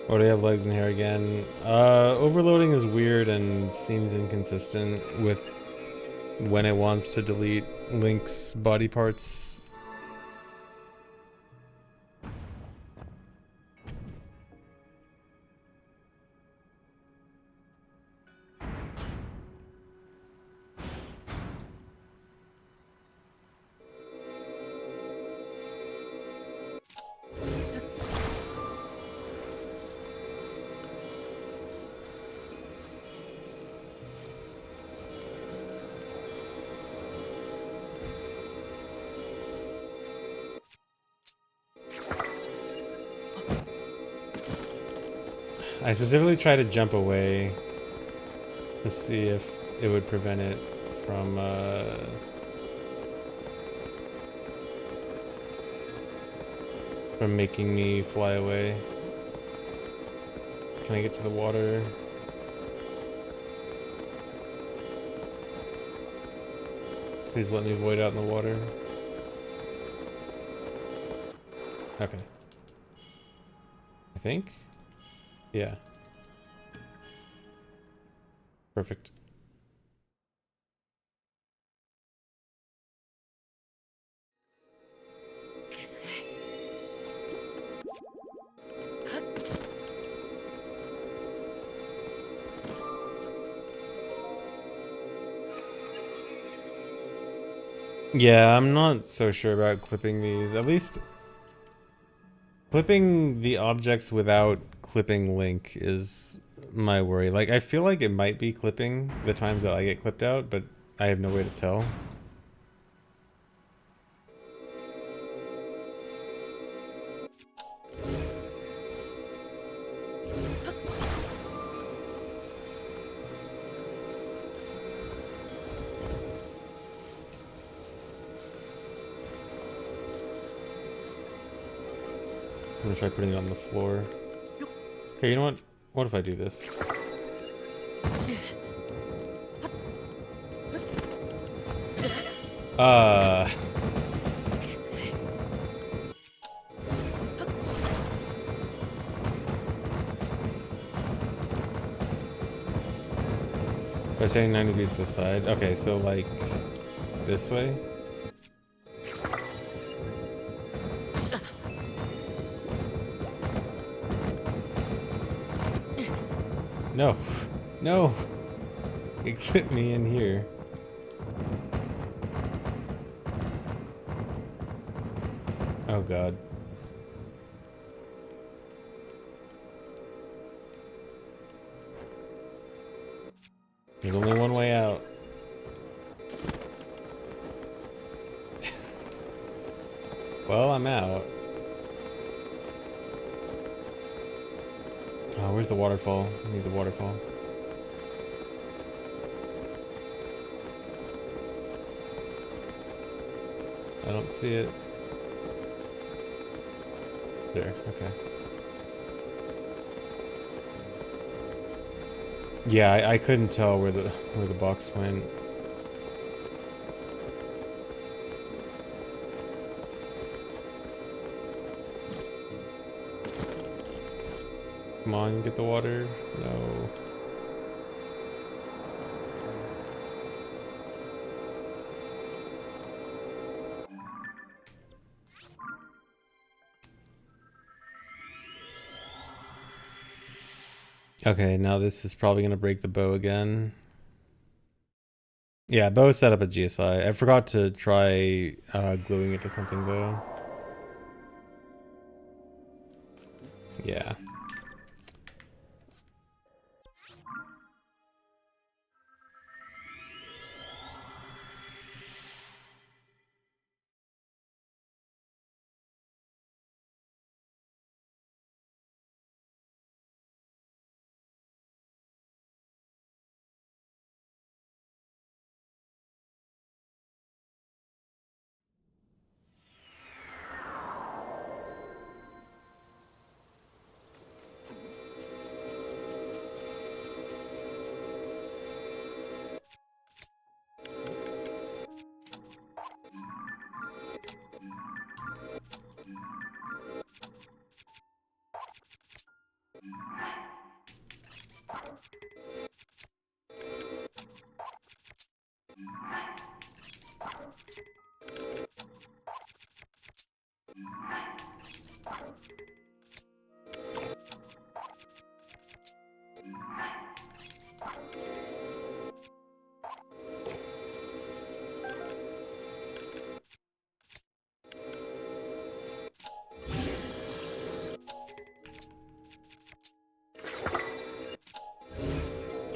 Oh, do you have legs and hair again? Overloading is weird and seems inconsistent with when it wants to delete Link's body parts. I specifically try to jump away to see if it would prevent it from making me fly away. Can I get to the water? Please let me void out in the water. Okay. I think? Yeah. Perfect. Yeah, I'm not so sure about clipping these. At least clipping the objects without clipping Link is my worry. Like, I feel like it might be clipping the times that I get clipped out, but I have no way to tell. I'm gonna try putting it on the floor. Hey, you know what? What if I do this? By saying 90 degrees to the side. Okay, so like this way. No, no, it clipped me in here. Oh God. There's only one way out. Well, I'm out. Oh, where's the waterfall? I need the waterfall. I don't see it. There, okay. Yeah, I couldn't tell where the box went. Come on, get the water. No. Okay, now this is probably gonna break the bow again. Yeah, bow is set up at GSI. I forgot to try gluing it to something though. Yeah.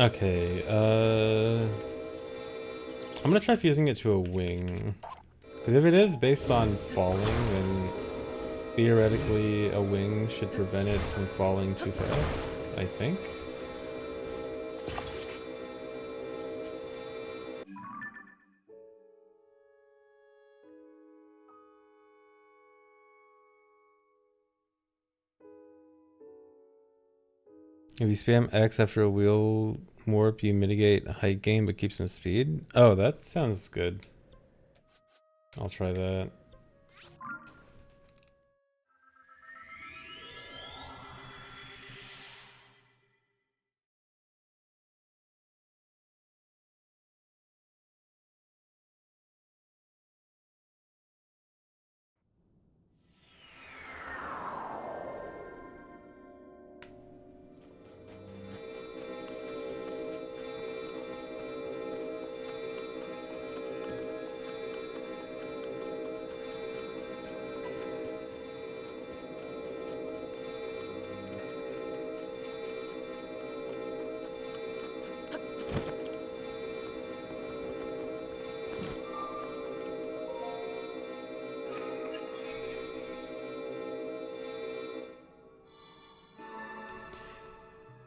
Okay, I'm gonna try fusing it to a wing. Because if it is based on falling, then theoretically a wing should prevent it from falling too fast, I think. If you spam X after a wheel warp, you mitigate height gain but keep some speed. Oh, that sounds good. I'll try that.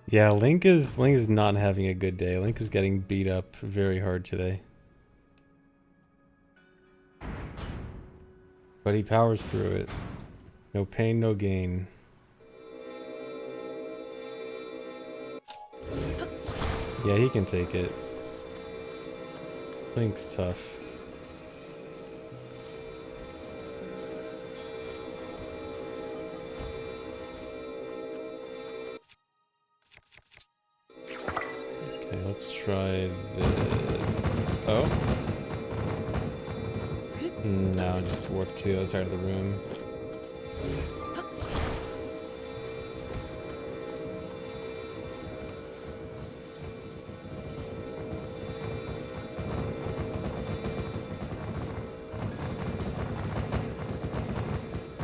Yeah, Link is not having a good day. Link is getting beat up very hard today. But he powers through it. No pain, no gain. Yeah, he can take it. Link's tough. Okay, let's try this. Oh. No, just warp to the other side of the room.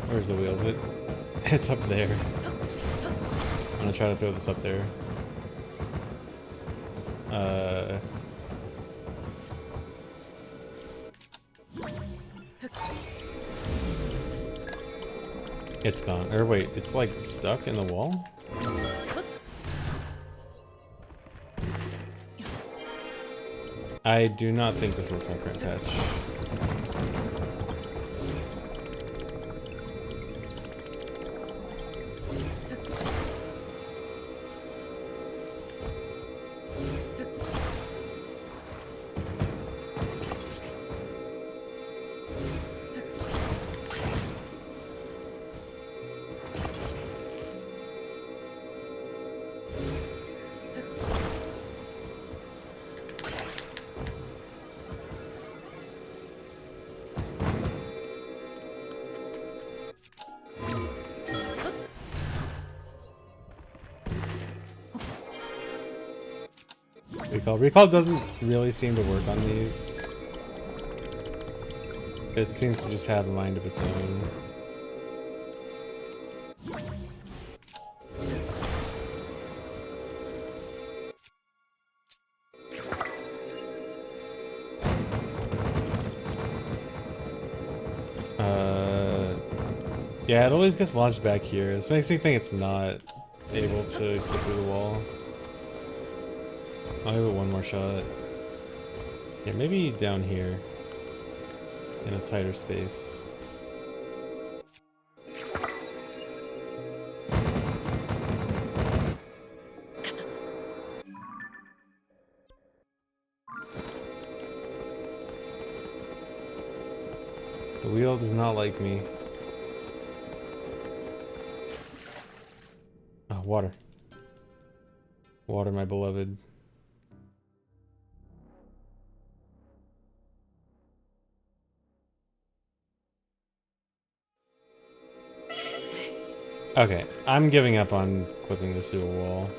Where's the wheels? It's up there. I'm gonna try to throw this up there. It's gone. Or wait, it's like stuck in the wall? I do not think this works on current patch. Recall. Recall doesn't really seem to work on these. It seems to just have a mind of its own. Yeah, it always gets launched back here. This makes me think it's not able to get through the wall. I'll give it one more shot. Yeah, maybe down here. In a tighter space. The wheel does not like me. Oh, water. Water, my beloved. Okay, I'm giving up on clipping this through a wall.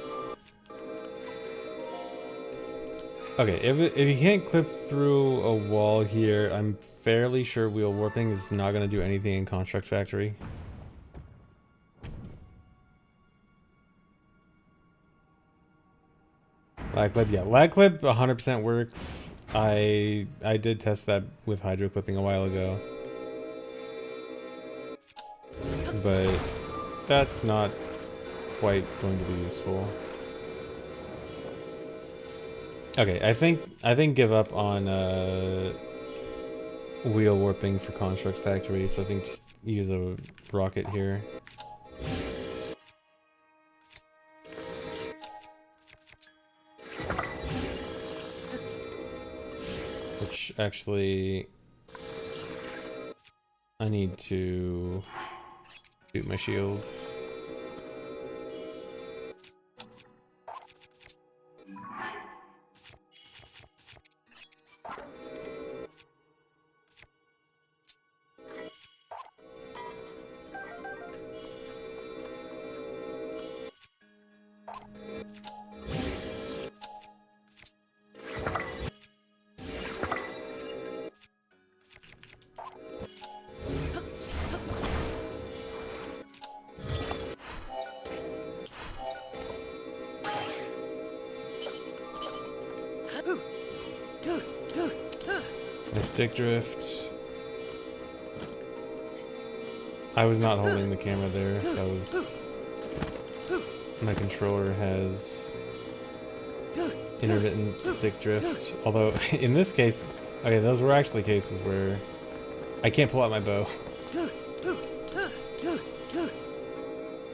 Okay, if you can't clip through a wall here, I'm fairly sure wheel warping is not going to do anything in Construct Factory. Lag clip, yeah, lag clip 100% works. I did test that with hydro clipping a while ago, but that's not quite going to be useful. Okay, I think give up on wheel warping for Construct Factory, so I think just use a rocket here. Which actually I need to shoot my shield. My stick drift. I was not holding the camera there. That was... My controller has intermittent stick drift. Although, in this case... Okay, those were actually cases where I can't pull out my bow.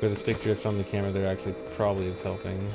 With the stick drift on the camera there actually probably is helping.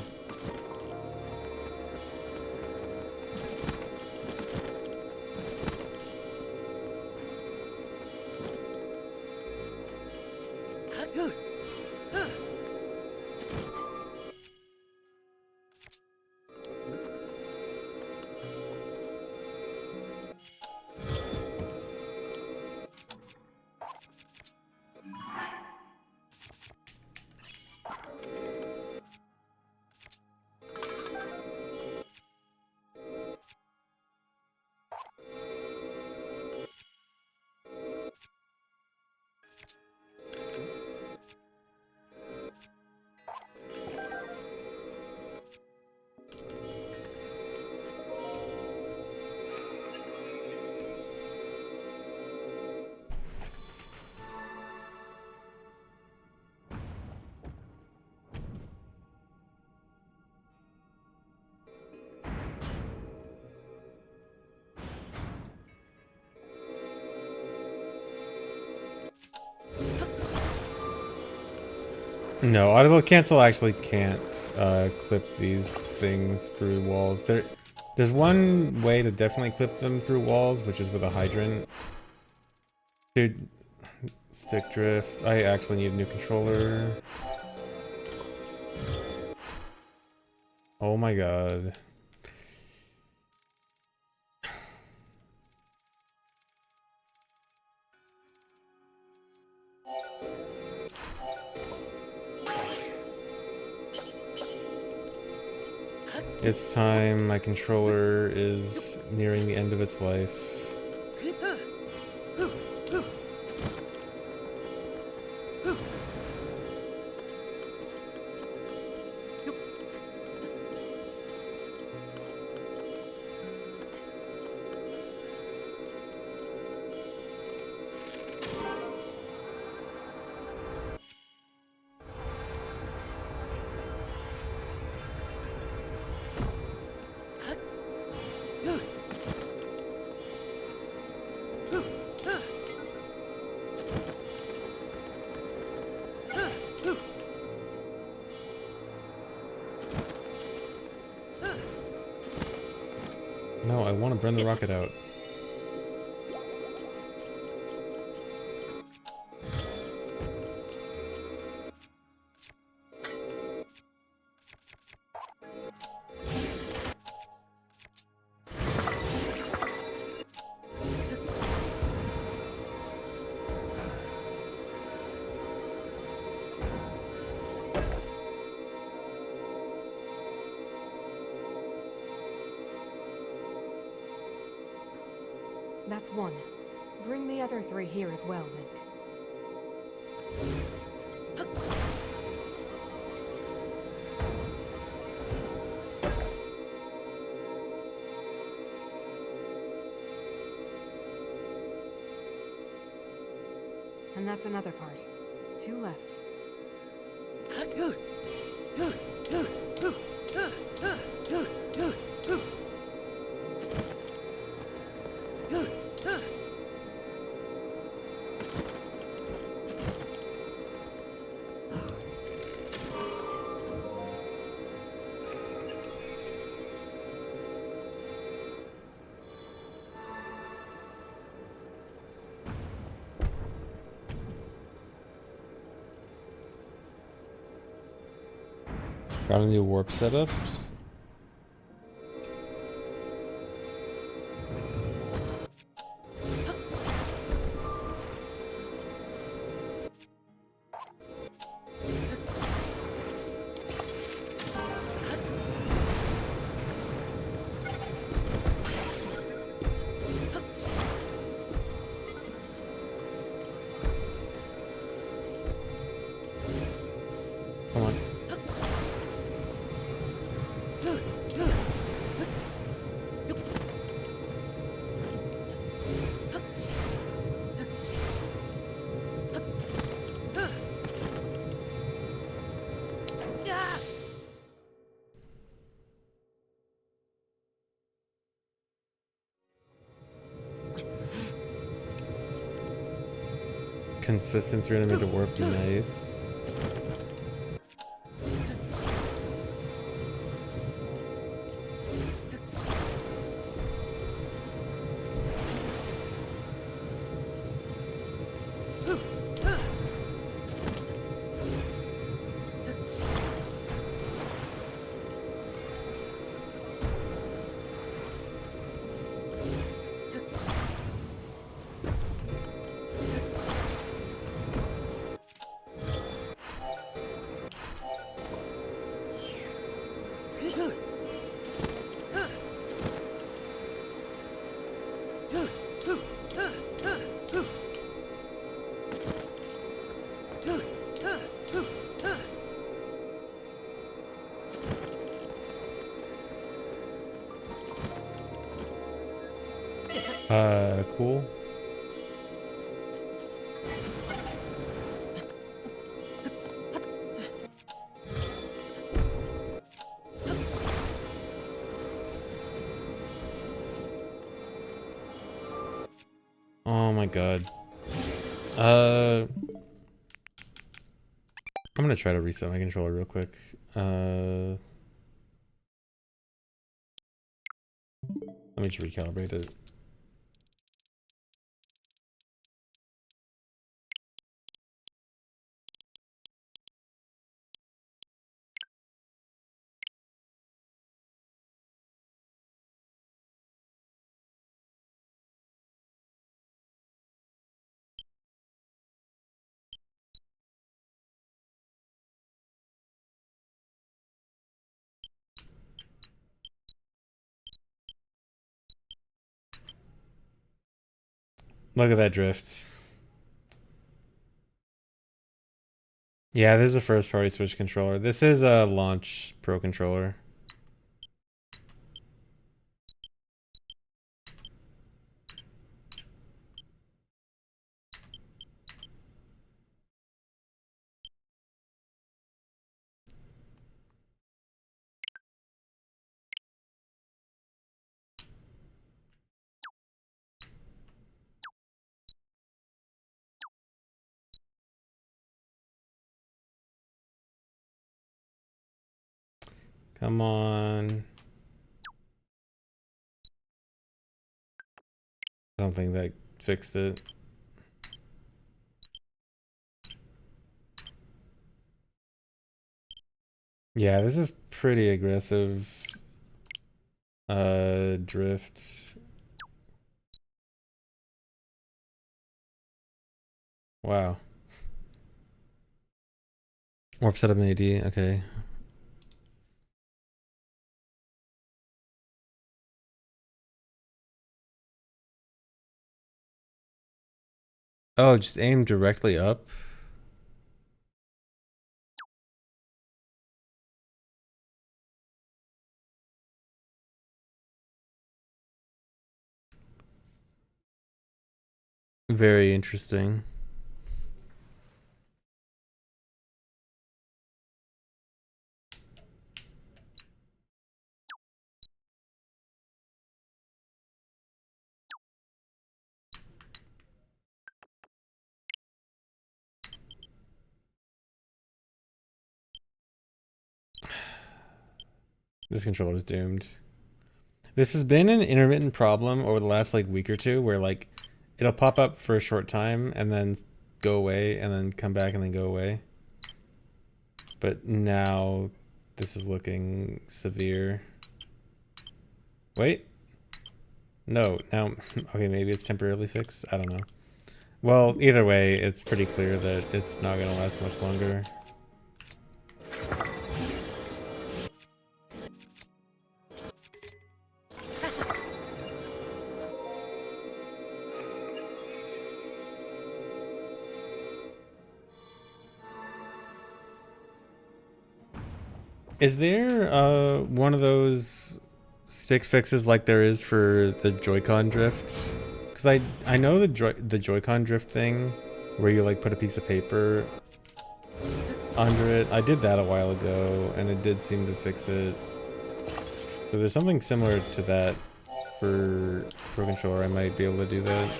No, audible cancel actually can't clip these things through walls. There's one way to definitely clip them through walls, which is with a hydrant. Dude, stick drift. I actually need a new controller. Oh my god. It's time. My controller is nearing the end of its life. No, I want to burn the rocket out. That's one. Bring the other 3 here as well, Link. And that's another part. 2 left. Got a new warp setup. Come on. Consistent 300 meter warp, nice. Cool. Oh my god. I'm gonna try to reset my controller real quick. Let me just recalibrate it. Look at that drift. Yeah, this is a first party Switch controller. This is a launch Pro controller. Come on. I don't think that fixed it. Yeah, this is pretty aggressive. Drift. Wow. Warp setup in AD, okay. Oh, just aim directly up. Very interesting. This controller is doomed. This has been an intermittent problem over the last like week or two where like it'll pop up for a short time and then go away and then come back and then go away. But now this is looking severe. Wait. No, now, okay, maybe it's temporarily fixed. I don't know. Well, either way, it's pretty clear that it's not going to last much longer. Is there one of those stick fixes like there is for the Joy-Con drift? Because I know the Joy-Con drift thing where you like put a piece of paper under it. I did that a while ago and it did seem to fix it. So there's something similar to that for Pro Controller. I might be able to do that.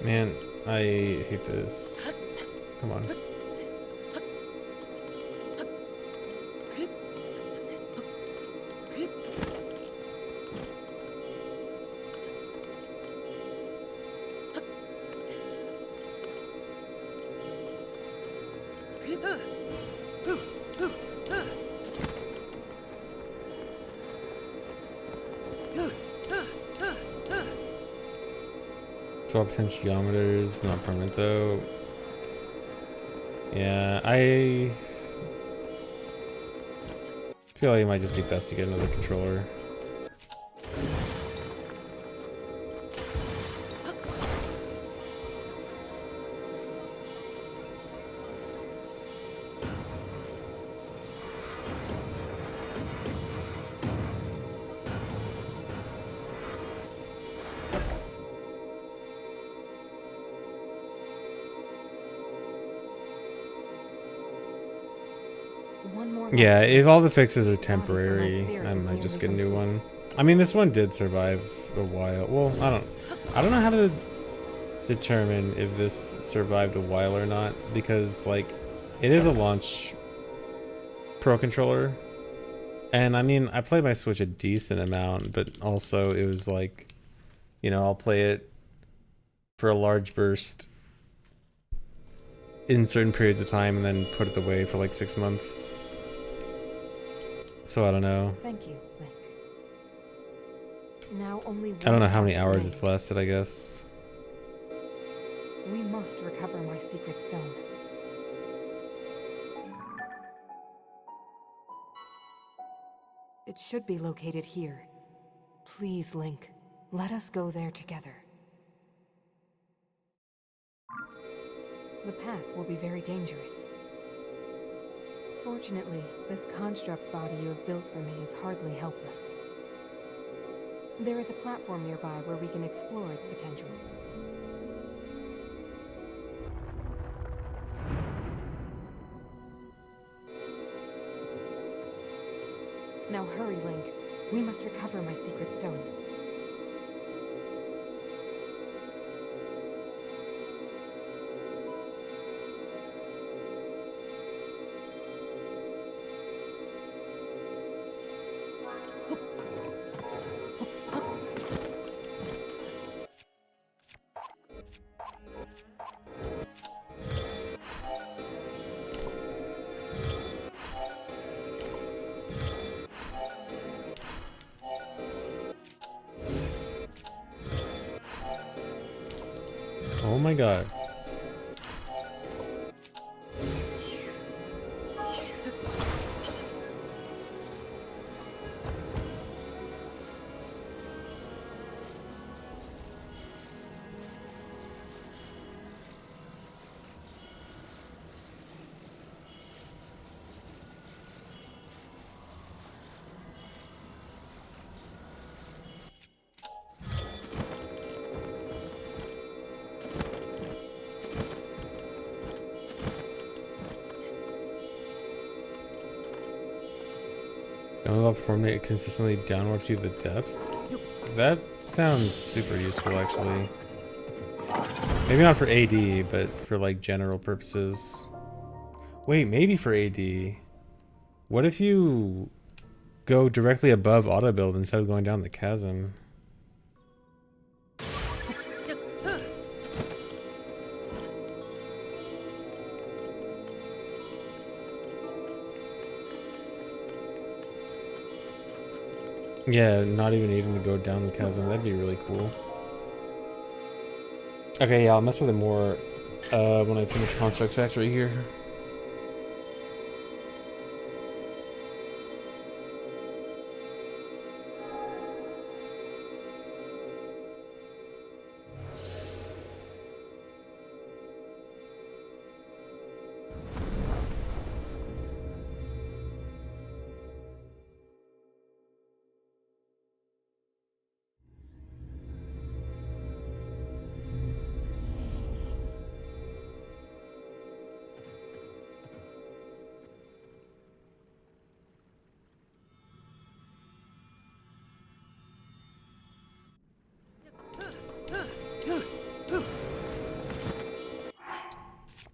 Man, I hate this. Come on. Swap potentiometers, not permanent though. Yeah, I feel like it might just be best to get another controller. Yeah, if all the fixes are temporary, I might just get a new one. I mean, this one did survive a while. Well, I don't know how to determine if this survived a while or not, because like it is a launch Pro controller. And I mean, I play my Switch a decent amount, but also it was like, you know, I'll play it for a large burst in certain periods of time and then put it away for like 6 months. So I don't know. Thank you, Link. Now only I don't know how many task hours remains. it's lasted, I guess. We must recover my secret stone. It should be located here. Please, Link, let us go there together. The path will be very dangerous. Fortunately, this construct body you have built for me is hardly helpless. There is a platform nearby where we can explore its potential. Now hurry, Link. We must recover my secret stone. Oh my god. Going up formate consistently downward to the depths? That sounds super useful actually. Maybe not for AD, but for like general purposes. Wait, maybe for AD. What if you go directly above auto build instead of going down the chasm? Yeah, not even needing to go down the chasm. That'd be really cool. Okay, yeah, I'll mess with it more when I finish Construct Factory here.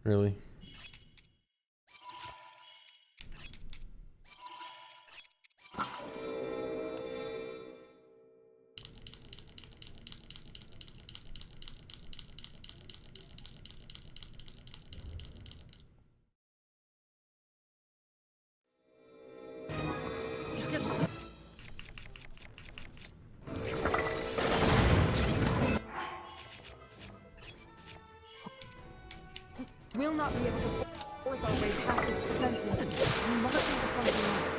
Really? We'll not be able to force our way past its defenses. We must think of something else.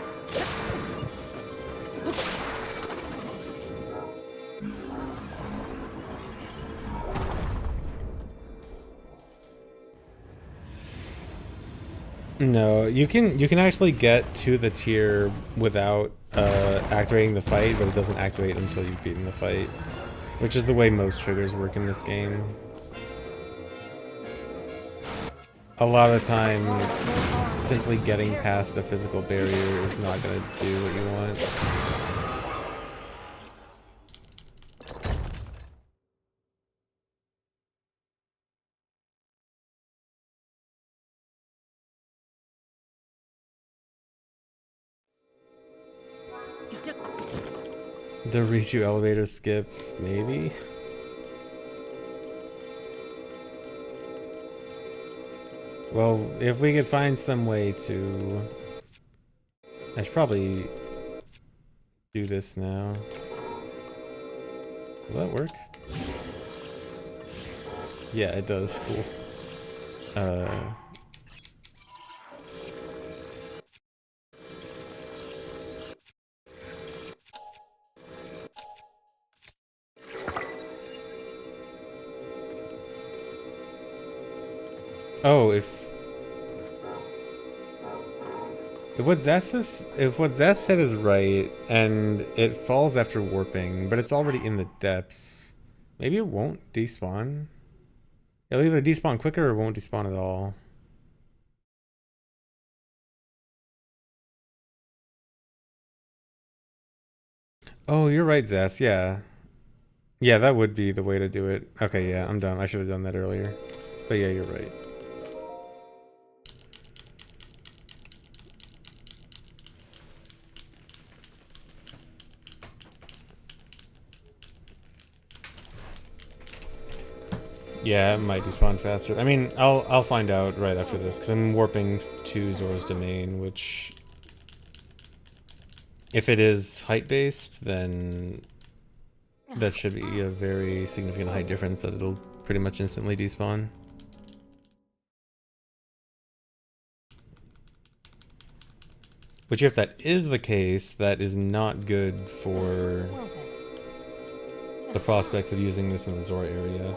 No, you can actually get to the tier without activating the fight, but it doesn't activate until you've beaten the fight, which is the way most triggers work in this game. A lot of the time, simply getting past a physical barrier is not going to do what you want. The Richu elevator skip, maybe? Well, if we could find some way to... I should probably do this now. Will that work? Yeah, it does. Cool. Oh, if what Zaz said is right, and it falls after warping, but it's already in the depths, maybe it won't despawn. It'll either despawn quicker or it won't despawn at all. Oh, you're right, Zaz. Yeah. Yeah, that would be the way to do it. Okay, yeah, I'm done. I should have done that earlier. But yeah, you're right. Yeah, it might despawn faster. I mean, I'll find out right after this, because I'm warping to Zora's Domain, which... If it is height-based, then that should be a very significant height difference that it'll pretty much instantly despawn. Which, if that is the case, that is not good for the prospects of using this in the Zora area.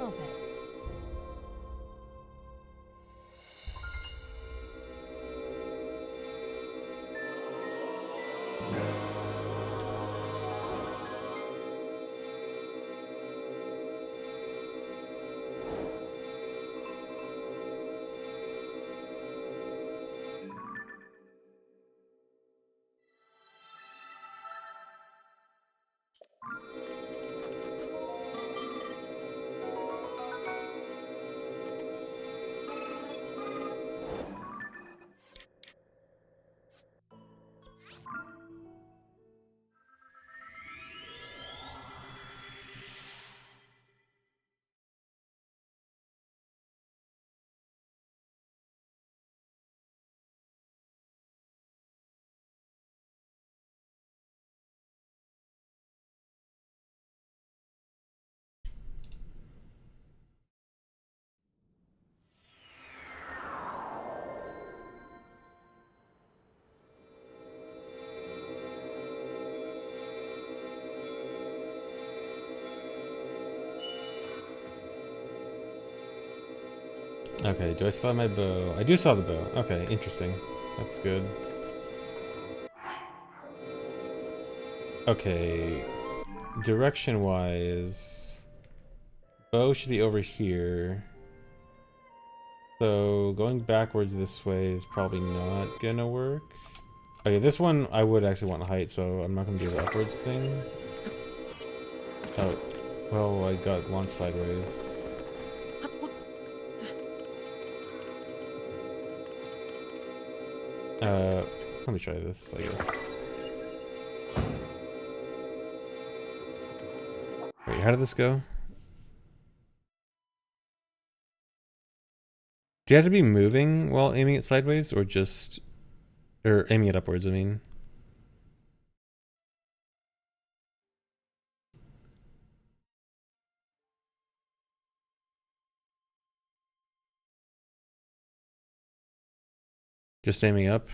Okay, do I still have my bow? I do still have the bow. Okay, interesting. That's good. Okay, direction-wise, bow should be over here. So going backwards this way is probably not gonna work. Okay, this one I would actually want height, so I'm not gonna do the upwards thing. Oh, well, I got launched sideways. Let me try this, I guess. Wait, how did this go? Do you have to be moving while aiming it sideways, or just... or aiming it upwards, I mean? Just aiming up?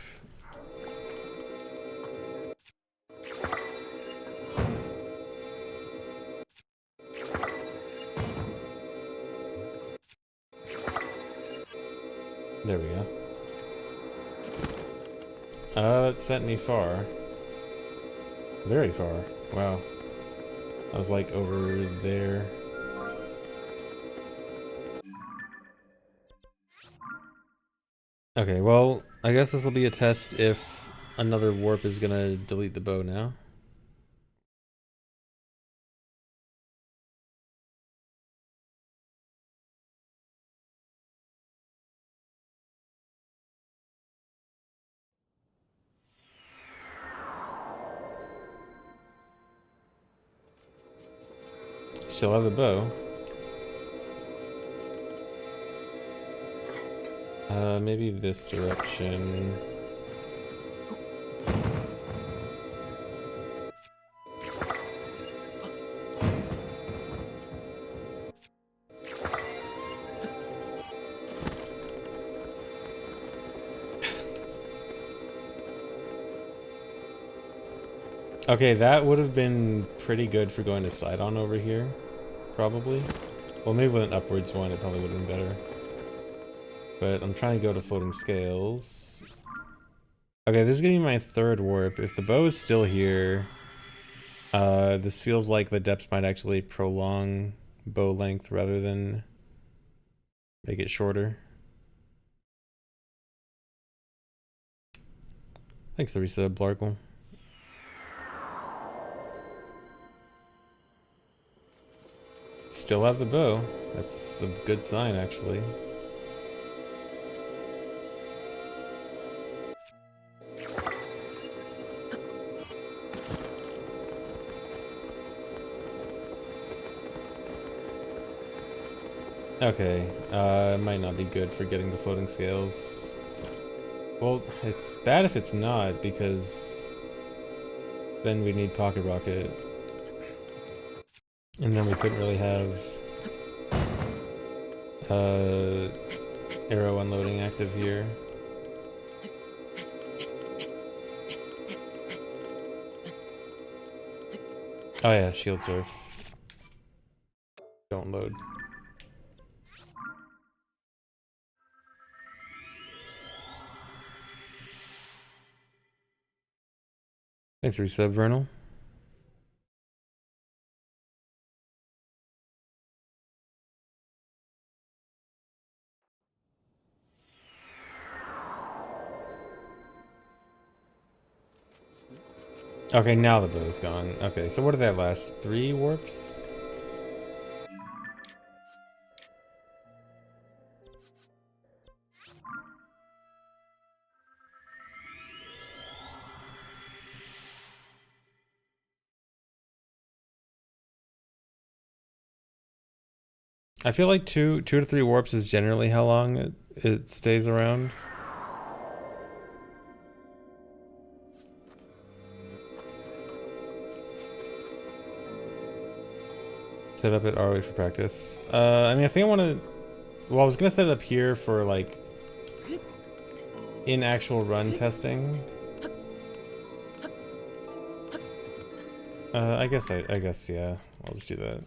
There we go. That sent me far. Very far. Wow. I was like over there. Okay, well, I guess this will be a test if another warp is gonna delete the bow now. Still have the bow. Maybe this direction. Okay, that would have been pretty good for going to Sidon over here, probably. Well, maybe with an upwards one, it probably would have been better. but I'm trying to go to floating scales. Okay, this is gonna be my third warp. If the bow is still here, this feels like the depths might actually prolong bow length rather than make it shorter. Thanks, the resub, Blarkle. Still have the bow. That's a good sign, actually. Okay, it might not be good for getting to floating scales. Well, it's bad if it's not, because then we need Pocket Rocket. And then we couldn't really have arrow unloading active here. Oh yeah, shield surf. Don't load. Thanks for resub, Vernal. Okay, now the bow's gone. Okay, so what did that last? 3 warps? I feel like two to 3 warps is generally how long it stays around. Set up at ROH for practice. I mean, I think I want to. Well, I was gonna set it up here for like in actual run testing. I guess yeah. I'll just do that.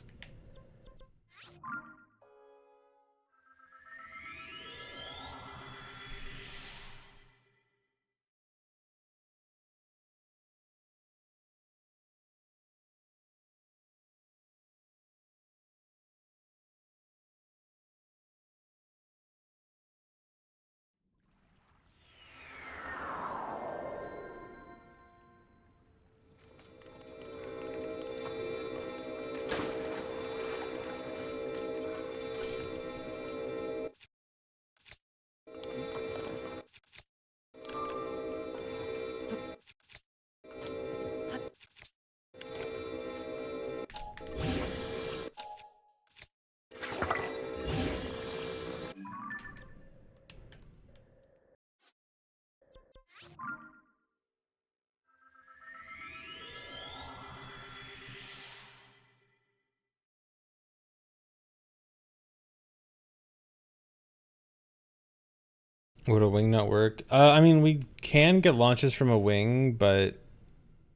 Would a wing not work? I mean, we can get launches from a wing, but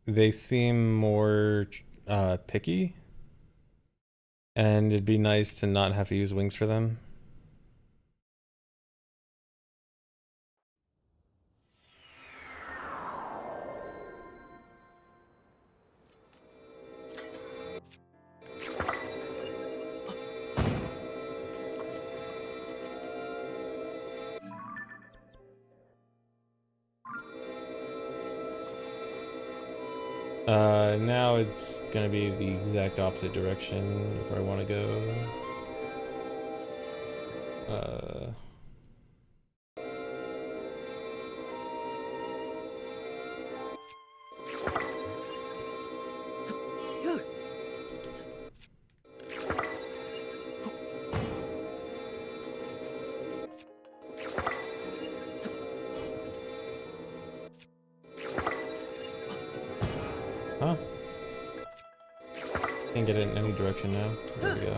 they seem more picky. And it'd be nice to not have to use wings for them. Now it's gonna be the exact opposite direction if I want to go. Huh? Can't get it in any direction now. There we go.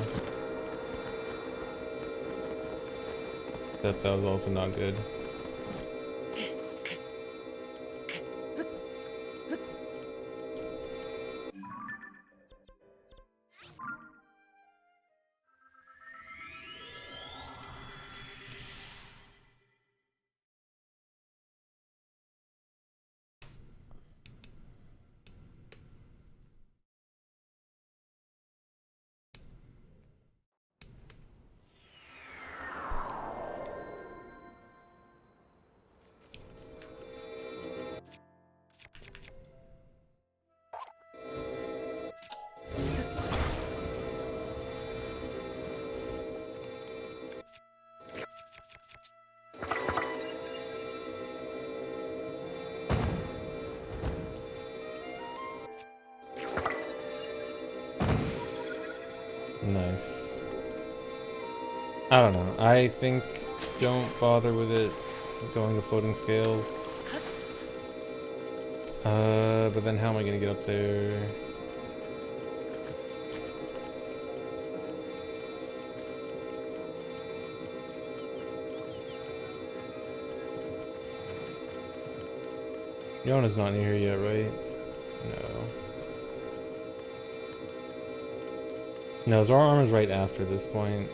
That was also not good. Nice. I don't know. I think don't bother with it going to floating scales. But then how am I gonna get up there? Yona's not near here yet, right? No. No, Zora Armor's right after this point.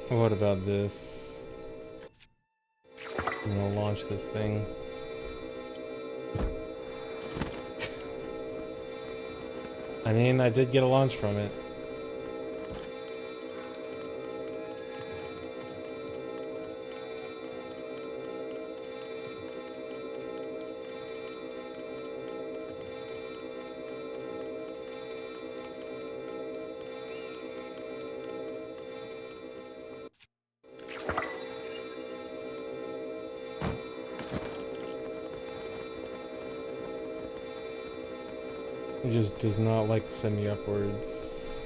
What about this? I'm gonna launch this thing. I mean, I did get a launch from it. It just does not like to send me upwards.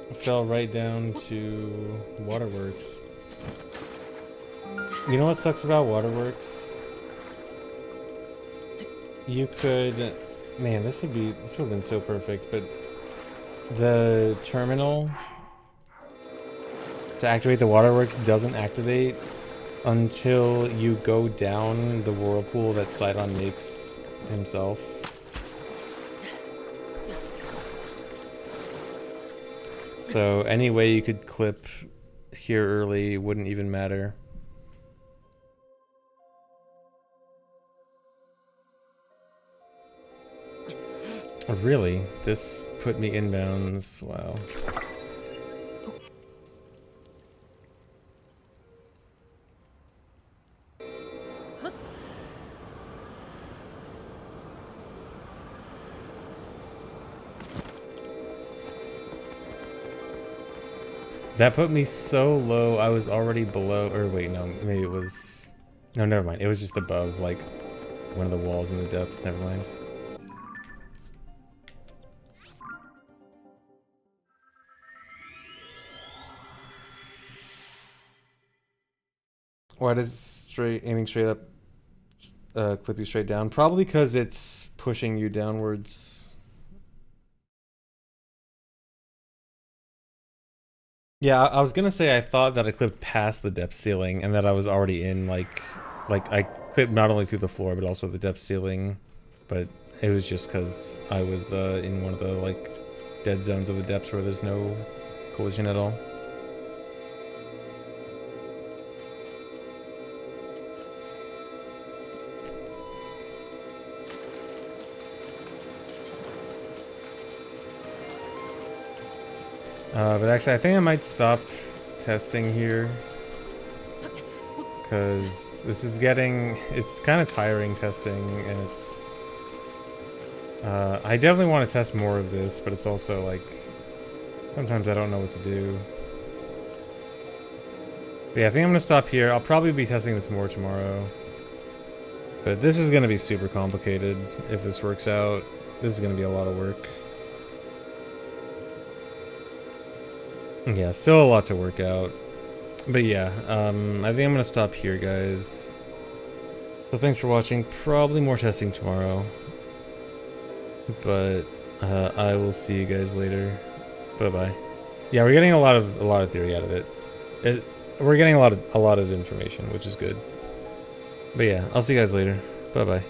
I fell right down to Waterworks. You know what sucks about Waterworks? You could, man, this would have been so perfect, but the terminal to activate the Waterworks doesn't activate until you go down the whirlpool that Sidon makes himself. So any way you could clip here early wouldn't even matter. Oh, really? This put me inbounds. Wow. That put me so low, I was already below, or wait, no, maybe it was, no, never mind. It was just above, like, one of the walls in the depths, never mind. Why does aiming straight up clip you straight down? Probably because it's pushing you downwards. Yeah, I was gonna say I thought that I clipped past the depth ceiling and that I was already in like I clipped not only through the floor but also the depth ceiling, but it was just because I was in one of the like dead zones of the depths where there's no collision at all. But actually, I think I might stop testing here. Because this is it's kind of tiring testing, and it's... I definitely want to test more of this, but it's also like... Sometimes I don't know what to do. But yeah, I think I'm going to stop here. I'll probably be testing this more tomorrow. But this is going to be super complicated if this works out. This is going to be a lot of work. Yeah, still a lot to work out. But yeah, I think I'm gonna stop here, guys. So thanks for watching. Probably more testing tomorrow. But I will see you guys later. Bye-bye. Yeah, we're getting a lot of theory out of it. We're getting a lot of information, which is good. But yeah, I'll see you guys later. Bye-bye.